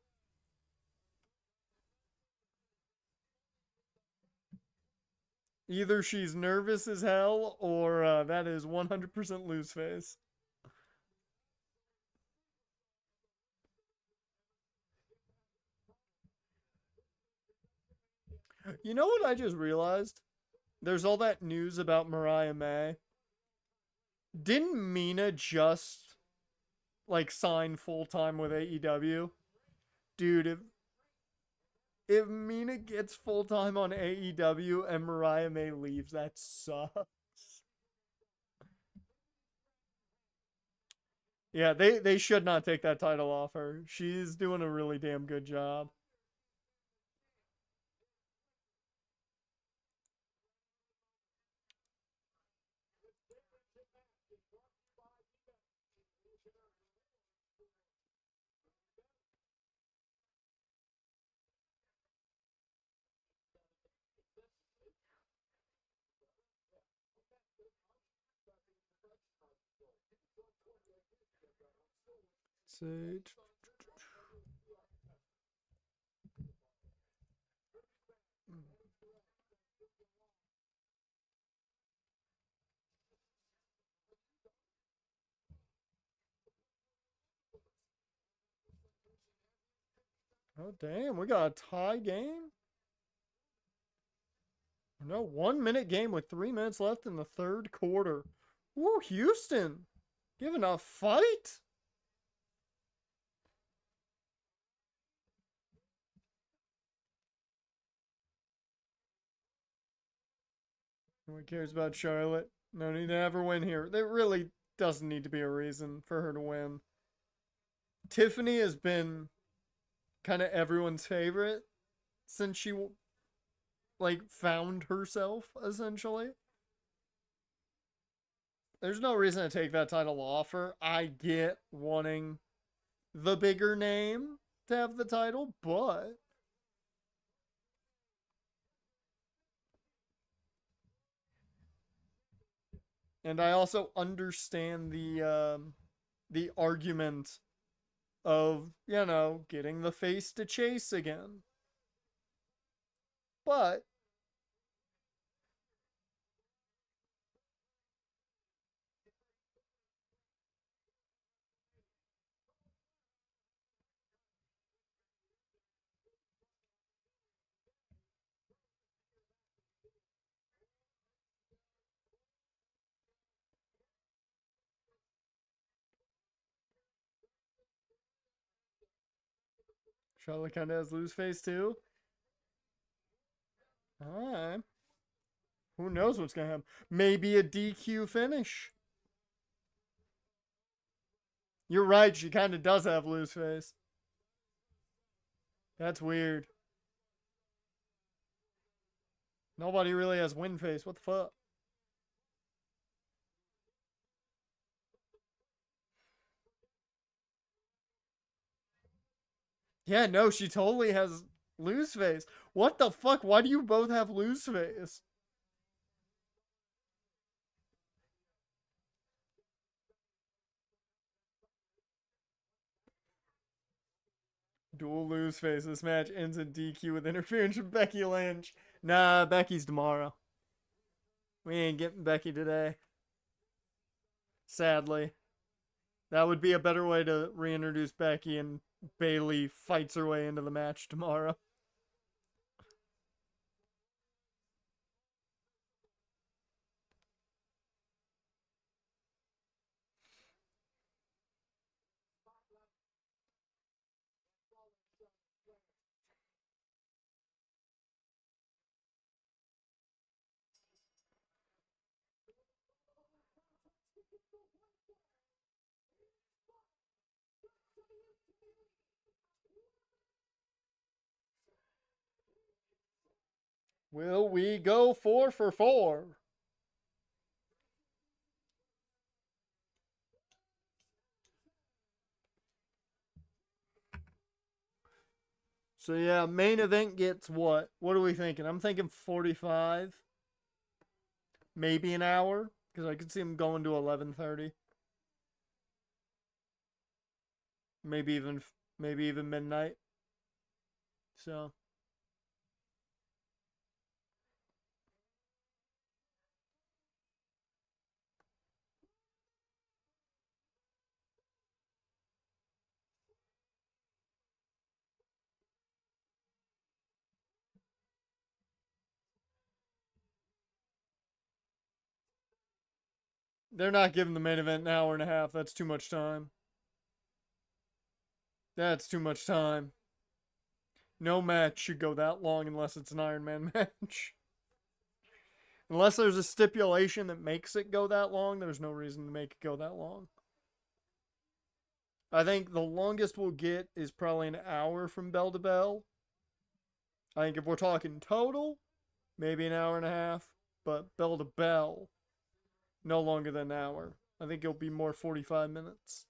Either she's nervous as hell or that is 100% lose face. You know what I just realized? There's all that news about Mariah May. Didn't Mina just like sign full time with AEW? Dude, if Mina gets full time on AEW and Mariah May leaves, that sucks. Yeah, they should not take that title off her. She's doing a really damn good job. Sage. Oh damn, we got a tie game. No, 1 minute game with 3 minutes left in the third quarter. Woo, Houston, giving a fight. No one cares about Charlotte. No need to ever win here. There really doesn't need to be a reason for her to win. Tiffany has been kind of everyone's favorite since she like found herself essentially. There's no reason to take that title off her. I get wanting the bigger name to have the title, but and I also understand the argument of, getting the face to chase again. But Charlotte kind of has lose face too. All right. Who knows what's gonna happen? Maybe a DQ finish. You're right. She kind of does have lose face. That's weird. Nobody really has win face. What the fuck? Yeah, no, she totally has lose face. What the fuck? Why do you both have lose face? Dual lose face. This match ends in DQ with interference from Becky Lynch. Nah, Becky's tomorrow. We ain't getting Becky today. Sadly. That would be a better way to reintroduce Becky, and Bayley fights her way into the match tomorrow. Will we go 4 for 4? So yeah, main event gets what? What are we thinking? I'm thinking 45, maybe an hour, because I could see him going to 11:30, maybe even midnight. So they're not giving the main event an hour and a half. That's too much time. That's too much time. No match should go that long unless it's an Iron Man match. Unless there's a stipulation that makes it go that long, there's no reason to make it go that long. I think the longest we'll get is probably an hour from bell to bell. I think if we're talking total, maybe an hour and a half, but bell to bell, no longer than an hour. I think it'll be more 45 minutes.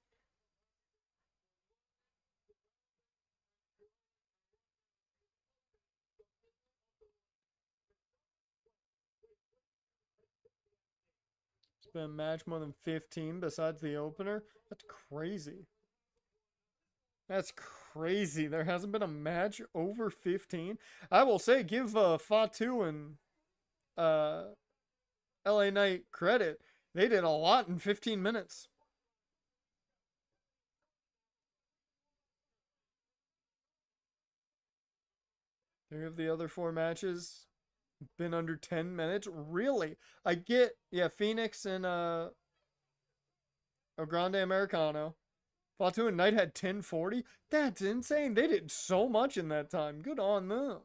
It's been a match more than 15 besides the opener. That's crazy. That's crazy. There hasn't been a match over 15. I will say, give Fatu and LA Knight credit. They did a lot in 15 minutes. Three of the other 4 matches been under 10 minutes. Really? I get, yeah, Phoenix and O Grande Americano. Fatu and Knight had 10:40. That's insane. They did so much in that time. Good on them.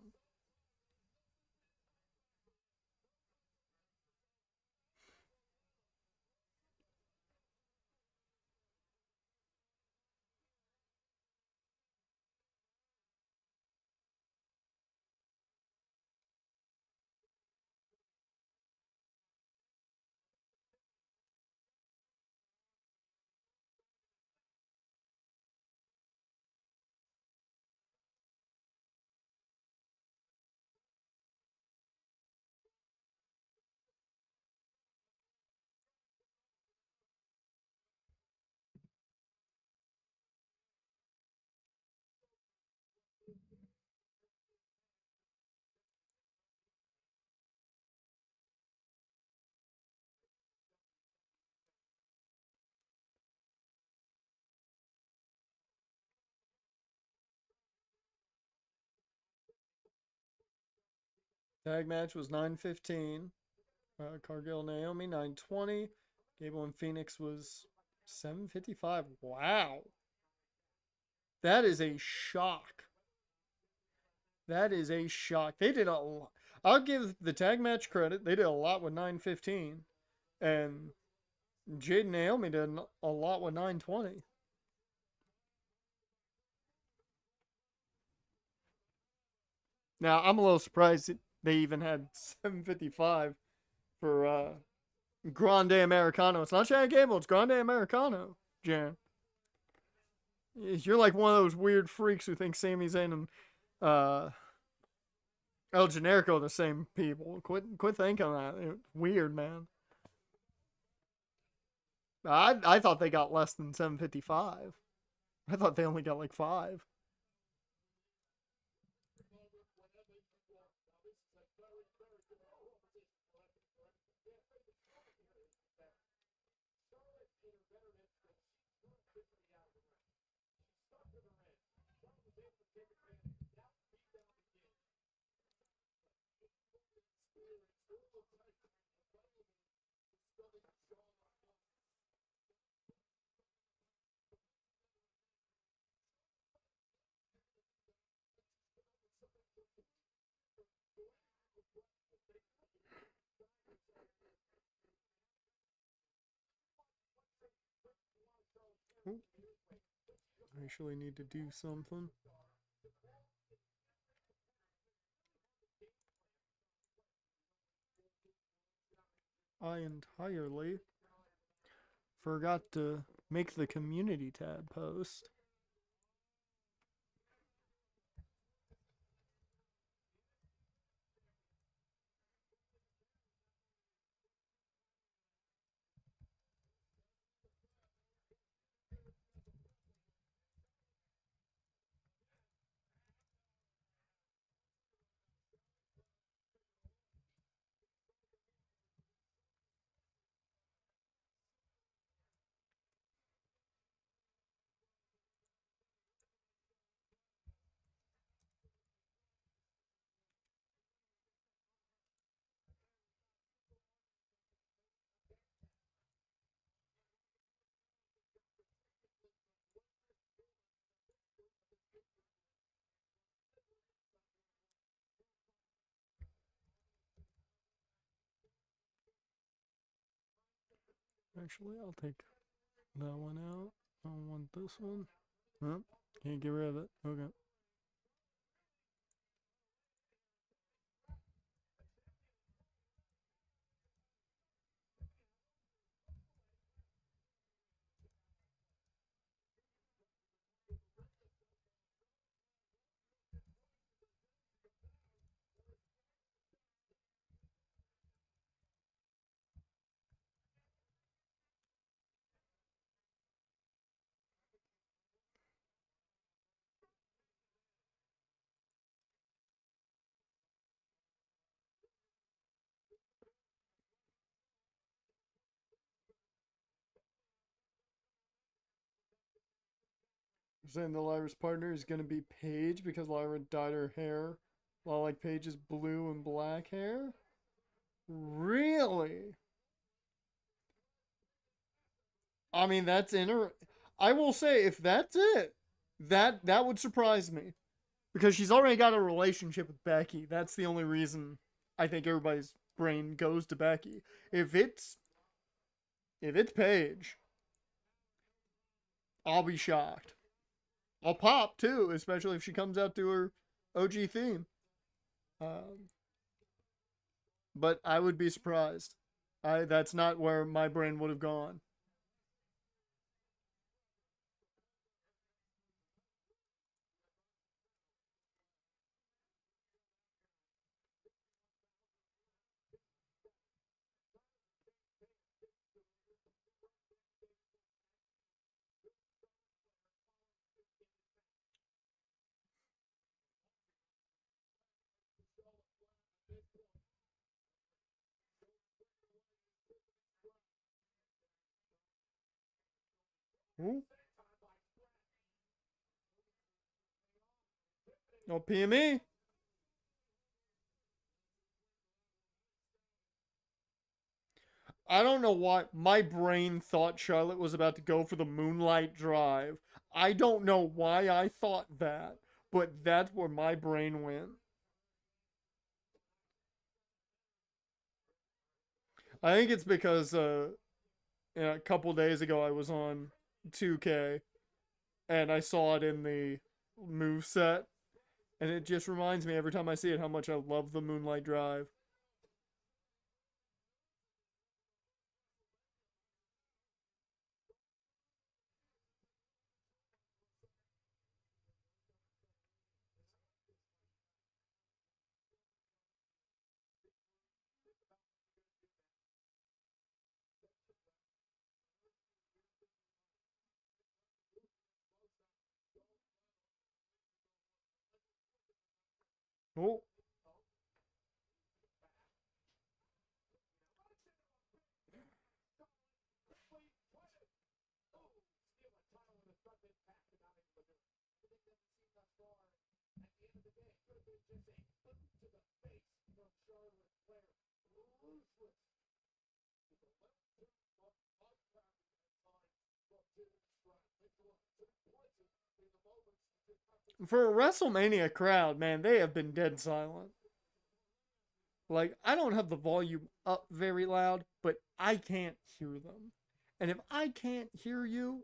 Tag match was 9:15. Cargill Naomi 9:20. Gable and Phoenix was 7:55. Wow. That is a shock. That is a shock. They did a lot. I'll give the tag match credit. They did a lot with 915. And Jade and Naomi did a lot with 920. Now, I'm a little surprised that they even had 755 for Grande Americano. It's not Chad Gable, it's Grande Americano, Jan. You're like one of those weird freaks who think Sami Zayn and El Generico are the same people. Quit thinking that. It's weird, man. I thought they got less than 755. I thought they only got like 5. I actually need to do something. I entirely forgot to make the community tab post. Actually, I'll take that one out. I don't want this one. Huh? Can't get rid of it. Okay. Saying the Lyra's partner is gonna be Paige because Lyra dyed her hair, while like Paige's blue and black hair. Really? I mean, that's I will say, if that's it, that would surprise me because she's already got a relationship with Becky. That's the only reason I think everybody's brain goes to Becky. If it's Paige, I'll be shocked. I'll pop too, especially if she comes out to her OG theme. Um, but I would be surprised. That's not where my brain would have gone. Ooh. No PME. I don't know why my brain thought Charlotte was about to go for the Moonlight Drive. I don't know why I thought that, but that's where my brain went. I think it's because a couple days ago I was on 2K and I saw it in the move set, and it just reminds me every time I see it how much I love the Moonlight Drive. Oh, for a WrestleMania crowd, man, they have been dead silent. Like, I don't have the volume up very loud, but I can't hear them. And if I can't hear you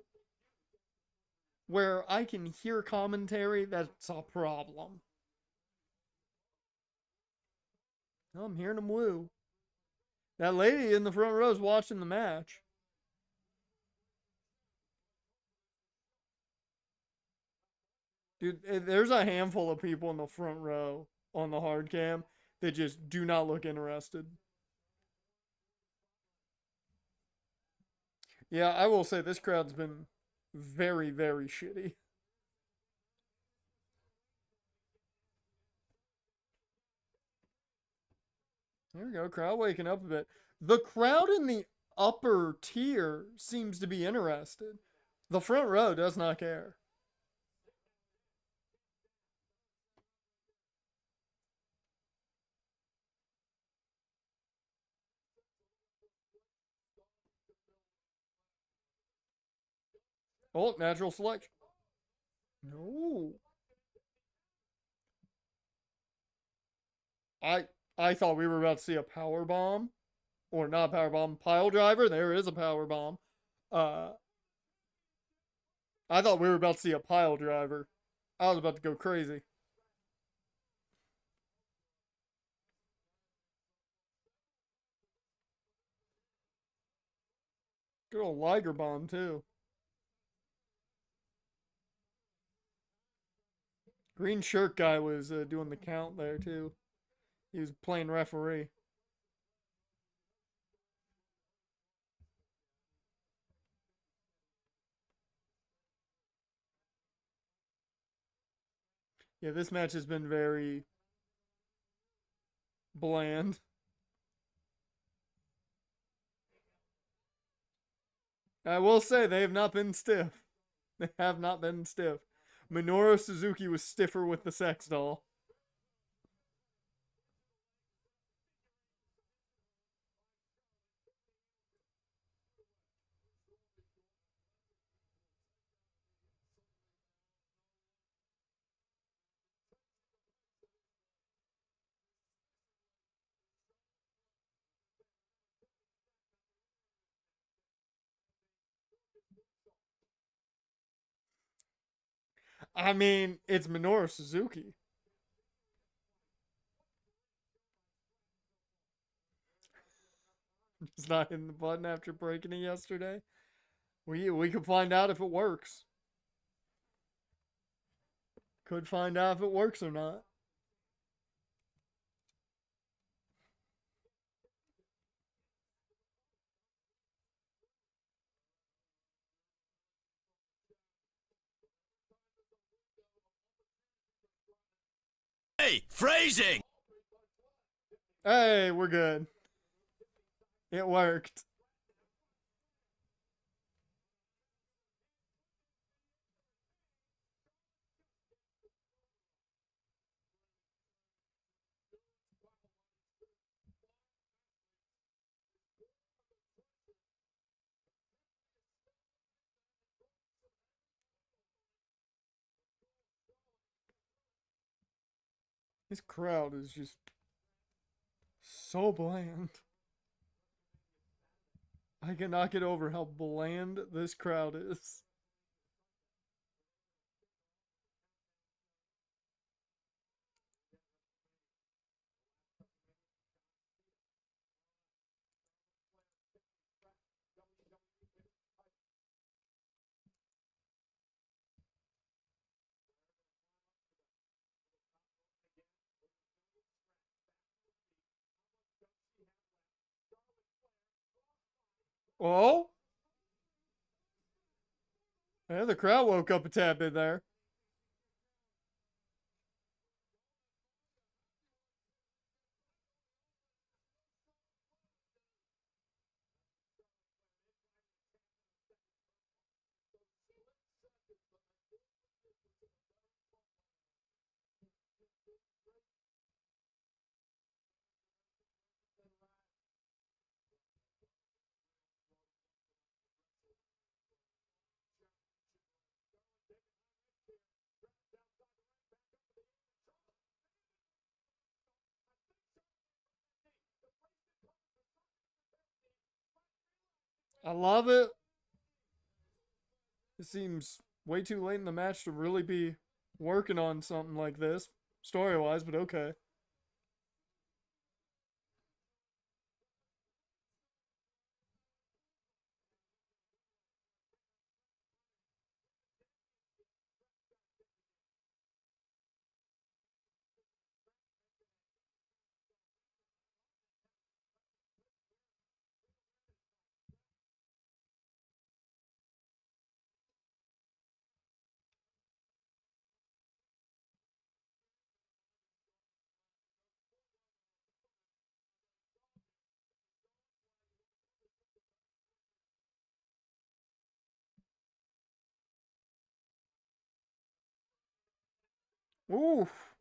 where I can hear commentary, that's a problem. Oh, I'm hearing them woo. That lady in the front row is watching the match. Dude, there's a handful of people in the front row on the hard cam that just do not look interested. Yeah, I will say this crowd's been very, very shitty. There we go, crowd waking up a bit. The crowd in the upper tier seems to be interested. The front row does not care. Oh, natural selection. No. I I thought we were about to see a power bomb. Or not power bomb, pile driver. There is a power bomb. Uh I thought we were about to see a pile driver. I was about to go crazy. Good old Liger bomb too. Green shirt guy was doing the count there too. He was playing referee. Yeah, this match has been very bland. I will say they have not been stiff. They have not been stiff. Minoru Suzuki was stiffer with the sex doll. I mean, it's Minoru Suzuki. He's not hitting the button after breaking it yesterday. We could find out if it works. Could find out if it works or not. Hey, phrasing! Hey, we're good. It worked. This crowd is just so bland. I cannot get over how bland this crowd is. Oh, yeah, the crowd woke up a tad bit there. I love it. It seems way too late in the match to really be working on something like this, story wise, but okay. Oof.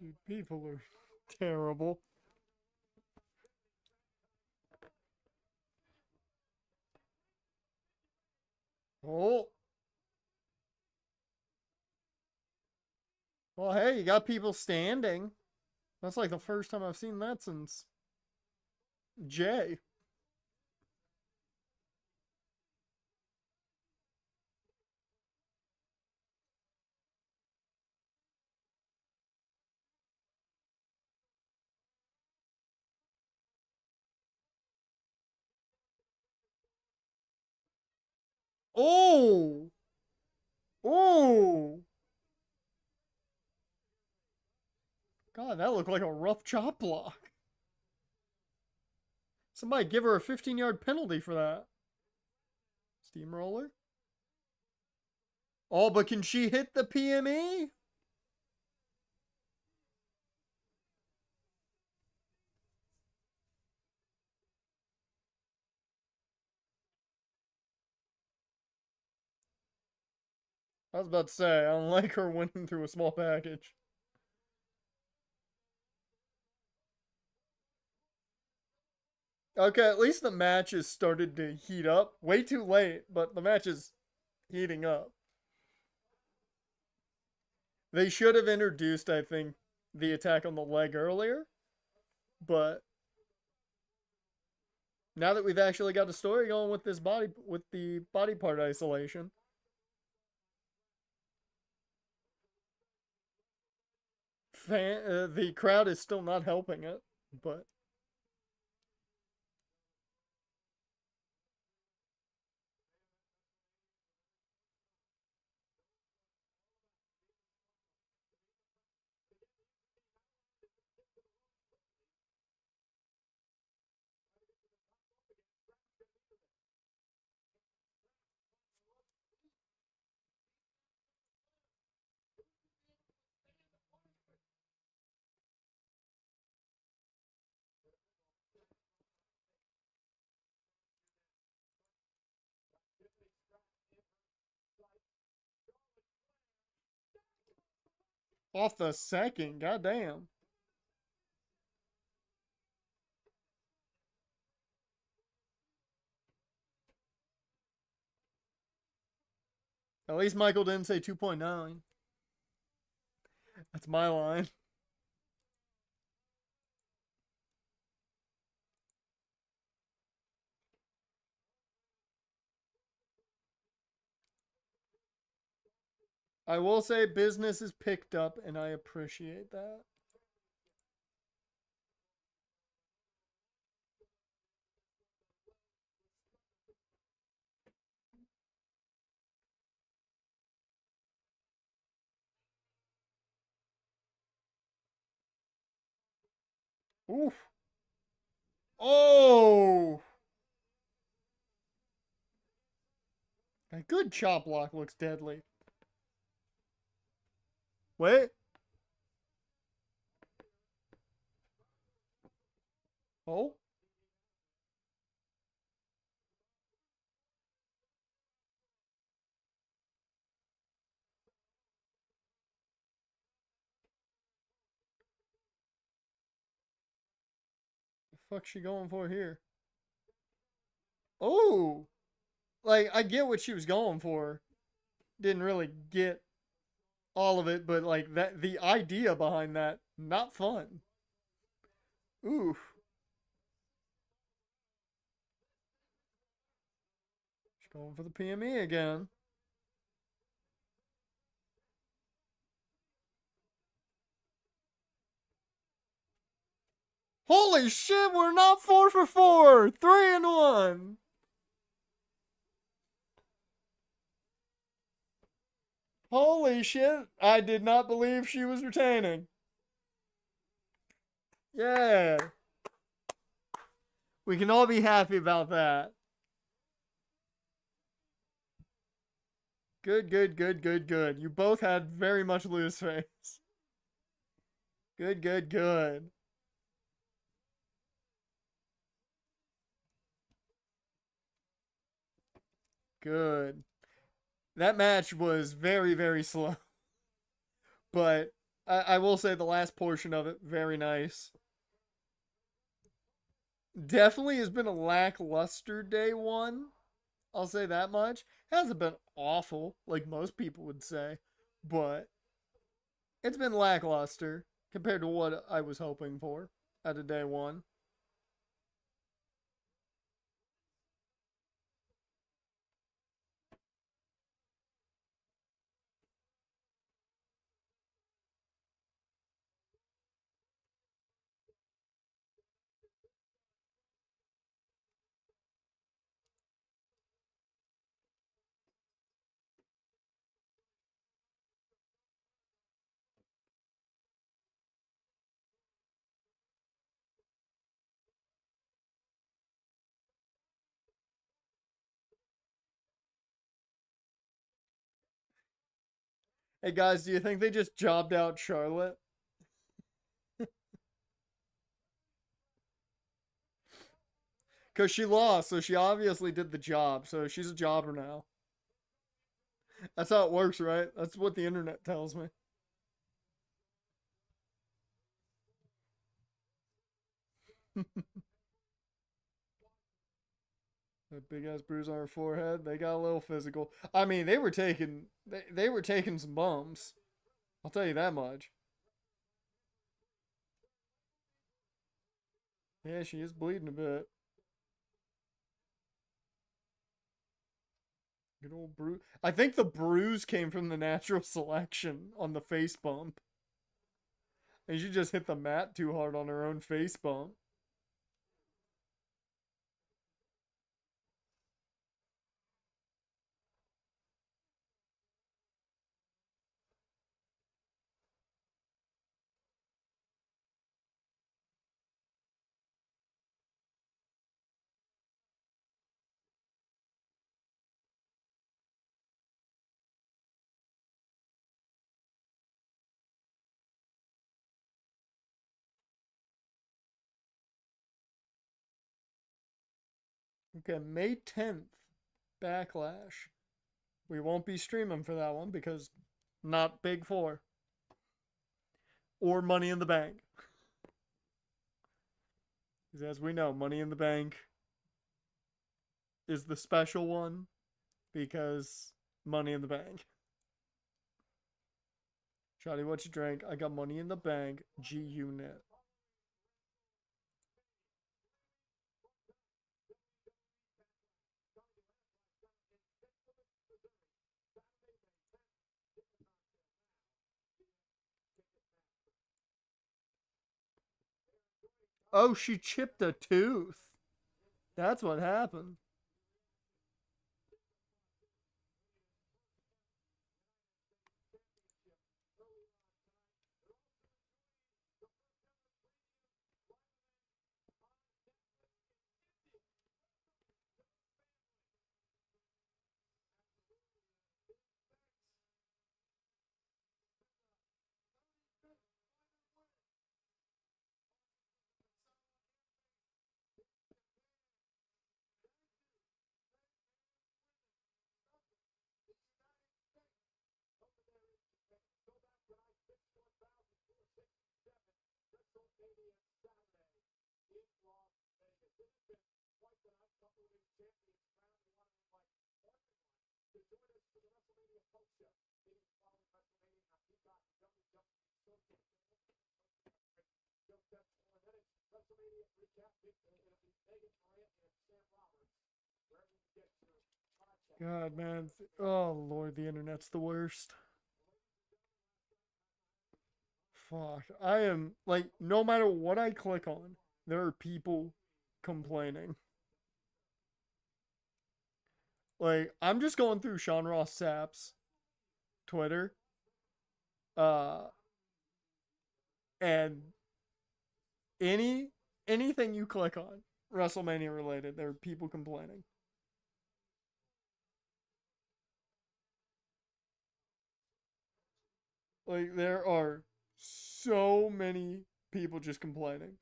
Dude, people are terrible. Oh, well, hey, you got people standing. That's like the first time I've seen that since Jay. Oh, oh, God, that looked like a rough chop block. Somebody give her a 15-yard penalty for that. Steamroller. Oh, but can she hit the PME? I was about to say, I don't like her winning through a small package. Okay, at least the match has started to heat up. Way too late, but the match is heating up. They should have introduced, I think, the attack on the leg earlier, but now that we've actually got a story going with the body part isolation, the crowd is still not helping it. But Off the second, goddamn. At least Michael didn't say 2.9. That's my line. I will say business is picked up, and I appreciate that. Oof. Oh! A good chop block looks deadly. Wait. Oh? The fuck's she going for here? Oh! Like, I get what she was going for. Didn't really get all of it, but like that the idea behind that, not fun. Ooh. She's going for the PME again. Holy shit, we're not 4 for 4. 3 and 1. Holy shit. I did not believe she was retaining. Yeah. We can all be happy about that. Good, good, good, good, good. You both had very much lose face. Good, good, good. Good. That match was very, very slow. But I will say the last portion of it, very nice. Definitely has been a lackluster day one. I'll say that much. Hasn't been awful, like most people would say, but it's been lackluster compared to what I was hoping for out of day one. Hey guys, do you think they just jobbed out Charlotte? Because she lost, so she obviously did the job, so she's a jobber now. That's how it works, right? That's what the internet tells me. That big ass bruise on her forehead. They got a little physical. I mean, they were taking some bumps. I'll tell you that much. Yeah, she is bleeding a bit. Good old bruise. I think the bruise came from the natural selection on the face bump. And she just hit the mat too hard on her own face bump. Okay, May 10th. Backlash. We won't be streaming for that one because not big four. or Money in the Bank. Because as we know, Money in the Bank is the special one because Money in the Bank. Shotty, what you drank? I got Money in the Bank, G-Unit. Oh, she chipped a tooth. That's what happened. God, man. Oh, Lord, the internet's the worst. Fuck. I am, like, no matter what I click on, there are people complaining. Like, I'm just going through Sean Ross Sapp's Twitter. Uh, and any anything you click on, WrestleMania related, there are people complaining. Like, there are so many people just complaining.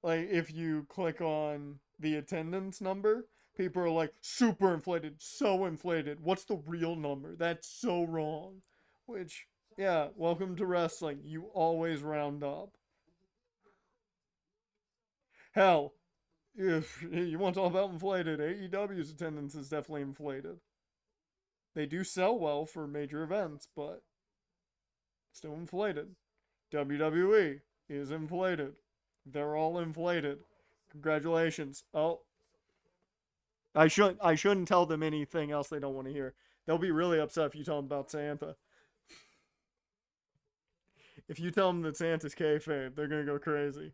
Like, if you click on the attendance number, people are like, super inflated, so inflated. What's the real number? That's so wrong. Which, yeah, welcome to wrestling. You always round up. Hell, if you want to talk about inflated, AEW's attendance is definitely inflated. They do sell well for major events, but still inflated. WWE is inflated. They're all inflated. Congratulations. Oh, I shouldn't tell them anything else they don't want to hear. They'll be really upset if you tell them about Santa. If you tell them that Santa's kayfabe, they're gonna go crazy.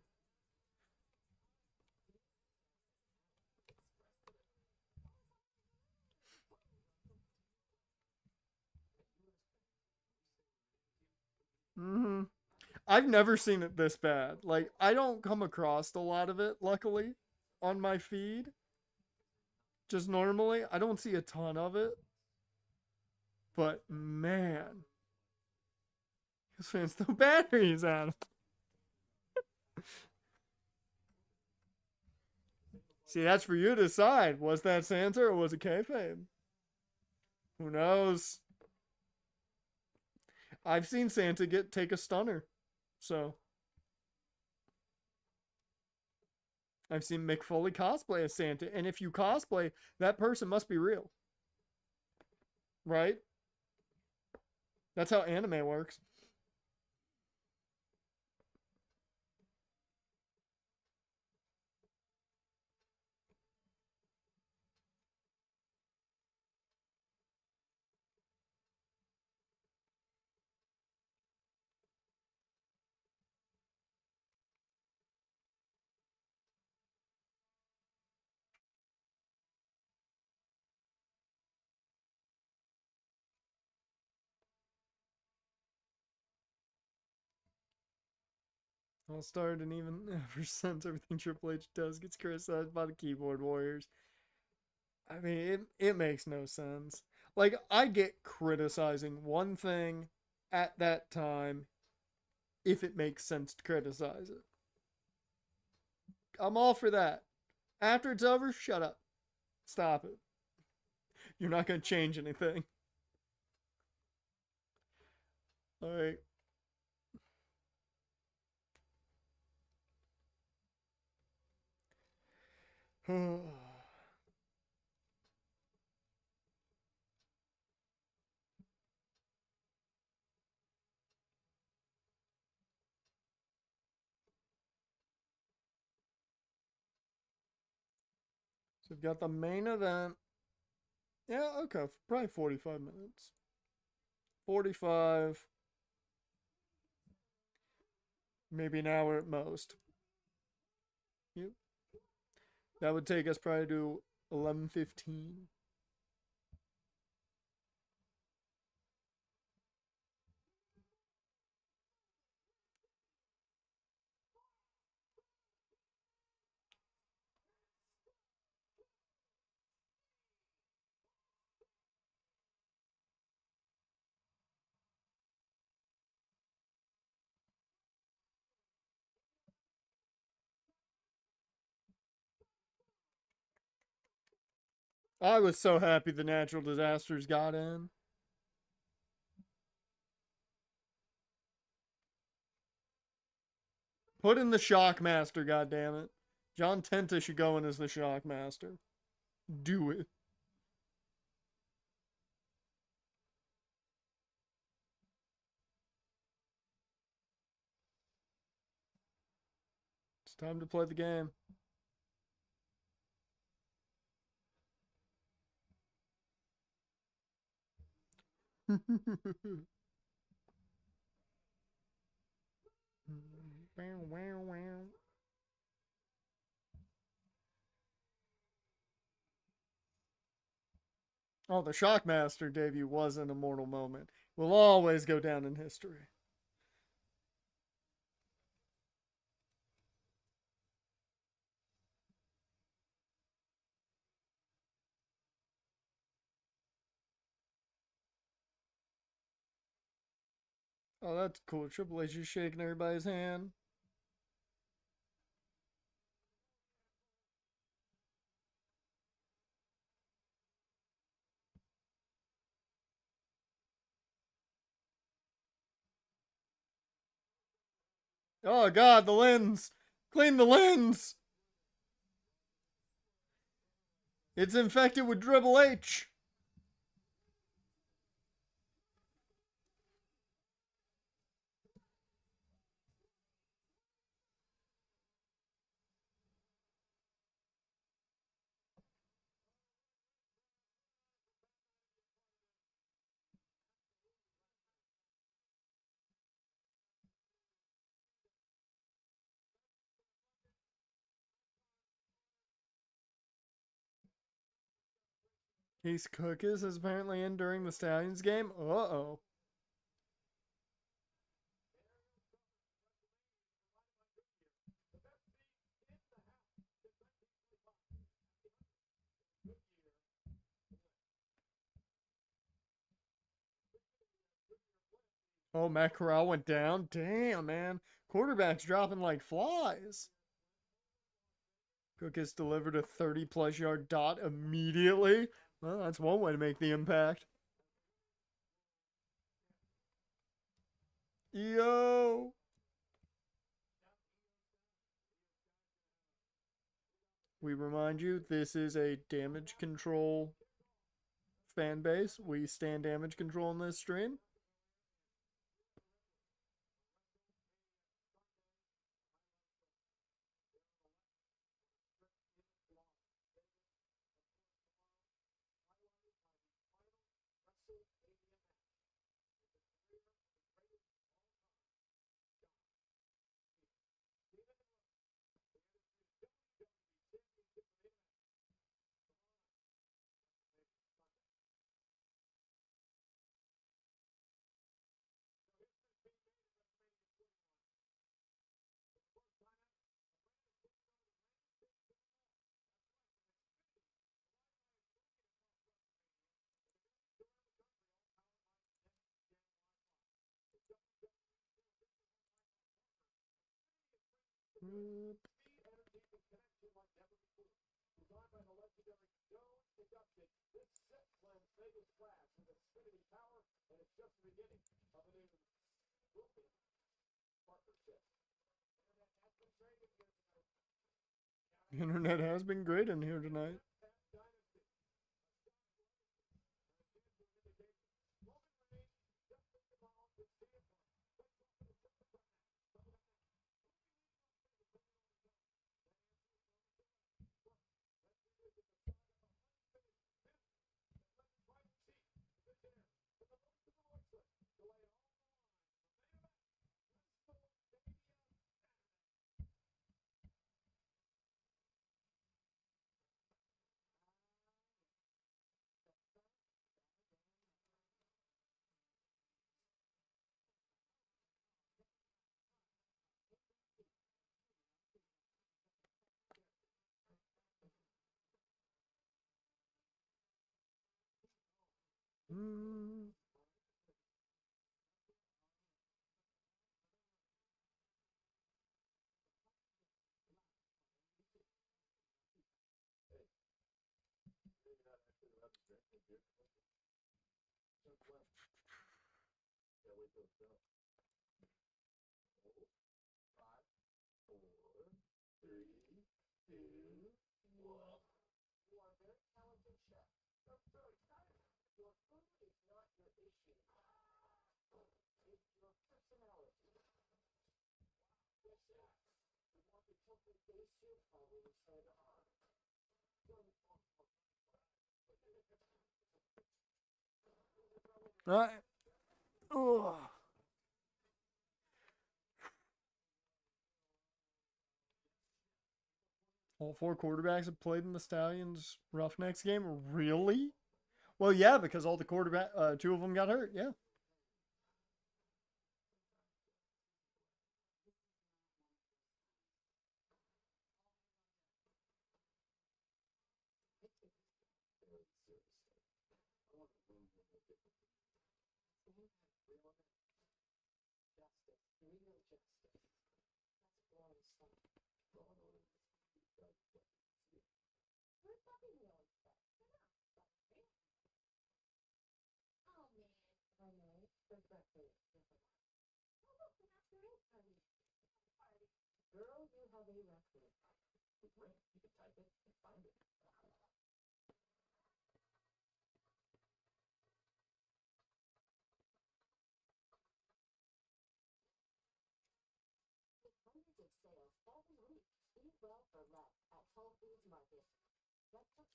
Mm-hmm. I've never seen it this bad. Like, I don't come across a lot of it, luckily, on my feed. Just normally, I don't see a ton of it. But man, his fans throw batteries at him. See, that's for you to decide. Was that Santa or was it kayfabe? Who knows? I've seen Santa take a stunner, so I've seen Mick Foley cosplay as Santa, and if you cosplay, that person must be real, right? That's how anime works. All started and even ever since everything Triple H does gets criticized by the keyboard warriors. I mean, it makes no sense. Like, I get criticizing one thing at that time if it makes sense to criticize it. I'm all for that. After it's over, shut up. Stop it. You're not going to change anything. All right. So we've got the main event. Yeah, okay, probably 45 minutes. 45, maybe an hour at most. Yep. That would take us probably to 11:15. I was so happy the natural disasters got in. Put in the Shockmaster, goddammit. John Tenta should go in as the Shockmaster. Do it. It's time to play the game. Oh, the Shockmaster debut was an immortal moment. Will always go down in history. Oh, that's cool. Triple H is shaking everybody's hand. Oh, God, the lens. Clean the lens. It's infected with Triple H. Case Cookis is apparently in during the Stallions game. Uh-oh. Oh, Matt Corral went down. Damn, man. Quarterback's dropping like flies. Cookis delivered a 30-plus yard dot immediately. Well, that's one way to make the impact. Yo. We remind you, this is a damage control fan base. We stand damage control in this stream. The internet has been great in here tonight. Mm. Right. Ugh. All four quarterbacks have played in the Stallions Roughnecks game. Really? Well, yeah, because all the two of them got hurt. Yeah.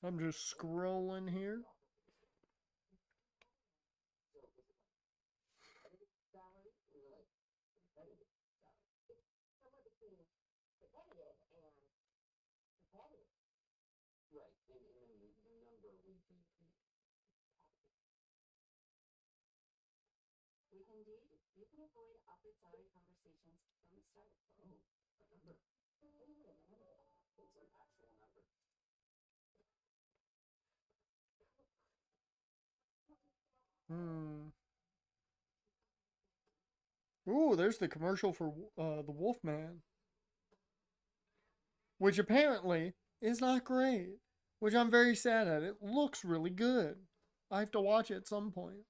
I'm just scrolling here. Hmm. Ooh, there's the commercial for the Wolfman, which apparently is not great, which I'm very sad at. It looks really good. I have to watch it at some point.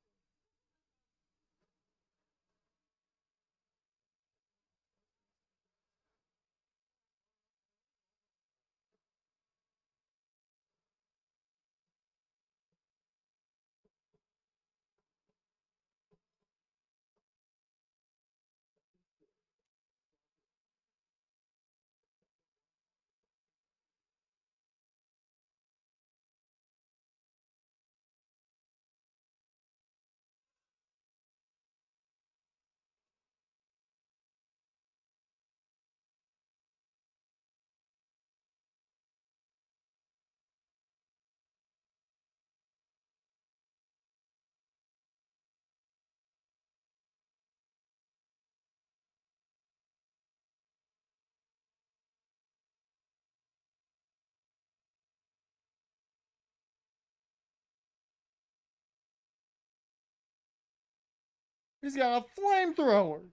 He's got a flamethrower.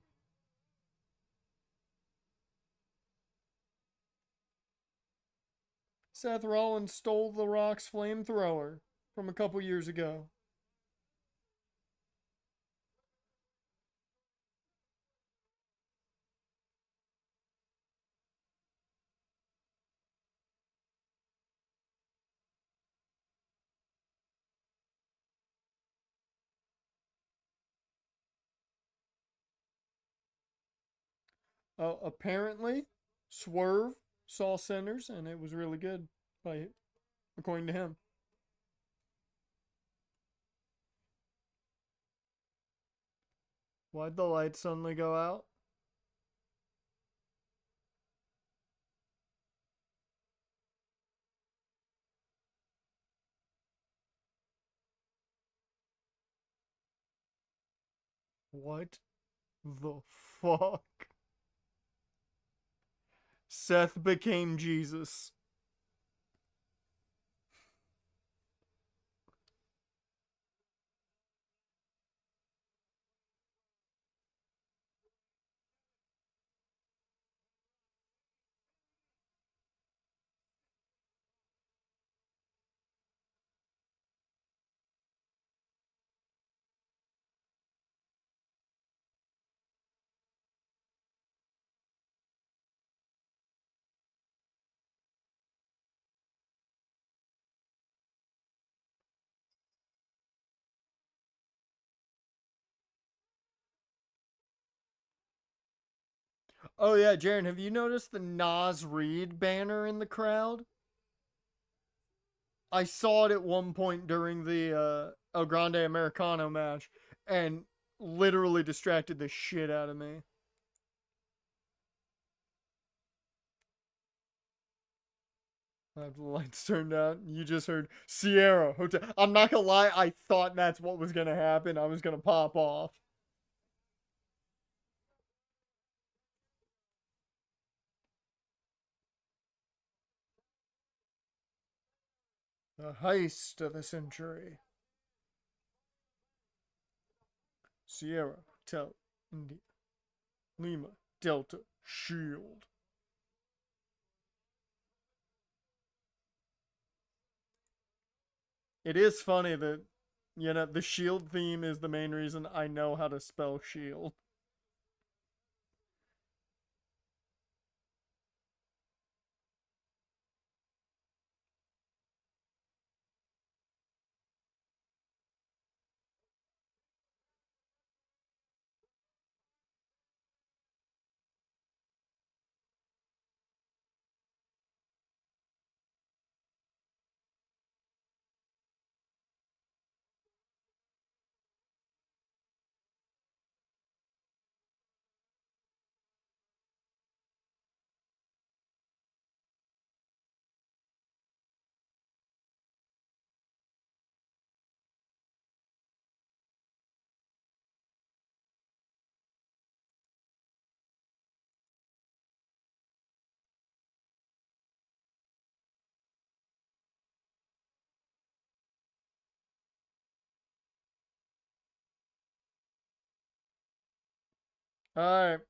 Seth Rollins stole The Rock's flamethrower from a couple years ago. Apparently, Swerve saw Sinners and it was really good, by according to him. Why'd the lights suddenly go out? What the fuck? Seth became Jesus. Oh yeah, Jaren, have you noticed the Nas Reed banner in the crowd? I saw it at one point during the El Grande Americano match and literally distracted the shit out of me. I have the lights turned out. You just heard Sierra Hotel. I'm not gonna lie, I thought that's what was gonna happen. I was gonna pop off. The heist of the century. Sierra Hotel India. Lima Delta Shield. It is funny that, the Shield theme is the main reason I know how to spell Shield. Alright.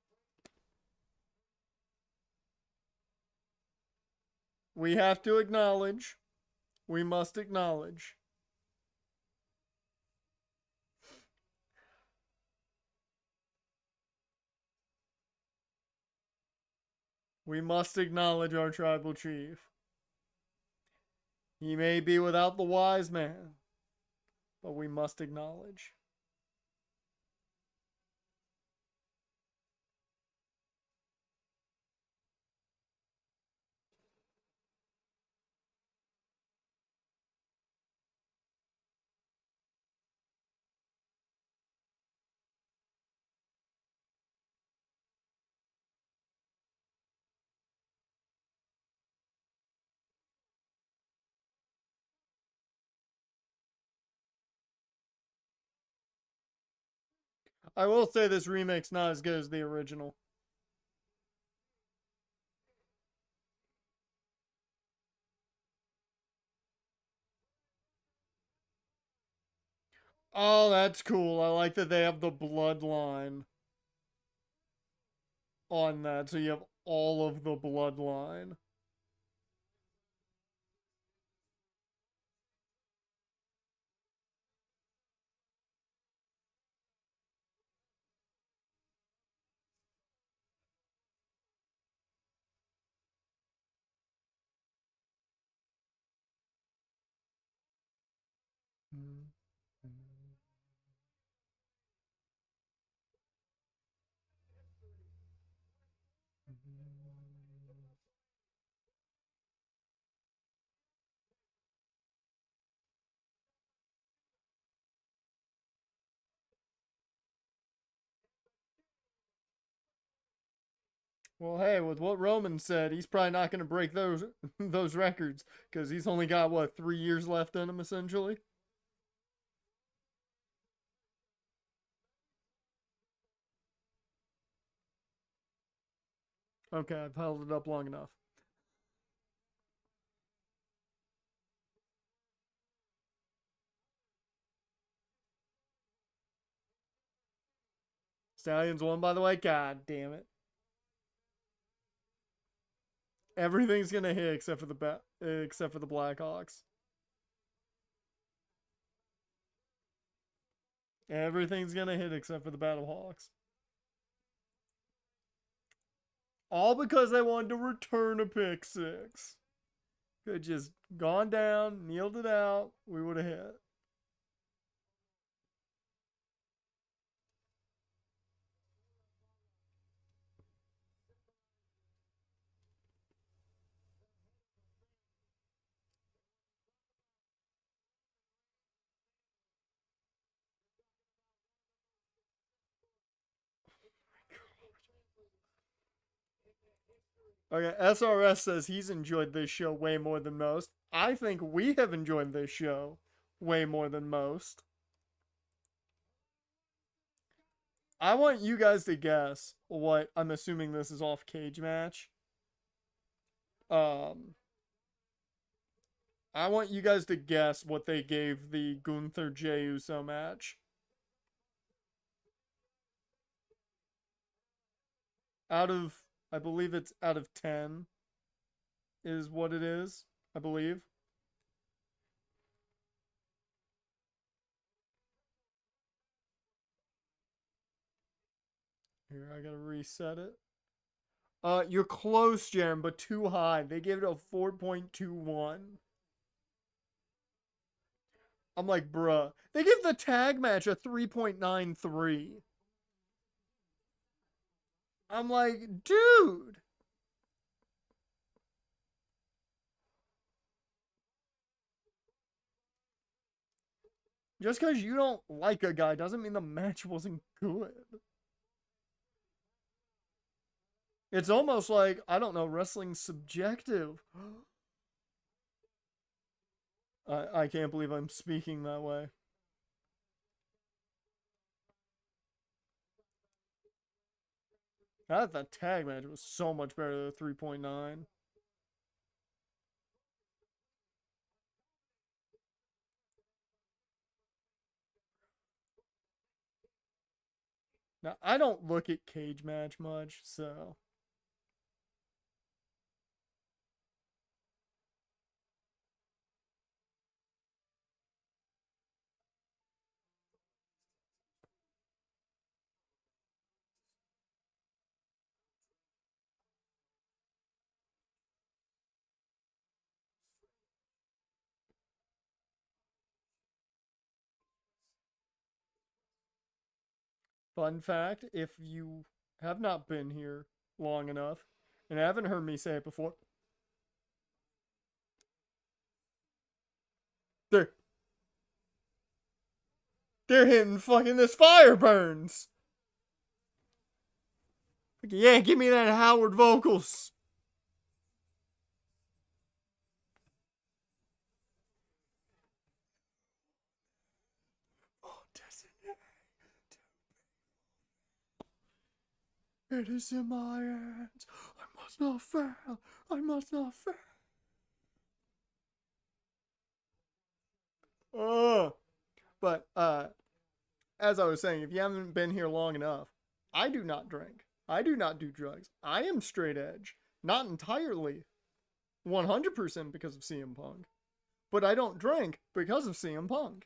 We have to acknowledge. We must acknowledge. We must acknowledge our tribal chief. He may be without the wise man, but we must acknowledge. I will say this remake's not as good as the original. Oh, that's cool. I like that they have the bloodline on that, so you have all of the bloodline. Well, hey, with what Roman said, he's probably not going to break those those records because he's only got what 3 years left in him, essentially. Okay, I've held it up long enough. Stallions won, by the way. God damn it! Everything's gonna hit except for the Blackhawks. Everything's gonna hit except for the Battlehawks. All because they wanted to return a pick six. Could just gone down, kneeled it out. We would have hit. Okay, SRS says he's enjoyed this show way more than most. I think we have enjoyed this show way more than most. I want you guys to guess what I'm assuming this is off cage match. Um, I want you guys to guess what they gave the Gunther Jey Uso match. Out of, I believe it's out of 10 is what it is, I believe. Here, I gotta reset it. You're close, Jerem, but too high. They gave it a 4.21. I'm like, bruh. They give the tag match a 3.93. I'm like, dude. Just because you don't like a guy doesn't mean the match wasn't good. It's almost like, I don't know, wrestling's subjective. I can't believe I'm speaking that way. I thought the tag match was so much better than 3.9. Now, I don't look at cage match much, so. Fun fact, if you have not been here long enough and haven't heard me say it before, they're they're hitting fucking this fire burns. Yeah, give me that Howard vocals. Oh, destiny. It is in my hands. I must not fail. I must not fail. Oh, but as I was saying, if you haven't been here long enough, I do not drink. I do not do drugs. I am straight edge. Not entirely 100% because of CM Punk, but I don't drink because of CM Punk.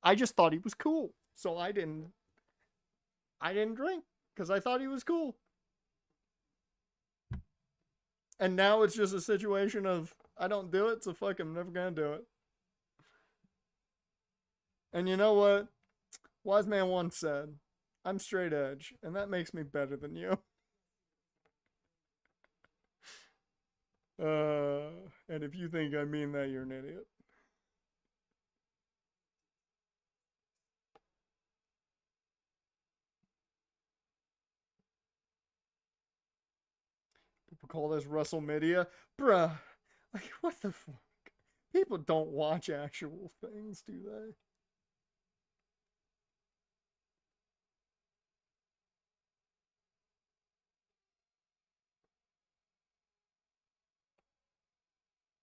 I just thought he was cool, so I didn't drink because I thought he was cool. And now it's just a situation of I don't do it, so fuck, I'm never gonna do it. And you know what? Wise man once said, I'm straight edge, and that makes me better than you. And if you think I mean that, you're an idiot. call this Wrestlemania. Bruh, like, what the fuck? People don't watch actual things, do they?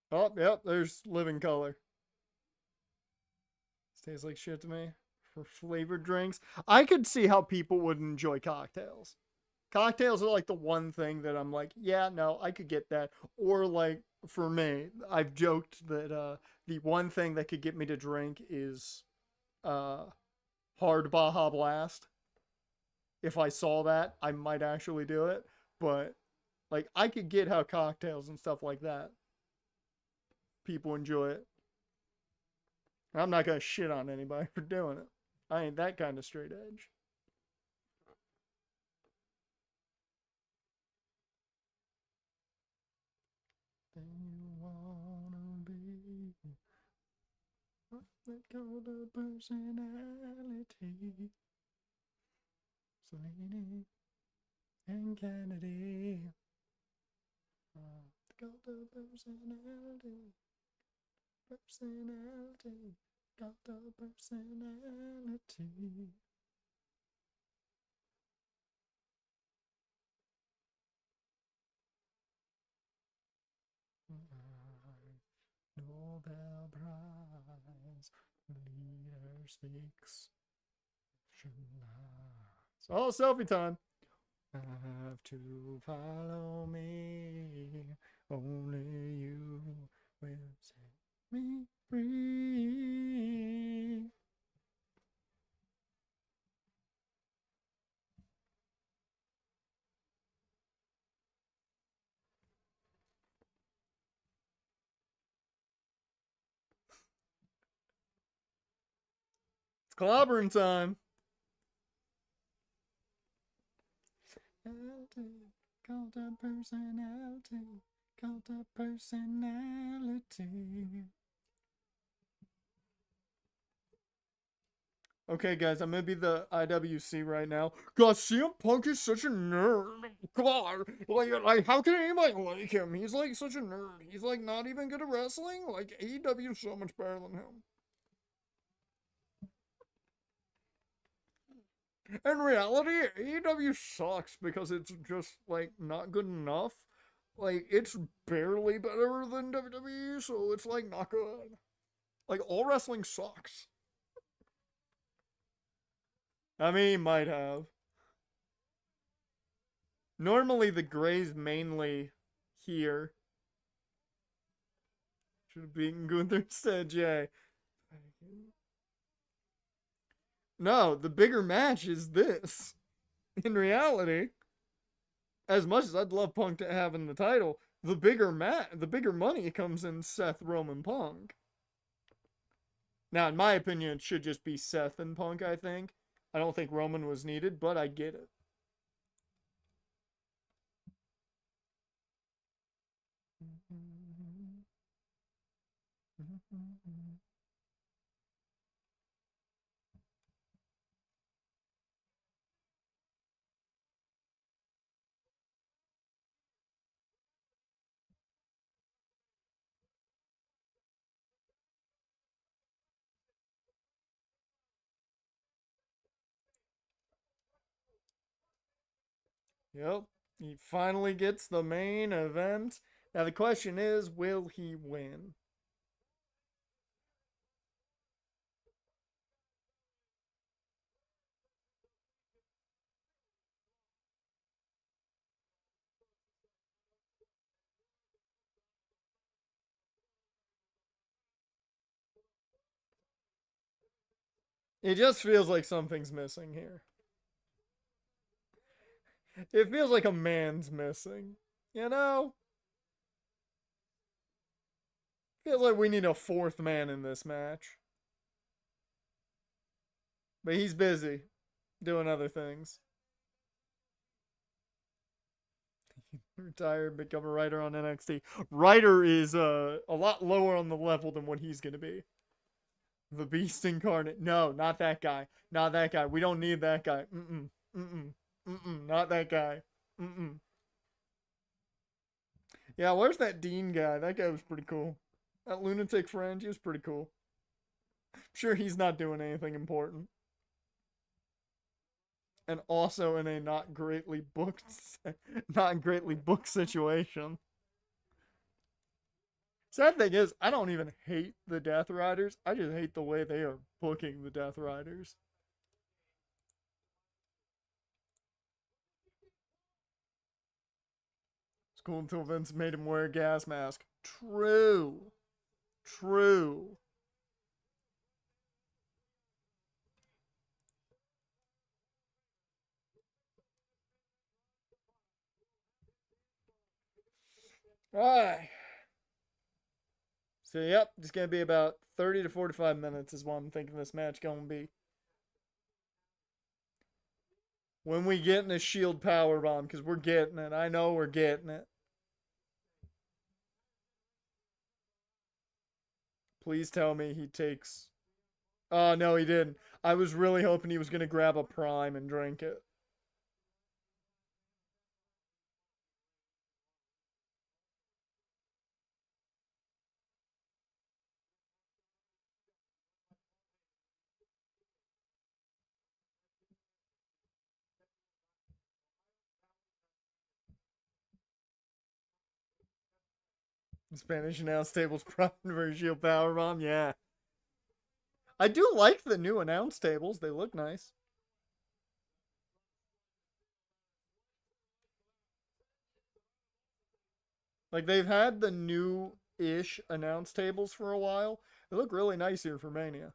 Oh, yep, there's Living Color. Tastes like shit to me. For flavored drinks, I could see how people would enjoy cocktails. Cocktails are like the one thing that I'm like, yeah, no, I could get that. Or like for me, I've joked that the one thing that could get me to drink is uh hard Baja Blast. If I saw that, I might actually do it. But like I could get how cocktails and stuff like that people enjoy it. I'm not gonna shit on anybody for doing it. I ain't that kind of straight edge. Then you wanna be what they call a personality. Selene and Kennedy. Got the personality. Personality. Got the personality. Nobel Prize. Leader speaks. Oh, selfie time. Have to follow me. Only you will set me free. It's clobbering time. Cult of personality. Cult of personality. Okay, guys, I'm gonna be the IWC right now. God, CM Punk is such a nerd. God, like, how can anybody like him? He's like such a nerd. He's like not even good at wrestling. Like AEW is so much better than him. In reality, AEW sucks because it's just like not good enough. Like it's barely better than WWE, so it's like not good. Like all wrestling sucks. I mean, he might have. Normally the Gray's mainly here. Should have beaten Gunther instead, Jay. No, the bigger match is this. In reality, as much as I'd love Punk to have in the title, the bigger money comes in Seth Roman Punk. Now, in my opinion, it should just be Seth and Punk, I think. I don't think Roman was needed, but I get it. Yep. He finally gets the main event. Now the question is, will he win? It just feels like something's missing here. It feels like a man's missing. You know? Feels like we need a fourth man in this match. But he's busy doing other things. Retired, become a writer on NXT. Writer is a lot lower on the level than what he's gonna be. The Beast Incarnate. No, not that guy. Not that guy. We don't need that guy. Mm-mm. Mm-mm. Mm-mm. Not that guy. Mm-mm. Yeah, where's that Dean guy? That guy was pretty cool. That lunatic friend, he was pretty cool. I'm sure he's not doing anything important. And also in a not greatly booked situation. Sad thing is, I don't even hate the Death Riders. I just hate the way they are booking the Death Riders. It's cool until Vince made him wear a gas mask. True. True. Alright. So, yep, it's going to be about 30 to 45 minutes is what I'm thinking this match going to be. When we get in a Shield powerbomb, because we're getting it. I know we're getting it. Please tell me he takes... Oh, no, he didn't. I was really hoping he was going to grab a Prime and drink it. Spanish announce table's Prime for Shield powerbomb, yeah. I do like the new announce tables. They look nice. Like, they've had the new-ish announce tables for a while. They look really nice here for Mania.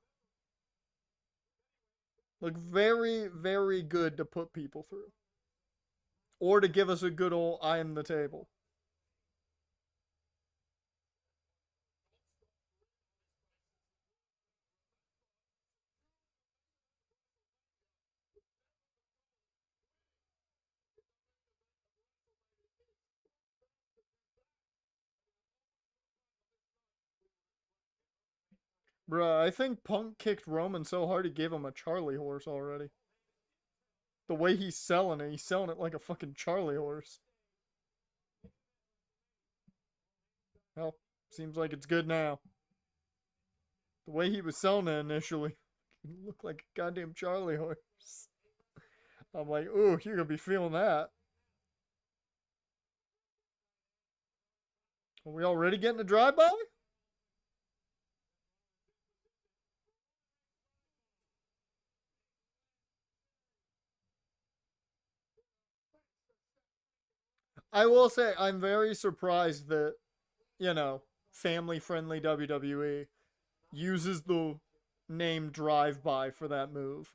Look very, very good to put people through. Or to give us a good old I am the table. Bruh, I think Punk kicked Roman so hard he gave him a Charlie horse already. The way he's selling it like a fucking Charlie horse. Well, seems like it's good now. The way he was selling it initially, it looked like a goddamn Charlie horse. I'm like, ooh, you're gonna be feeling that. Are we already getting a drive-by? I will say, I'm very surprised that, family friendly WWE uses the name Drive By for that move.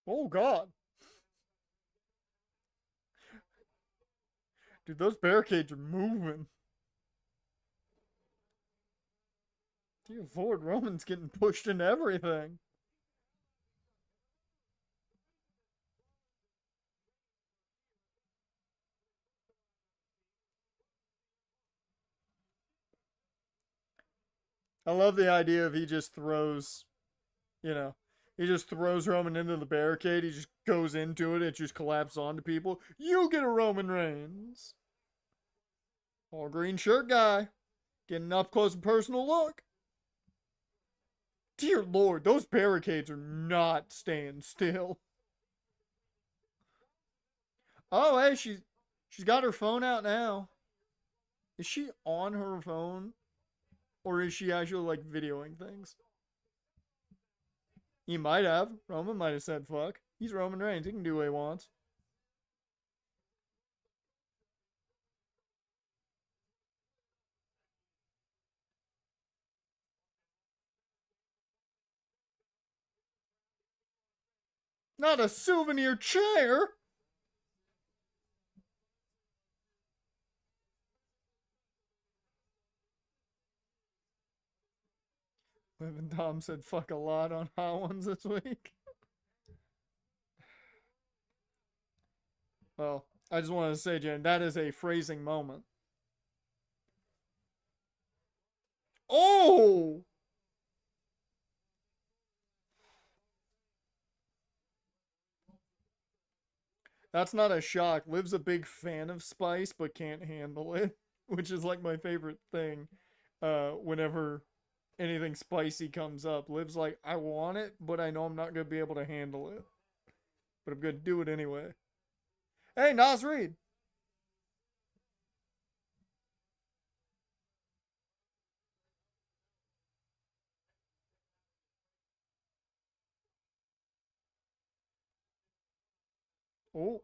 Oh, God. Dude, those barricades are moving. Dear Lord, Roman's getting pushed into everything. I love the idea of he just throws, you know, he just throws Roman into the barricade. He just goes into it. It just collapses onto people. You get a Roman Reigns. All green shirt guy. Getting up close and personal look. Dear Lord, those barricades are not staying still. Oh, hey, she's got her phone out now. Is she on her phone? Or is she actually, like, videoing things? He might have. Roman might have said fuck. He's Roman Reigns. He can do what he wants. Not a souvenir chair! Liv and Tom said fuck a lot on Hot Ones this week. Well, I just wanted to say, Jen, that is a phrasing moment. Oh! That's not a shock. Liv's a big fan of spice, but can't handle it, which is like my favorite thing. Whenever anything spicy comes up, Liv's like, I want it, but I know I'm not gonna be able to handle it. But I'm gonna do it anyway. Hey, Nas Reed. Oh.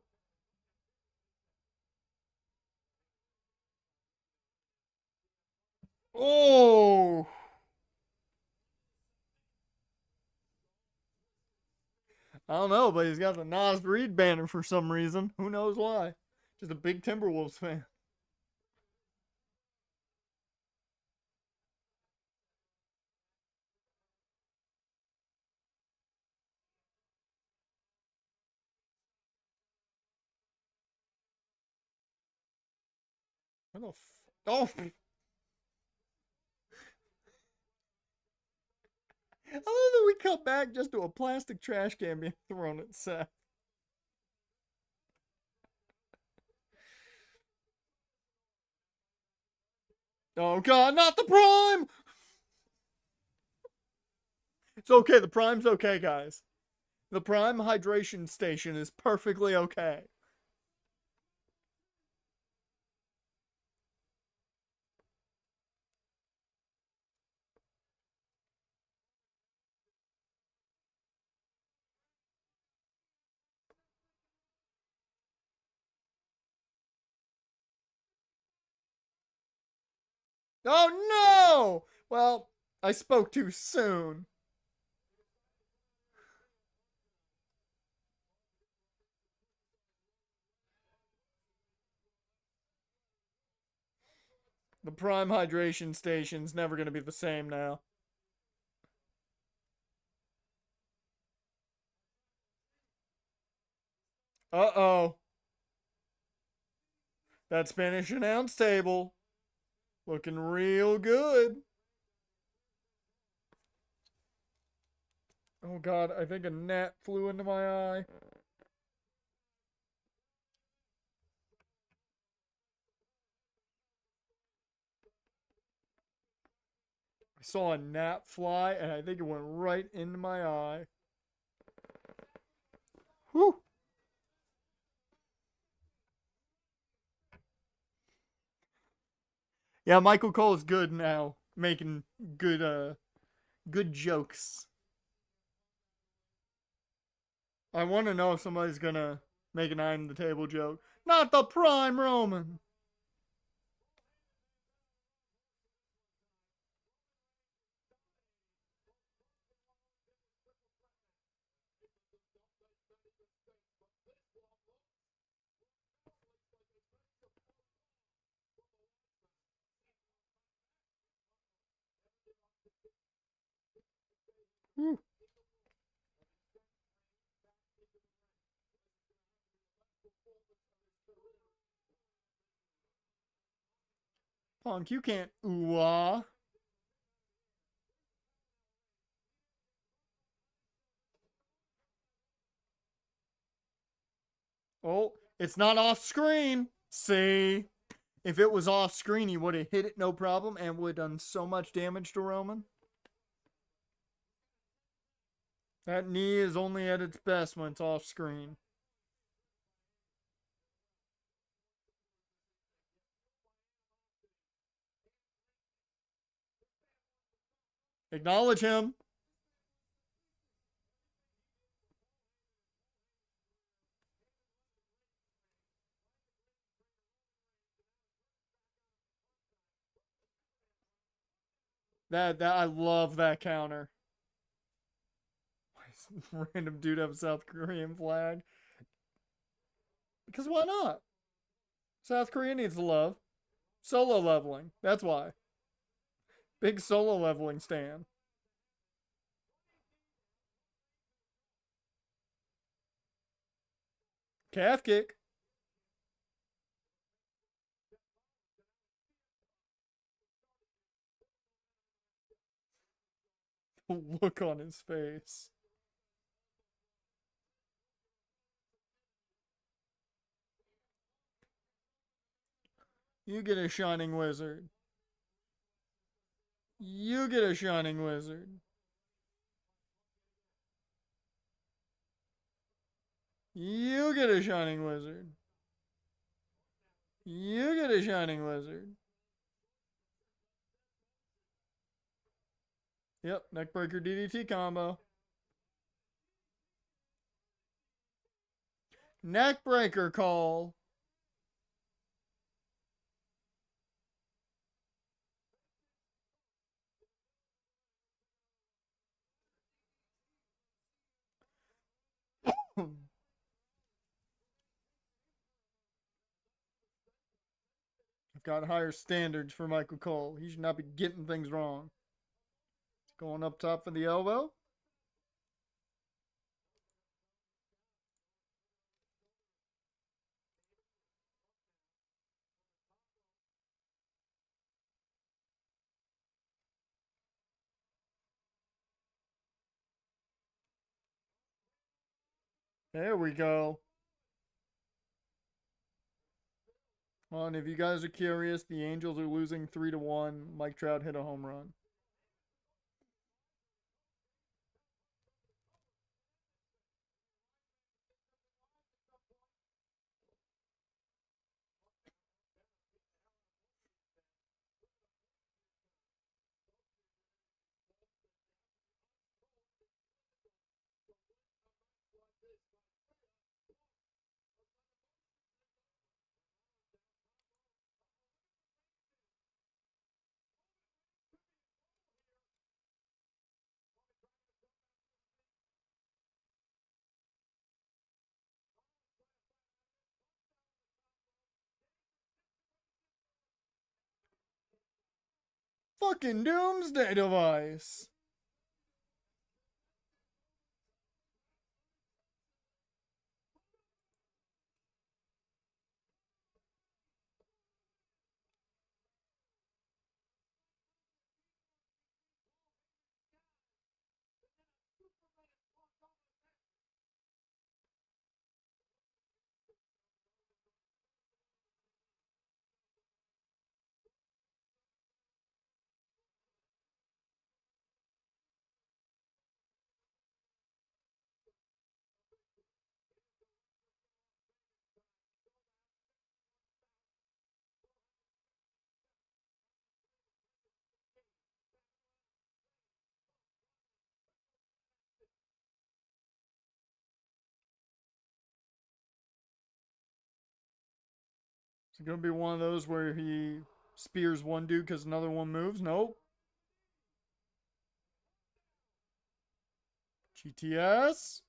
Oh. I don't know, but he's got the Nas Reed banner for some reason. Who knows why? Just a big Timberwolves fan. What the Oh! I love that we cut back just to a plastic trash can being thrown at Seth. Oh god, not the Prime! It's okay, the Prime's okay, guys. The Prime hydration station is perfectly okay. Oh no! Well, I spoke too soon. The Prime hydration station's never gonna be the same now. Uh-oh. That Spanish announce table. Looking real good. Oh god, I think a gnat flew into my eye. I saw a gnat fly and I think it went right into my eye. Whew. Yeah, Michael Cole is good now, making good jokes. I want to know if somebody's gonna make an eye in the table joke. Not the Prime Roman. Whew. Punk, you can't ooh-ah. Oh, it's not off screen. See? If it was off screen, he would have hit it no problem and would have done so much damage to Roman. That knee is only at its best when it's off screen. Acknowledge him. That I love that counter. Why does some random dude have a South Korean flag? Because why not? South Korea needs the love. Solo leveling. That's why. Big solo leveling stand. Calf kick. The look on his face. You get a shining wizard. You get a shining wizard. You get a shining wizard. You get a shining wizard. Yep, neckbreaker DDT combo. Neckbreaker call. I've got higher standards for Michael Cole. He should not be getting things wrong. Going up top for the elbow. There we go. Well, and if you guys are curious, the Angels are losing 3-1. Mike Trout hit a home run. Fucking doomsday device. Is it going to be one of those where he spears one dude because another one moves? Nope. GTS.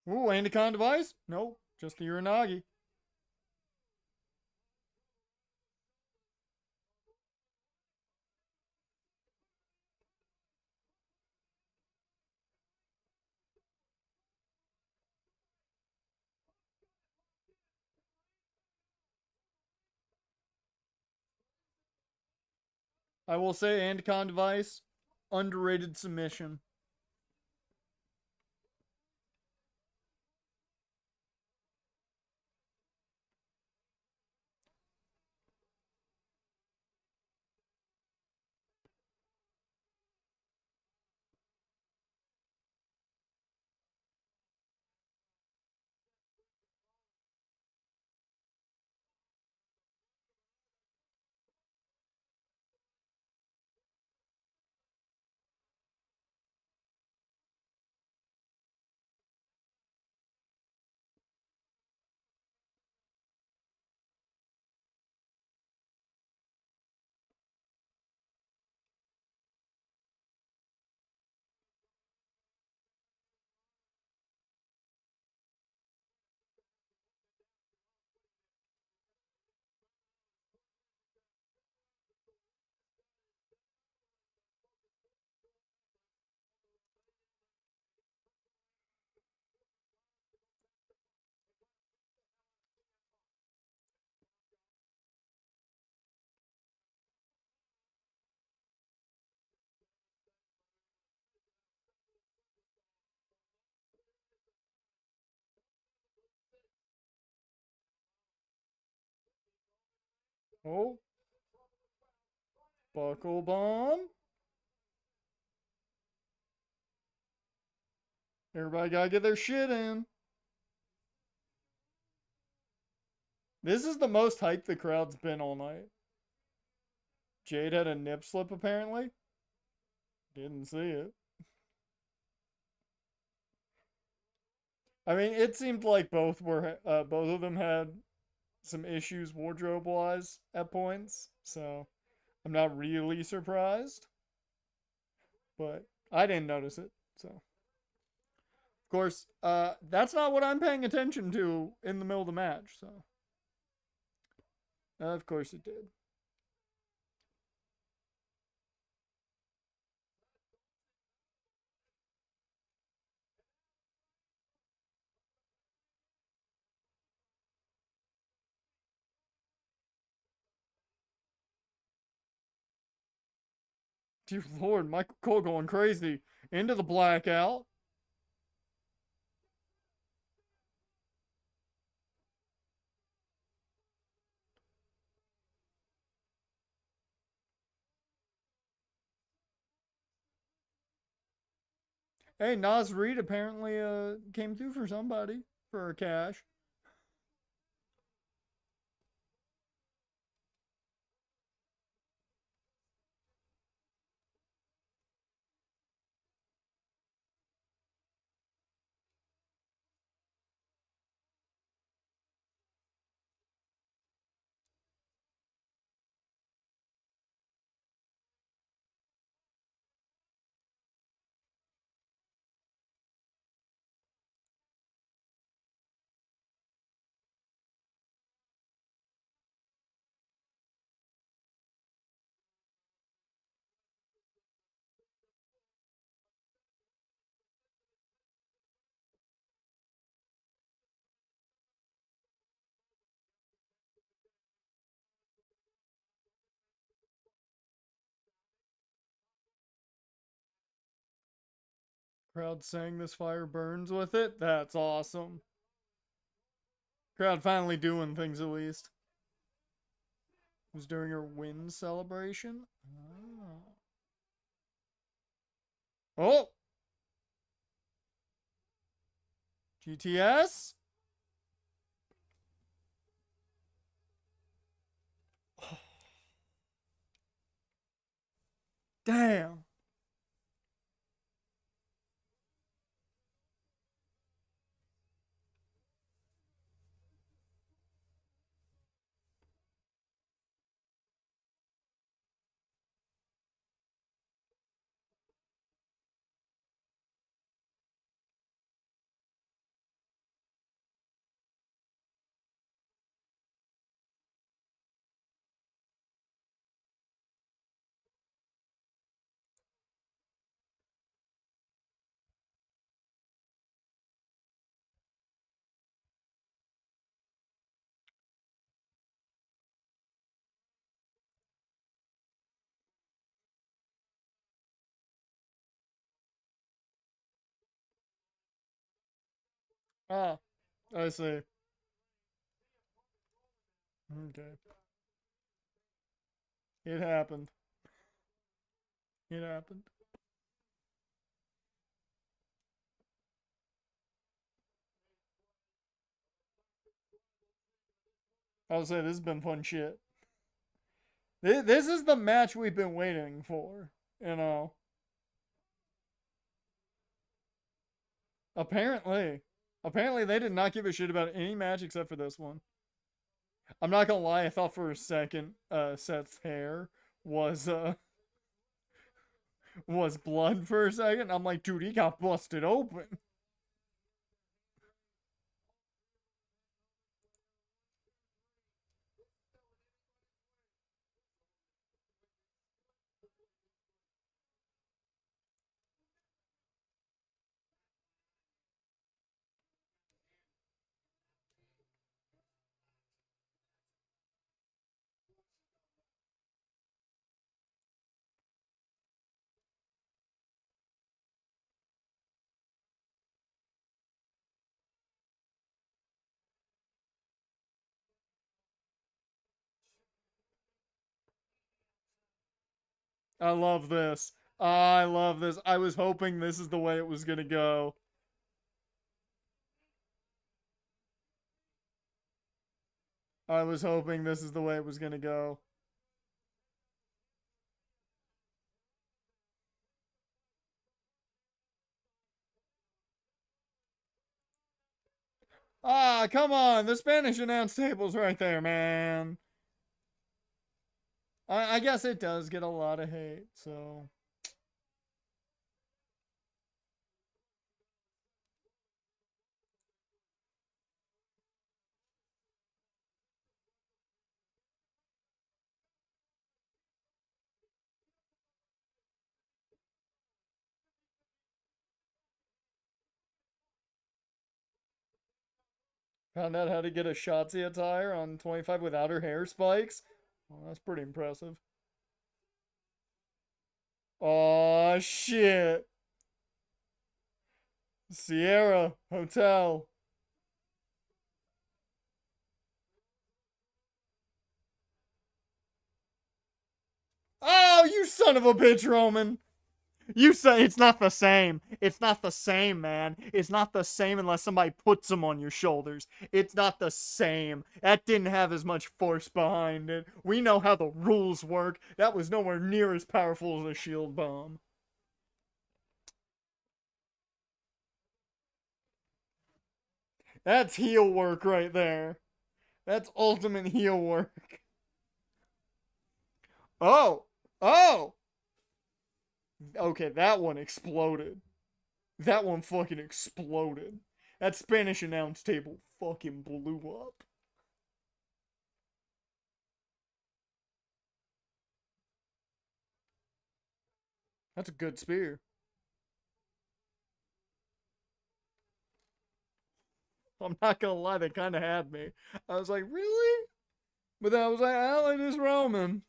Ooh, Andicon device? Nope, just the Uranagi. I will say Andicon device, underrated submission. Oh, buckle bomb. Everybody gotta get their shit in. This is the most hype the crowd's been all night. Jade had a nip slip apparently. Didn't see it. I mean, it seemed like both of them had some issues wardrobe wise at points, so I'm not really surprised. But I didn't notice it, so of course, that's not what I'm paying attention to in the middle of the match. So of course it did. Dear Lord, Michael Cole going crazy into the blackout. Hey, Nas Reed apparently came through for somebody for a cash. Crowd saying this fire burns with it. That's awesome. Crowd finally doing things at least. It was during her win celebration. Oh. GTS. Damn. Ah, I see. Okay. It happened. It happened. I would say this has been fun shit. This is the match we've been waiting for. You know. Apparently. Apparently they did not give a shit about any match except for this one. I'm not gonna lie, I thought for a second Seth's hair was was blood for a second. I'm like, dude, he got busted open. I love this. I love this. I was hoping this is the way it was gonna go. I was hoping this is the way it was gonna go. Ah, come on. The Spanish announce table's right there, man. I guess it does get a lot of hate, so. Found out how to get a Shotzi attire on 25 without her hair spikes. Well, that's pretty impressive. Oh shit. Sierra Hotel. Oh, you son of a bitch, Roman. You say it's not the same. It's not the same, man. It's not the same unless somebody puts them on your shoulders. It's not the same. That didn't have as much force behind it. We know how the rules work. That was nowhere near as powerful as a shield bomb. That's heel work right there. That's ultimate heel work. Oh! Oh! Okay, that one exploded. That one fucking exploded. That Spanish announce table fucking blew up. That's a good spear. I'm not gonna lie, they kind of had me. I was like, really? But then I was like, I like this Roman.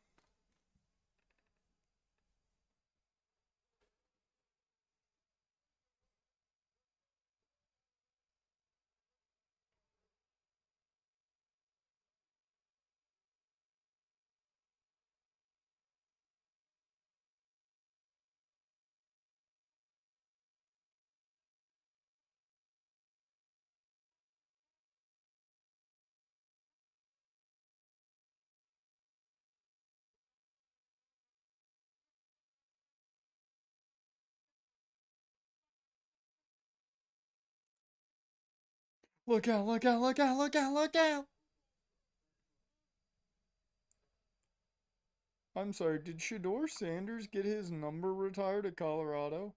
Look out, look out, look out, look out, look out. I'm sorry, did Shador Sanders get his number retired at Colorado?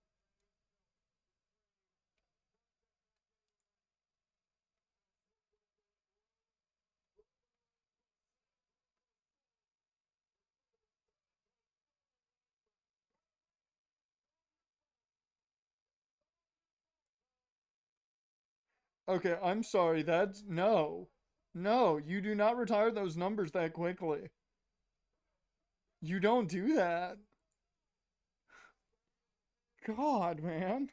Okay, I'm sorry, that's no. No, you do not retire those numbers that quickly. You don't do that. God, man.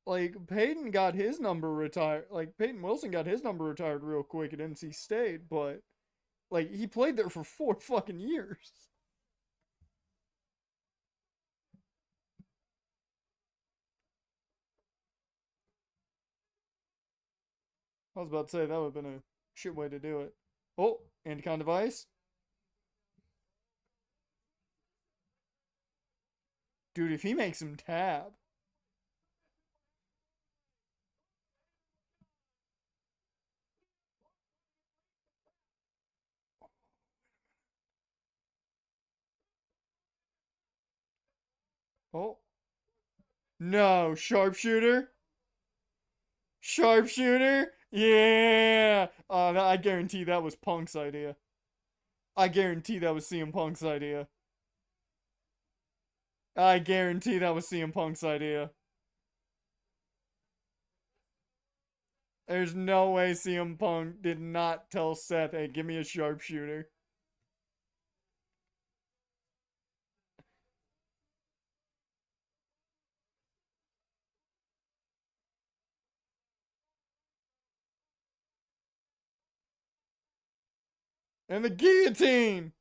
Like, Peyton got his number retired. Like, Peyton Wilson got his number retired real quick at NC State, but, like, he played there for 4 fucking years. I was about to say that would have been a shit way to do it. Oh, anti-con device. Dude, if he makes him tab. Oh. No, sharpshooter. Sharpshooter? Yeah. I guarantee that was Punk's idea. I guarantee that was CM Punk's idea. I guarantee that was CM Punk's idea. There's no way CM Punk did not tell Seth, hey, give me a sharpshooter. And the guillotine!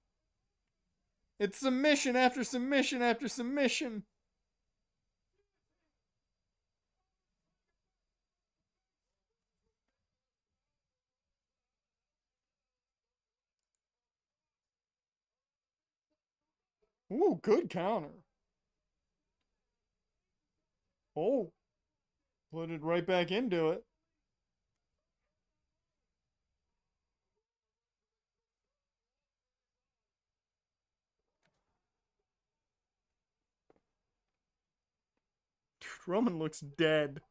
It's submission after submission after submission. Ooh, good counter. Oh, put it right back into it. Dude, Roman looks dead.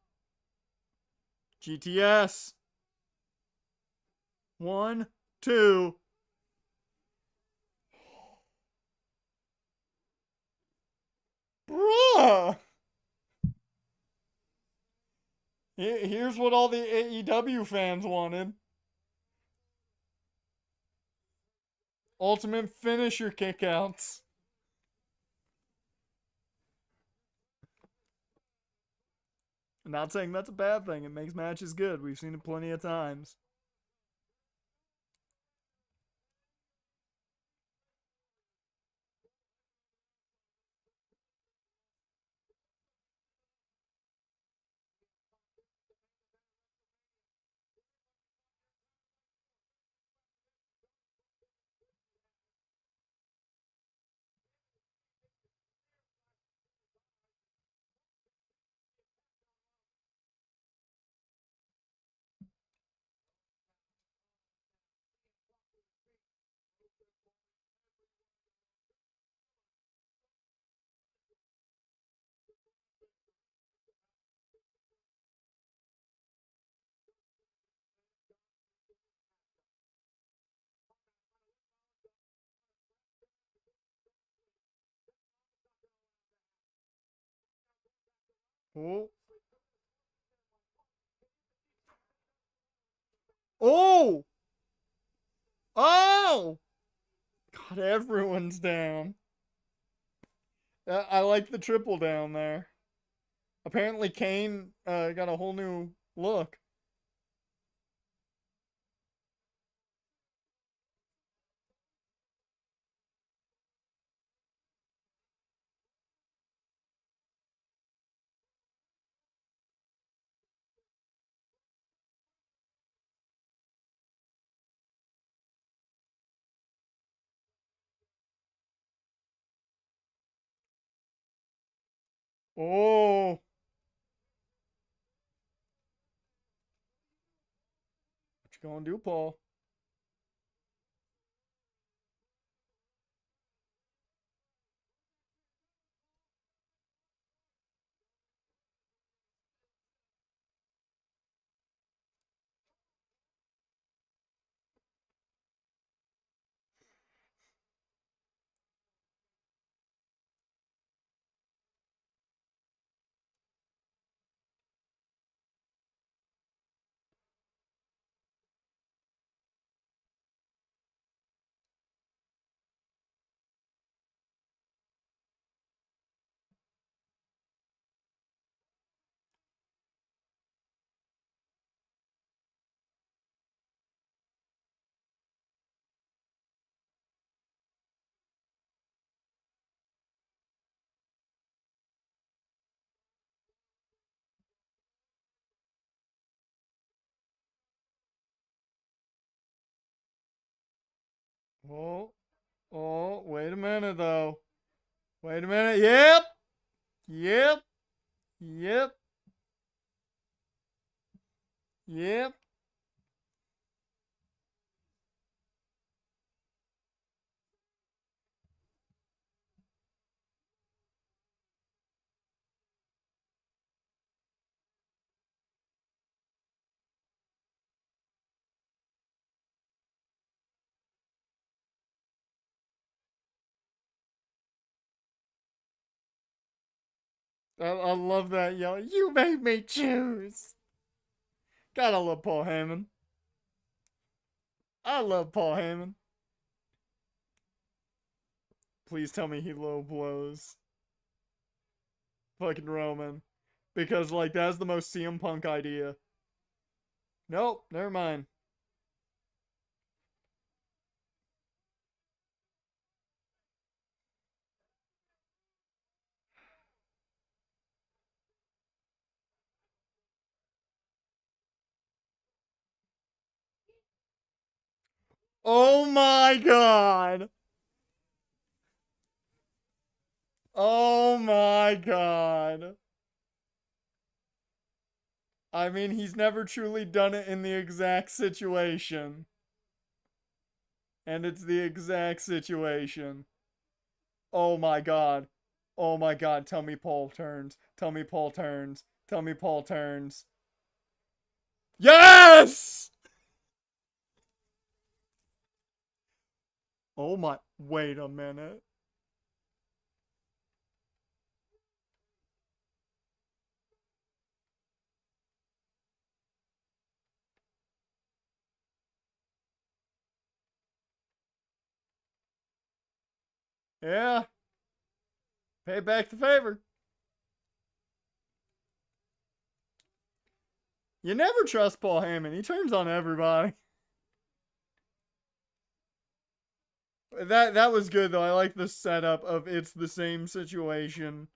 GTS. 1, 2. Bruh. Here's what all the AEW fans wanted. Ultimate finisher kickouts. I'm not saying that's a bad thing. It makes matches good. We've seen it plenty of times. Oh. Oh! Oh! God, everyone's down. I like the triple down there. Apparently, Kane got a whole new look. Oh! What you gonna do, Paul? Oh, oh, wait a minute though. Wait a minute. Yep, yep, yep, yep. I love that yell. You made me choose. Gotta love Paul Heyman. I love Paul Heyman. Please tell me he low blows fucking Roman. Because, like, that's the most CM Punk idea. Nope, never mind. Oh my god. Oh my god. I mean, he's never truly done it in the exact situation. And it's the exact situation. Oh my god. Oh my god. Tell me Paul turns. Tell me Paul turns. Tell me Paul turns. Yes! Oh my. Wait a minute. Yeah. Pay back the favor. You never trust Paul Heyman. He turns on everybody. That was good though. I like the setup of it's the same situation.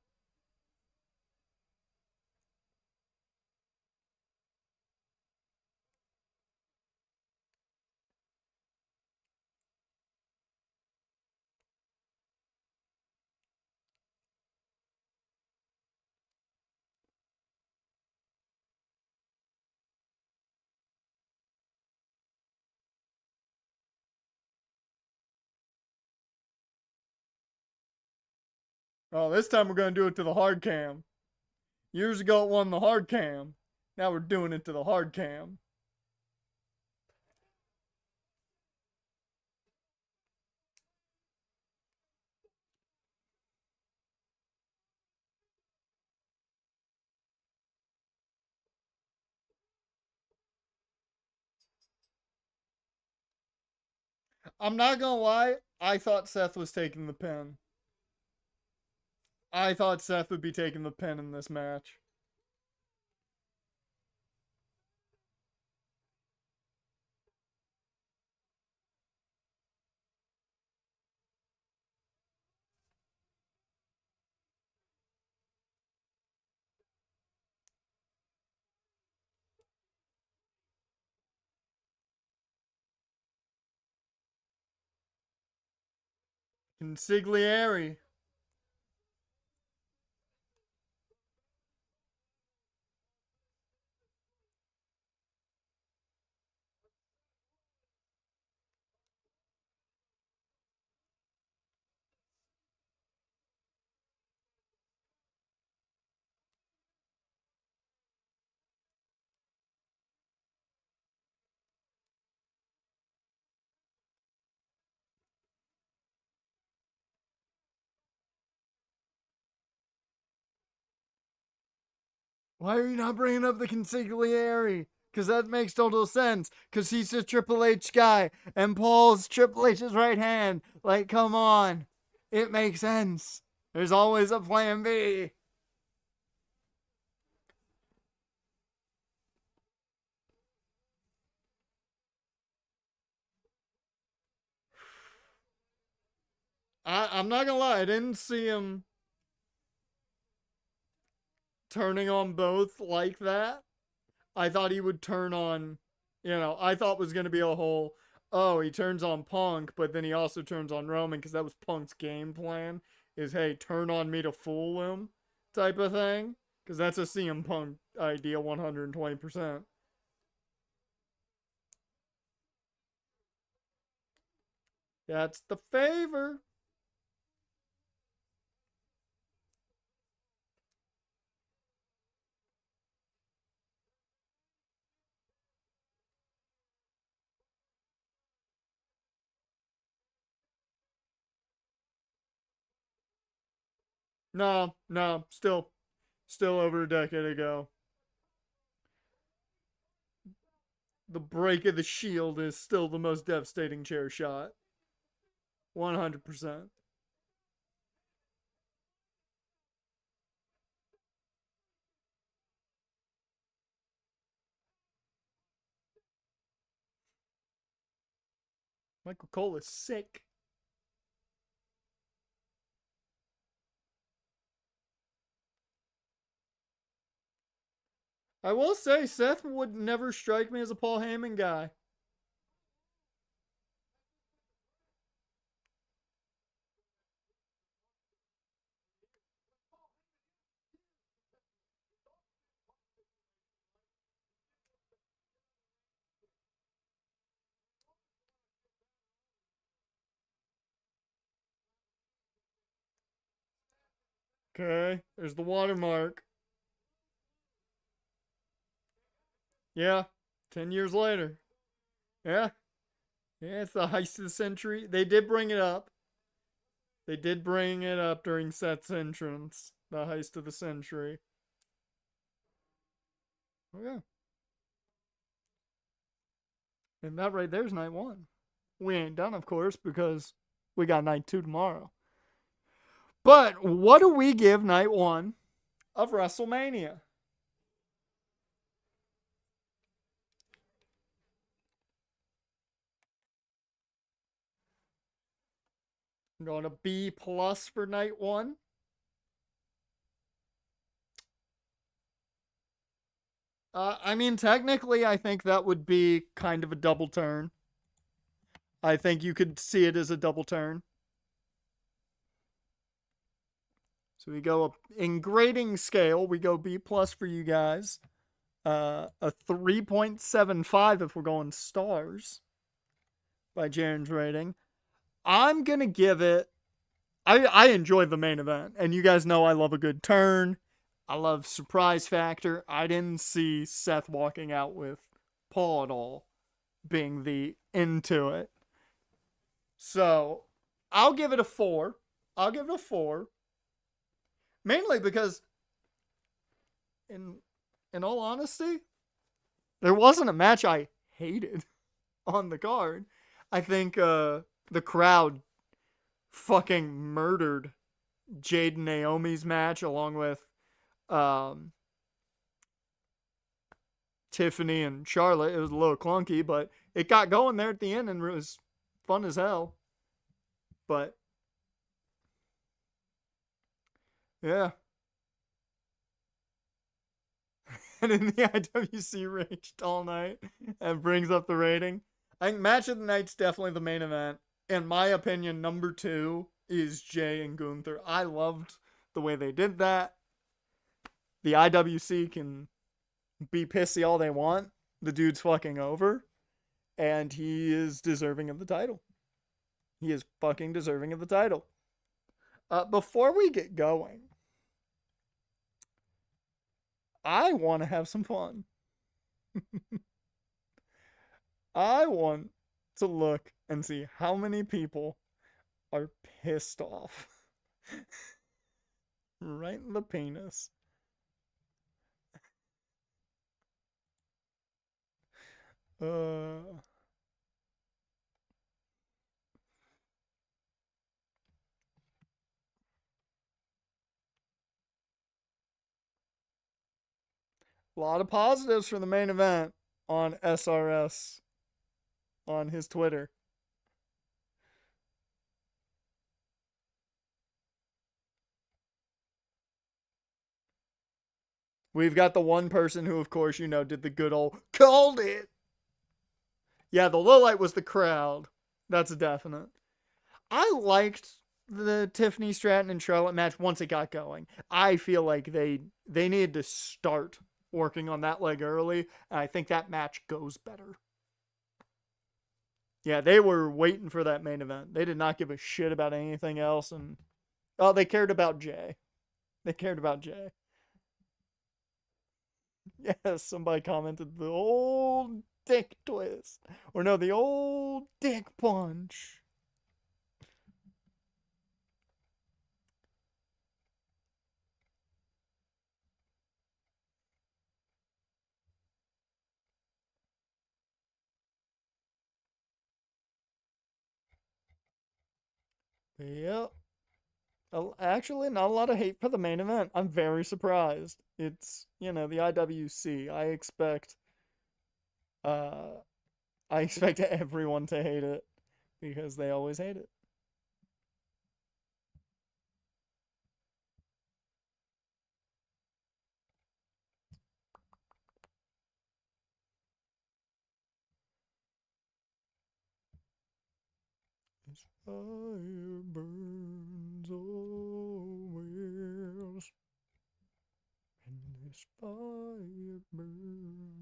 Oh, this time we're gonna do it to the hard cam. Years ago it won the hard cam. Now we're doing it to the hard cam. I'm not gonna lie, I thought Seth was taking the pin. I thought Seth would be taking the pin in this match. Consigliere. Why are you not bringing up the consigliere? Because that makes total sense. Because he's a Triple H guy, and Paul's Triple H's right hand. Like, come on. It makes sense. There's always a plan B. I'm not gonna lie, I didn't see him turning on both like that. I thought he would turn on, I thought it was going to be a whole, oh, he turns on Punk, but then he also turns on Roman because that was Punk's game plan is, hey, turn on me to fool him type of thing. Because that's a CM Punk idea 120%. That's the favor. No, no, still over a decade ago. The break of the Shield is still the most devastating chair shot. 100%. Michael Cole is sick. I will say Seth would never strike me as a Paul Heyman guy. Okay, there's the watermark. Yeah, 10 years later. Yeah, yeah, it's the heist of the century. They did bring it up. They did bring it up during Seth's entrance. The heist of the century. Oh, yeah. And that right there's night one. We ain't done, of course, because we got night two tomorrow. But what do we give night one of WrestleMania? I'm going to B plus for night one. I mean, technically, I think that would be kind of a double turn. I think you could see it as a double turn. So we go up in grading scale. We go B plus for you guys. A 3.75 if we're going stars by Jaren's rating. I'm gonna give it. I enjoyed the main event, and you guys know I love a good turn. I love surprise factor. I didn't see Seth walking out with Paul at all being the into it. So I'll give it a 4. I'll give it a 4. Mainly because in all honesty, there wasn't a match I hated on the card. I think the crowd fucking murdered Jade and Naomi's match along with Tiffany and Charlotte. It was a little clunky, but it got going there at the end and it was fun as hell. But yeah. And in the IWC raged all night and brings up the rating. I think match of the night's definitely the main event. In my opinion, number 2 is Jay and Gunther. I loved the way they did that. The IWC can be pissy all they want. The dude's fucking over. And he is deserving of the title. He is fucking deserving of the title. Before we get going, I want to have some fun. I want to look and see how many people are pissed off. Right in the penis. A lot of positives for the main event on SRS on his Twitter. We've got the one person who, of course, you know, did the good old called it. Yeah, the low light was the crowd. That's a definite. I liked the Tiffany Stratton and Charlotte match once it got going. I feel like they needed to start working on that leg early, and I think that match goes better. Yeah, they were waiting for that main event. They did not give a shit about anything else, and oh, they cared about Jay. They cared about Jay. Yes, somebody commented the old dick twist. Or no, the old dick punch. Yep. Actually, not a lot of hate for the main event. I'm very surprised. It's, you know, the IWC. Uh I expect everyone to hate it because they always hate it. This fire burns always, and this fire burns.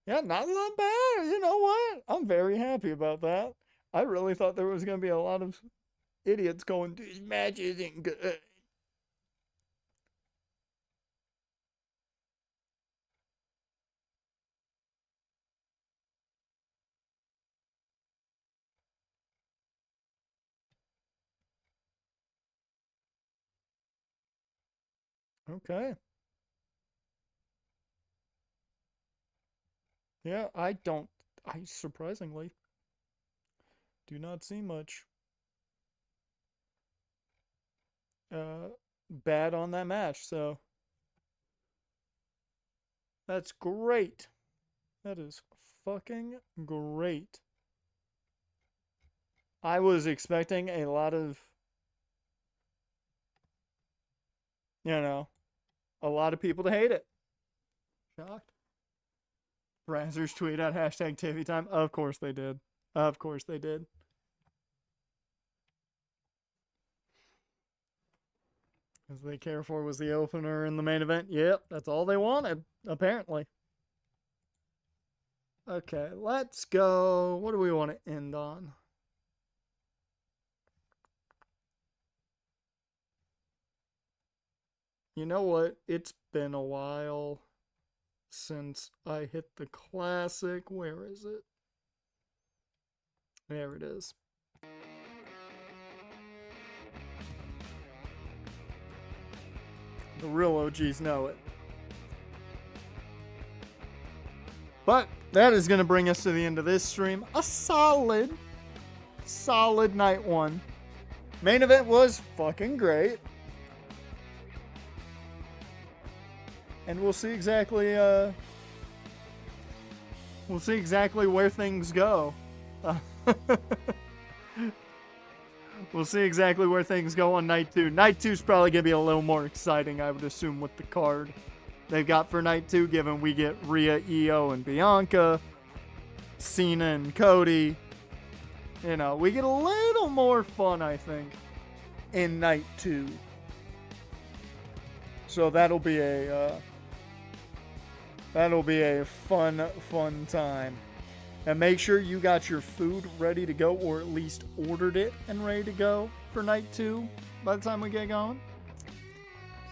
Yeah, not a lot bad. You know what? I'm very happy about that. I really thought there was going to be a lot of idiots going, this match isn't good. Okay. Yeah, I surprisingly do not see much bad on that match, so that's great. That is fucking great. I was expecting a lot of, a lot of people to hate it. Shocked. Brazzers tweet out hashtag TV time. Of course they did. Of course they did. As they care for was the opener in the main event. Yep, that's all they wanted, apparently. Okay, let's go. What do we want to end on? You know what? It's been a while since I hit the classic. Where is it? There it is. The real OGs know it. But that is going to bring us to the end of this stream. A solid night one. Main event was fucking great. And we'll see exactly where things go. We'll see exactly where things go on night 2. Night 2 is probably going to be a little more exciting, I would assume, with the card they've got for night 2, given we get Rhea, Io, and Bianca, Cena and Cody. We get a little more fun, I think, in night 2. So that'll be a fun time. And make sure you got your food ready to go, or at least ordered it and ready to go for night 2 by the time we get going.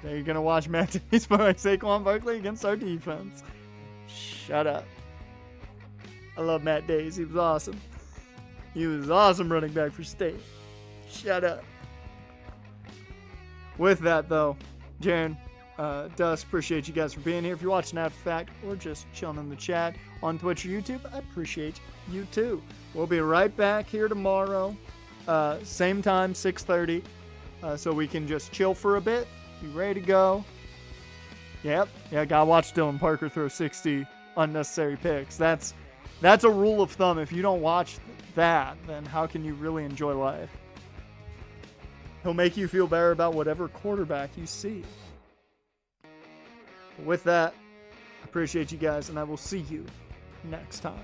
So you're going to watch Matt Days by Saquon Barkley against our defense. Shut up. I love Matt Days. He was awesome. He was awesome running back for State. Shut up. With that, though, Jaren, Dust, appreciate you guys for being here. If you're watching after the fact or just chilling in the chat on Twitch or YouTube, I appreciate you too. We'll be right back here tomorrow, same time, 6:30, so we can just chill for a bit. Be ready to go. Yep, yeah, gotta watch Dylan Parker throw 60 unnecessary picks. That's a rule of thumb. If you don't watch that, then how can you really enjoy life? He'll make you feel better about whatever quarterback you see. With that, I appreciate you guys, and I will see you next time.